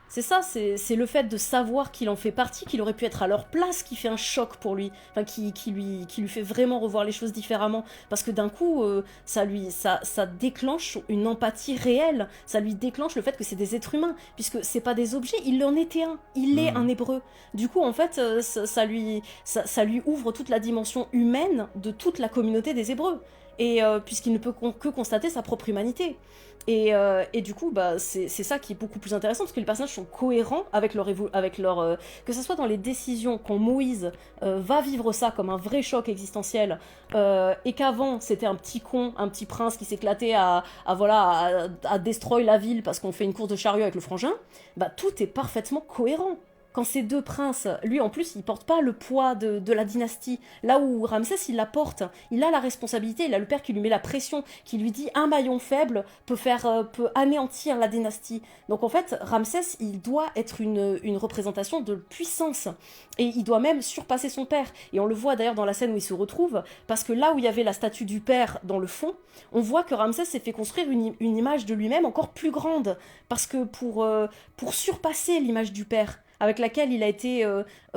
C'est ça, c'est le fait de savoir qu'il en fait partie, qu'il aurait pu être à leur place, qui fait un choc pour lui, enfin qui lui fait vraiment revoir les choses différemment, parce que d'un coup, ça déclenche une empathie réelle, ça lui déclenche le fait que c'est des êtres humains, puisque c'est pas des objets, il en était un, il est un hébreu. Du coup, en fait, ça lui ouvre toute la dimension humaine de toute la communauté des Hébreux, et puisqu'il ne peut que constater sa propre humanité. Et du coup, bah, c'est ça qui est beaucoup plus intéressant, parce que les personnages sont cohérents avec leur que ce soit dans les décisions, quand Moïse va vivre ça comme un vrai choc existentiel, et qu'avant c'était un petit con, un petit prince qui s'éclatait à destroy la ville parce qu'on fait une course de chariot avec le frangin, bah tout est parfaitement cohérent. Quand ces deux princes, lui en plus, il porte pas le poids de la dynastie. Là où Ramsès, il la porte. Il a la responsabilité, il a le père qui lui met la pression, qui lui dit un maillon faible peut anéantir la dynastie. Donc en fait, Ramsès, il doit être une représentation de puissance. Et il doit même surpasser son père. Et on le voit d'ailleurs dans la scène où il se retrouve, parce que là où il y avait la statue du père dans le fond, on voit que Ramsès s'est fait construire une image de lui-même encore plus grande. Parce que pour surpasser l'image du père, avec laquelle il a été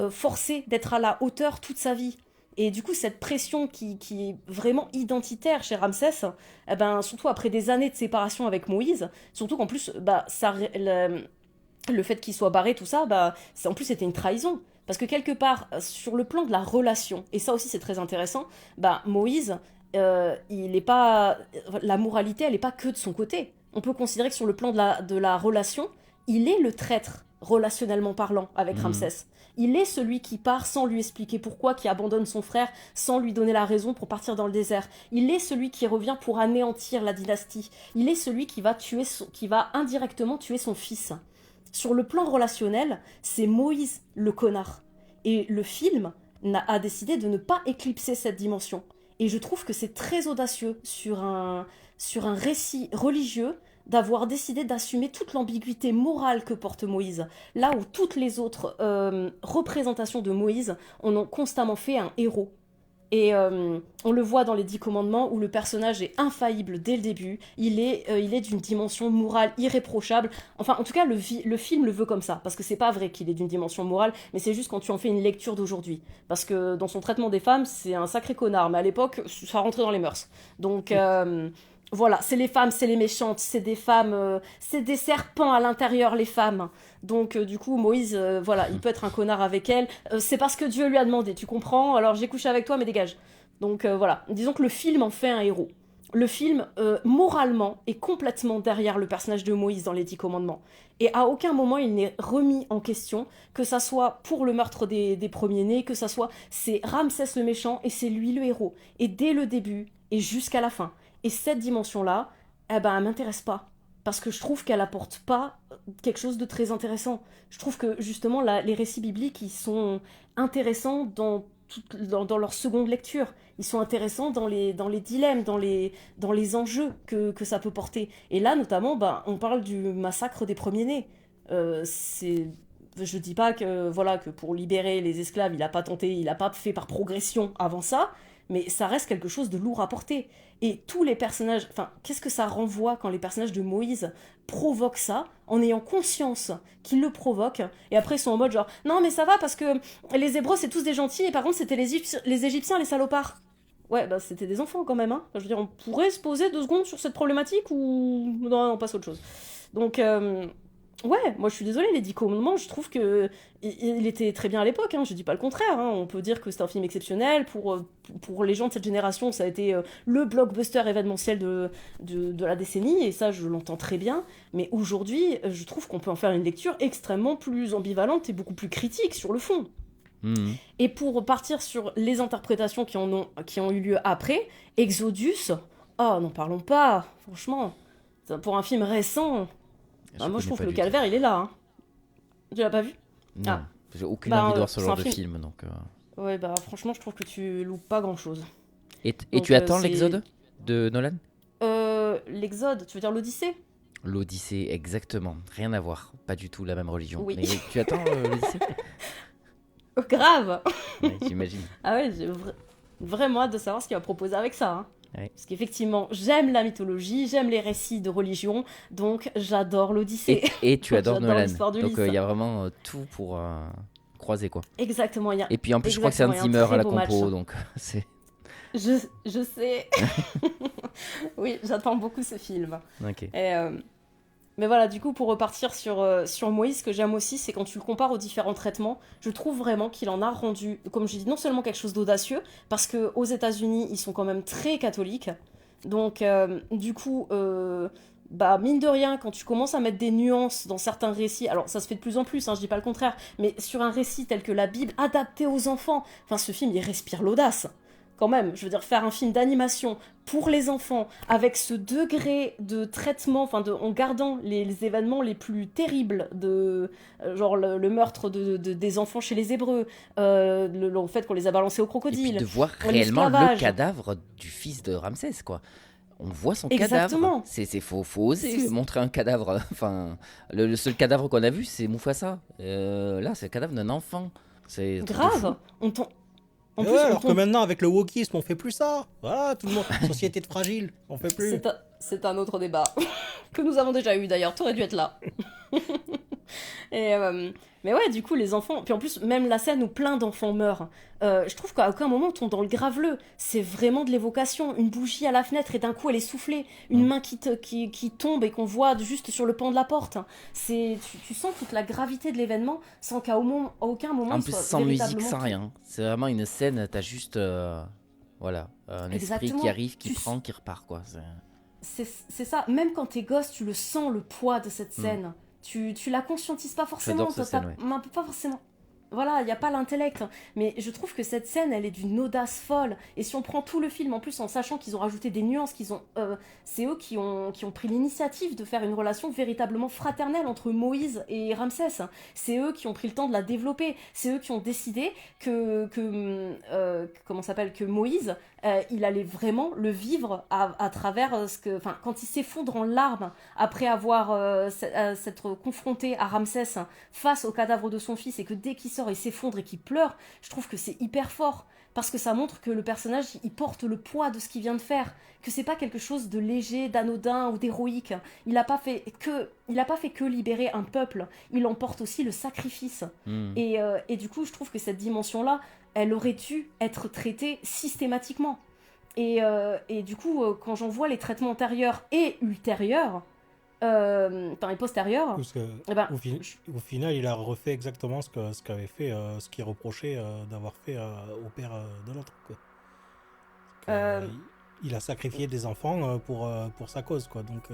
forcé d'être à la hauteur toute sa vie. Et du coup, cette pression qui est vraiment identitaire chez Ramsès, eh ben, surtout après des années de séparation avec Moïse, surtout qu'en plus, bah, le fait qu'il soit barré, tout ça, bah, en plus c'était une trahison. Parce que quelque part, sur le plan de la relation, et ça aussi c'est très intéressant, bah, Moïse, il est pas... la moralité, elle n'est pas que de son côté. On peut considérer que sur le plan de la relation, il est le traître, relationnellement parlant, avec Ramsès. Il est celui qui part sans lui expliquer pourquoi, qui abandonne son frère sans lui donner la raison pour partir dans le désert. Il est celui qui revient pour anéantir la dynastie. Il est celui qui va indirectement tuer son fils. Sur le plan relationnel, c'est Moïse le connard. Et le film a décidé de ne pas éclipser cette dimension. Et je trouve que c'est très audacieux sur un récit religieux d'avoir décidé d'assumer toute l'ambiguïté morale que porte Moïse, là où toutes les autres représentations de Moïse en ont constamment fait un héros. Et on le voit dans les 10 commandements, où le personnage est infaillible dès le début, il est d'une dimension morale irréprochable. Enfin, en tout cas, le film le veut comme ça, parce que c'est pas vrai qu'il est d'une dimension morale, mais c'est juste quand tu en fais une lecture d'aujourd'hui. Parce que dans son traitement des femmes, c'est un sacré connard, mais à l'époque, ça rentrait dans les mœurs. Donc... voilà, c'est les femmes, c'est les méchantes, c'est des femmes, c'est des serpents à l'intérieur, les femmes. Donc du coup, Moïse, voilà, il peut être un connard avec elle. C'est parce que Dieu lui a demandé, tu comprends? Alors j'ai couché avec toi, mais dégage. Donc voilà, disons que le film en fait un héros. Le film, moralement, est complètement derrière le personnage de Moïse dans les 10 commandements. Et à aucun moment il n'est remis en question, que ça soit pour le meurtre des premiers-nés, que ça soit, c'est Ramsès le méchant et c'est lui le héros. Et dès le début et jusqu'à la fin. Et cette dimension-là, eh ben, elle m'intéresse pas. Parce que je trouve qu'elle apporte pas quelque chose de très intéressant. Je trouve que, justement, les récits bibliques, ils sont intéressants dans leur seconde lecture. Ils sont intéressants dans les dilemmes, dans les enjeux que ça peut porter. Et là, notamment, ben, on parle du massacre des premiers-nés. Je dis pas que pour libérer les esclaves, il n'a pas fait par progression avant ça, mais ça reste quelque chose de lourd à porter. Et tous les personnages... Enfin, qu'est-ce que ça renvoie quand les personnages de Moïse provoquent ça, en ayant conscience qu'ils le provoquent, et après ils sont en mode genre « Non, mais ça va, parce que les Hébreux, c'est tous des gentils, et par contre, c'était les Égyptiens, les salopards. » Ouais, bah c'était des enfants quand même, hein. Enfin, je veux dire, on pourrait se poser 2 secondes sur cette problématique, ou... Non, on passe à autre chose. Donc... ouais, moi je suis désolée, les 10 commandements, je trouve que il était très bien à l'époque, hein, je dis pas le contraire, hein, on peut dire que c'est un film exceptionnel, pour les gens de cette génération, ça a été le blockbuster événementiel de la décennie, et ça je l'entends très bien, mais aujourd'hui, je trouve qu'on peut en faire une lecture extrêmement plus ambivalente et beaucoup plus critique sur le fond. Et pour partir sur les interprétations qui ont eu lieu après, Exodus, oh n'en parlons pas, franchement, pour un film récent... moi je trouve que le calvaire il est là. Hein. Tu l'as pas vu? Non, j'ai aucune envie de voir ce genre de film. Donc, ouais, bah franchement je trouve que tu loupes pas grand chose. Et tu attends l'Exode de Nolan? L'Exode, tu veux dire l'Odyssée? L'Odyssée, exactement. Rien à voir. Pas du tout la même religion. Oui. Mais tu attends l'Odyssée? Grave. Ouais, j'imagine. Ah ouais, j'ai vraiment hâte de savoir ce qu'il va proposer avec ça. Hein. Ouais. Parce qu'effectivement, j'aime la mythologie, j'aime les récits de religion, donc j'adore l'Odyssée. Et tu adores J'adore Nolan. l'histoire Donc d'Ulysse. il y a vraiment tout pour croiser, quoi. Exactement, Et puis en plus, je crois que c'est Hans exactement, il y Zimmer a un à la très beau compo, match. donc c'est... Je sais. Oui, j'attends beaucoup ce film. Ok. Mais voilà, du coup, pour repartir sur Moïse, ce que j'aime aussi, c'est quand tu le compares aux différents traitements, je trouve vraiment qu'il en a rendu, comme je dis, non seulement quelque chose d'audacieux, parce qu'aux États-Unis, ils sont quand même très catholiques. Donc, du coup, mine de rien, quand tu commences à mettre des nuances dans certains récits, alors ça se fait de plus en plus, hein, je dis pas le contraire, mais sur un récit tel que la Bible, adapté aux enfants, enfin, ce film, il respire l'audace. Quand même, je veux dire, faire un film d'animation pour les enfants, avec ce degré de traitement, en gardant les événements les plus terribles, genre le meurtre des enfants chez les Hébreux, le fait qu'on les a balancés au Et crocodile, puis de voir réellement le l'esclavage. cadavre du fils de Ramsès, quoi. On voit son Exactement. cadavre. Faut oser montrer un cadavre. Enfin, le seul cadavre qu'on a vu, c'est Mufasa. Là, c'est le cadavre d'un enfant. C'est un truc de fou. Grave. En Ouais, alors que maintenant, avec le wokisme, on fait plus ça. Voilà, tout le monde. Société de fragile, on fait plus. C'est un autre débat que nous avons déjà eu d'ailleurs. T'aurais dû être là. Mais ouais, du coup, les enfants. Puis en plus, même la scène où plein d'enfants meurent, je trouve qu'à aucun moment on tombe dans le graveleux. C'est vraiment de l'évocation. Une bougie à la fenêtre et d'un coup elle est soufflée. Une main qui tombe et qu'on voit juste sur le pan de la porte. Tu sens toute la gravité de l'événement sans qu'à aucun moment En il plus, soit sans musique, véritablement sans rien. C'est vraiment une scène, t'as juste. Voilà, un esprit Exactement. qui arrive, qui prend, qui repart, quoi. C'est ça. Même quand t'es gosse, tu le sens, le poids de cette scène. Tu la conscientises pas forcément. J'adore cette scène, Pas forcément. Voilà, il n'y a pas l'intellect. Mais je trouve que cette scène, elle est d'une audace folle. Et si on prend tout le film, en plus en sachant qu'ils ont rajouté des nuances, c'est eux qui ont pris l'initiative de faire une relation véritablement fraternelle entre Moïse et Ramsès. C'est eux qui ont pris le temps de la développer. C'est eux qui ont décidé que Moïse, il allait vraiment le vivre à travers quand il s'effondre en larmes après avoir s'être confronté à Ramsès face au cadavre de son fils et que dès qu'il sort il s'effondre et qu'il pleure, je trouve que c'est hyper fort parce que ça montre que le personnage il porte le poids de ce qu'il vient de faire, que c'est pas quelque chose de léger, d'anodin ou d'héroïque. Il a pas fait que libérer un peuple, il en porte aussi le sacrifice. Et du coup je trouve que cette dimension là elle aurait dû être traitée systématiquement. Et du coup, quand j'en vois les traitements antérieurs et ultérieurs, et postérieurs... Parce que, au final, il a refait exactement ce qu'avait fait, ce qu'il reprochait d'avoir fait au père de l'autre. Il a sacrifié des enfants pour sa cause, quoi. Donc...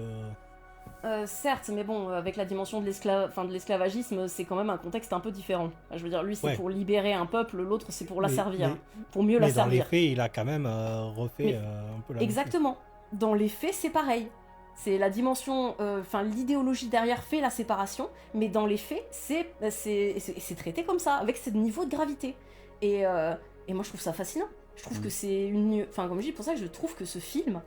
certes, mais bon, avec la dimension de l'esclavagisme, c'est quand même un contexte un peu différent. Je veux dire, lui, c'est pour libérer un peuple, l'autre, c'est pour la servir, pour mieux la servir. Mais dans les faits, il a quand même refait un peu la même chose. Exactement. Dans les faits, c'est pareil. C'est la dimension, l'idéologie derrière fait la séparation, mais dans les faits, c'est traité comme ça, avec ce niveau de gravité. Et moi, je trouve ça fascinant. Je trouve que c'est comme je dis, pour ça que je trouve que ce film...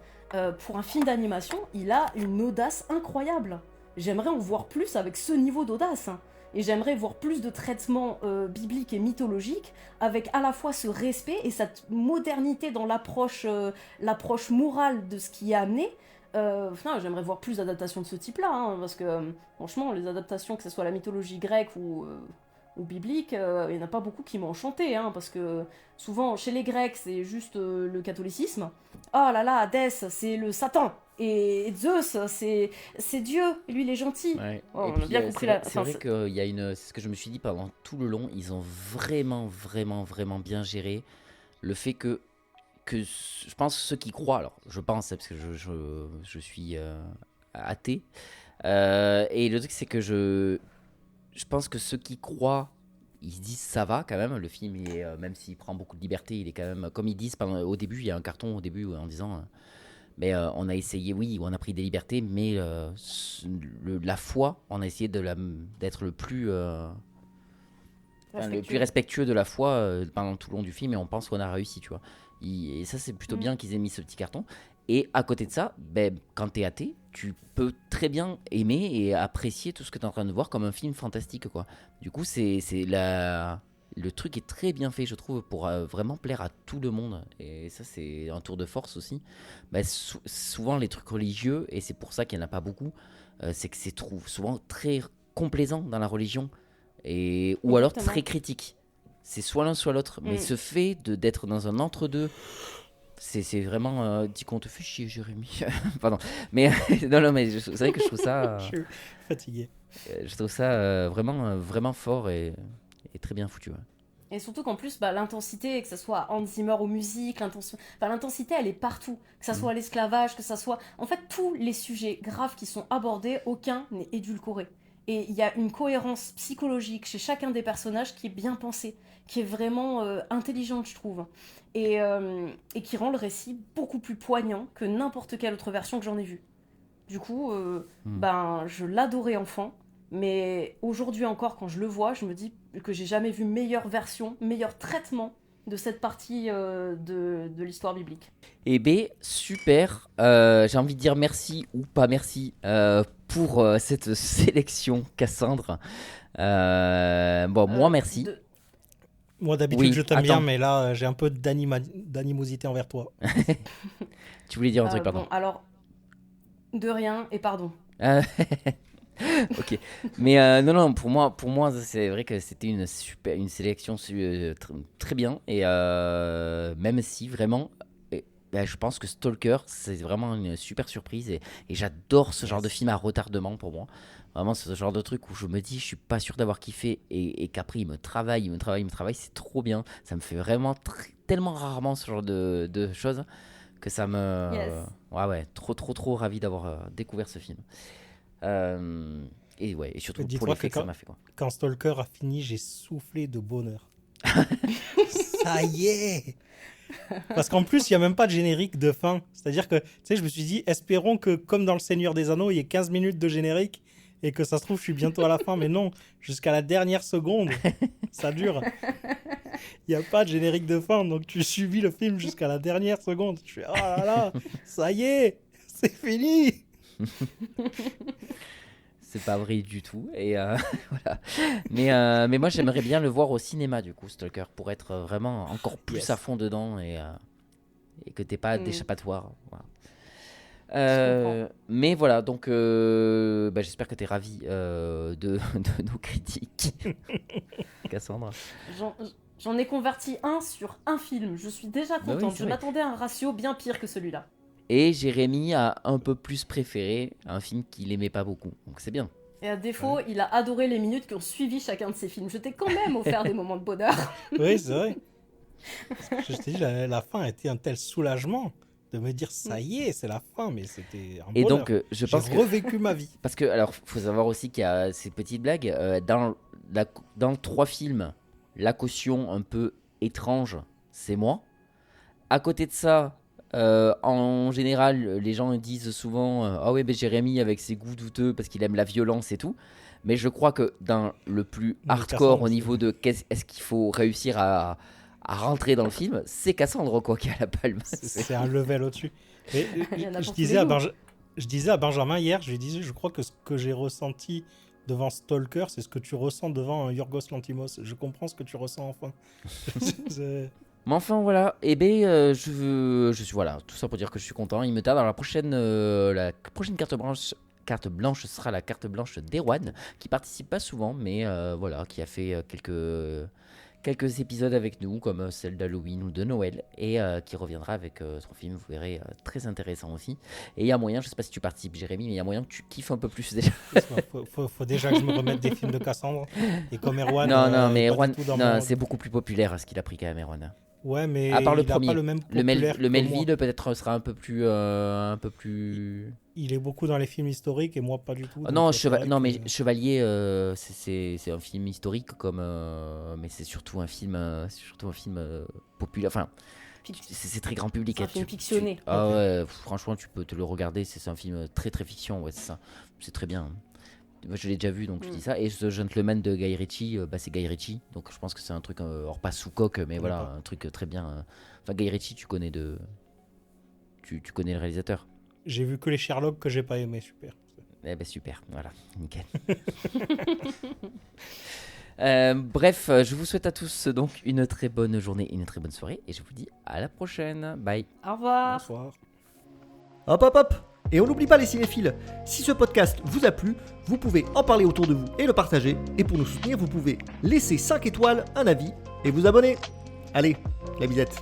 pour un film d'animation, il a une audace incroyable. J'aimerais en voir plus avec ce niveau d'audace. Et j'aimerais voir plus de traitements bibliques et mythologiques avec à la fois ce respect et cette modernité dans l'approche morale de ce qui est amené. J'aimerais voir plus d'adaptations de ce type-là, hein, parce que franchement, les adaptations, que ce soit la mythologie grecque ou biblique, il n'y en a pas beaucoup qui m'ont enchanté, hein, parce que souvent chez les Grecs c'est juste le catholicisme. Oh là là, Hadès c'est le Satan, et Zeus c'est Dieu, et lui il est gentil. Ouais. Oh, on a bien compris c'est vrai qu'il y a c'est ce que je me suis dit pendant tout le long, ils ont vraiment bien géré le fait que je pense ceux qui croient, alors je pense parce que je suis athée, et le truc c'est que je pense que ceux qui croient, ils se disent ça va quand même. Le film, même s'il prend beaucoup de liberté, il est quand même, comme ils disent au début, il y a un carton au début en disant mais on a essayé, oui, on a pris des libertés, mais la foi, on a essayé d'être le plus respectueux de la foi pendant tout le long du film, et on pense qu'on a réussi, tu vois. Et ça, c'est plutôt bien qu'ils aient mis ce petit carton. Et à côté de ça, quand t'es athée, tu peux très bien aimer et apprécier tout ce que t'es en train de voir comme un film fantastique, quoi. Du coup, c'est le truc est très bien fait, je trouve, pour vraiment plaire à tout le monde. Et ça, c'est un tour de force aussi. Bah, souvent, les trucs religieux, et c'est pour ça qu'il n'y en a pas beaucoup, c'est que c'est souvent très complaisant dans la religion, ou alors très critique. C'est soit l'un, soit l'autre. Mais ce fait d'être dans un entre-deux, c'est vraiment... dis qu'on te fait chier, Jérémy. Pardon. Mais non, mais c'est vrai que je trouve ça... Je suis fatigué. Je trouve ça vraiment fort et très bien foutu. Ouais. Et surtout qu'en plus, l'intensité, que ce soit Hans Zimmer aux musiques, l'intensité, elle est partout. Que ce soit l'esclavage, que ce soit... En fait, tous les sujets graves qui sont abordés, aucun n'est édulcoré. Et il y a une cohérence psychologique chez chacun des personnages qui est bien pensée, qui est vraiment intelligente, je trouve. Et qui rend le récit beaucoup plus poignant que n'importe quelle autre version que j'en ai vue. Du coup, je l'adorais enfant. Mais aujourd'hui encore, quand je le vois, je me dis que j'ai jamais vu meilleure version, meilleur traitement de cette partie de l'histoire biblique. Eh bien, super. J'ai envie de dire merci ou pas merci pour cette sélection, Cassandre. Moi, merci. Moi, d'habitude, je t'aime bien, mais là, j'ai un peu d'animosité envers toi. Tu voulais dire un truc, pardon. Bon, alors, de rien et pardon. Ok, mais non, pour moi, c'est vrai que c'était une sélection très bien, et même si vraiment, je pense que Stalker, c'est vraiment une super surprise, et j'adore ce genre de film à retardement pour moi. Vraiment, c'est ce genre de truc où je me dis, je suis pas sûr d'avoir kiffé, et qu'après il me travaille, c'est trop bien. Ça me fait vraiment tellement rarement ce genre de choses que ça me, ouais, trop ravi d'avoir découvert ce film. Et surtout pour l'effet que ça m'a fait, quoi. Quand Stalker a fini, j'ai soufflé de bonheur. Ça y est. Parce qu'en plus, il n'y a même pas de générique de fin. C'est-à-dire que, je me suis dit, espérons que, comme dans Le Seigneur des Anneaux, il y ait 15 minutes de générique et que ça se trouve, je suis bientôt à la fin. Mais non, jusqu'à la dernière seconde, ça dure. Il n'y a pas de générique de fin, donc tu subis le film jusqu'à la dernière seconde. Je fais, oh là là, ça y est, c'est fini. C'est pas vrai du tout, et voilà. Mais moi j'aimerais bien le voir au cinéma, du coup, Stalker, pour être vraiment encore plus à fond dedans, et que t'aies pas d'échappatoire. Voilà. Mais voilà, donc j'espère que t'es ravi de nos critiques. Cassandra. J'en ai converti un sur un film, je suis déjà contente. Oui, je m'attendais à un ratio bien pire que celui-là. Et Jérémy a un peu plus préféré un film qu'il aimait pas beaucoup. Donc c'est bien. Et à défaut, il a adoré les minutes qui ont suivi chacun de ses films. Je t'ai quand même offert des moments de bonheur. Oui, c'est vrai. Parce que je t'ai dit, la fin a été un tel soulagement de me dire, ça y est, c'est la fin. Mais c'était un bonheur. Et donc, je pense j'ai revécu ma vie. Parce que, alors, faut savoir aussi qu'il y a ces petites blagues. Dans 3 films, la caution un peu étrange, c'est moi. À côté de ça... en général, les gens disent souvent ah ouais, Jérémy avec ses goûts douteux parce qu'il aime la violence et tout. Mais je crois que dans le plus hardcore au niveau de est-ce qu'il faut réussir à rentrer dans le film, c'est Cassandre, quoi, qui a la palme. C'est un level au-dessus. Et, je disais à Benjamin hier, je lui disais, je crois que ce que j'ai ressenti devant Stalker, c'est ce que tu ressens devant Yorgos Lanthimos. Je comprends ce que tu ressens enfin. Mais enfin voilà, et je suis voilà, tout ça pour dire que je suis content. Il me tarde. Alors la prochaine carte blanche sera la carte blanche d'Erwan, qui participe pas souvent, mais voilà, qui a fait quelques épisodes avec nous, comme celle d'Halloween ou de Noël, et qui reviendra avec son film, vous verrez, très intéressant aussi. Et il y a moyen, je sais pas si tu participes, Jérémy, mais il y a moyen que tu kiffes un peu plus déjà. faut déjà que je me remette des films de Cassandre. Et comme Erwan, mais Erwan, c'est beaucoup plus populaire ce qu'il a pris quand même, Erwan. Ouais, mais à part le premier, pas le même le Melville peut-être sera un peu plus. Il est beaucoup dans les films historiques et moi pas du tout. Non, mais Chevalier, c'est un film historique mais c'est surtout un film, populaire. Enfin, c'est très grand public. C'est un film fictionné. Ouais, franchement, tu peux te le regarder. C'est un film très très fiction. Ouais, c'est ça. C'est très bien. Moi, je l'ai déjà vu, donc je dis ça. Et ce Gentleman de Guy Ritchie, c'est Guy Ritchie. Donc je pense que c'est un truc, alors pas sous coque, mais voilà, un truc très bien. Enfin, Guy Ritchie, tu connais tu connais le réalisateur. J'ai vu que les Sherlock que j'ai pas aimé, super. Eh ben super, voilà, nickel. Bref, je vous souhaite à tous donc une très bonne journée et une très bonne soirée. Et je vous dis à la prochaine. Bye. Au revoir. Bonsoir. Hop hop hop. Et on n'oublie pas les cinéphiles, si ce podcast vous a plu, vous pouvez en parler autour de vous et le partager. Et pour nous soutenir, vous pouvez laisser 5 étoiles, un avis et vous abonner. Allez, la bisette.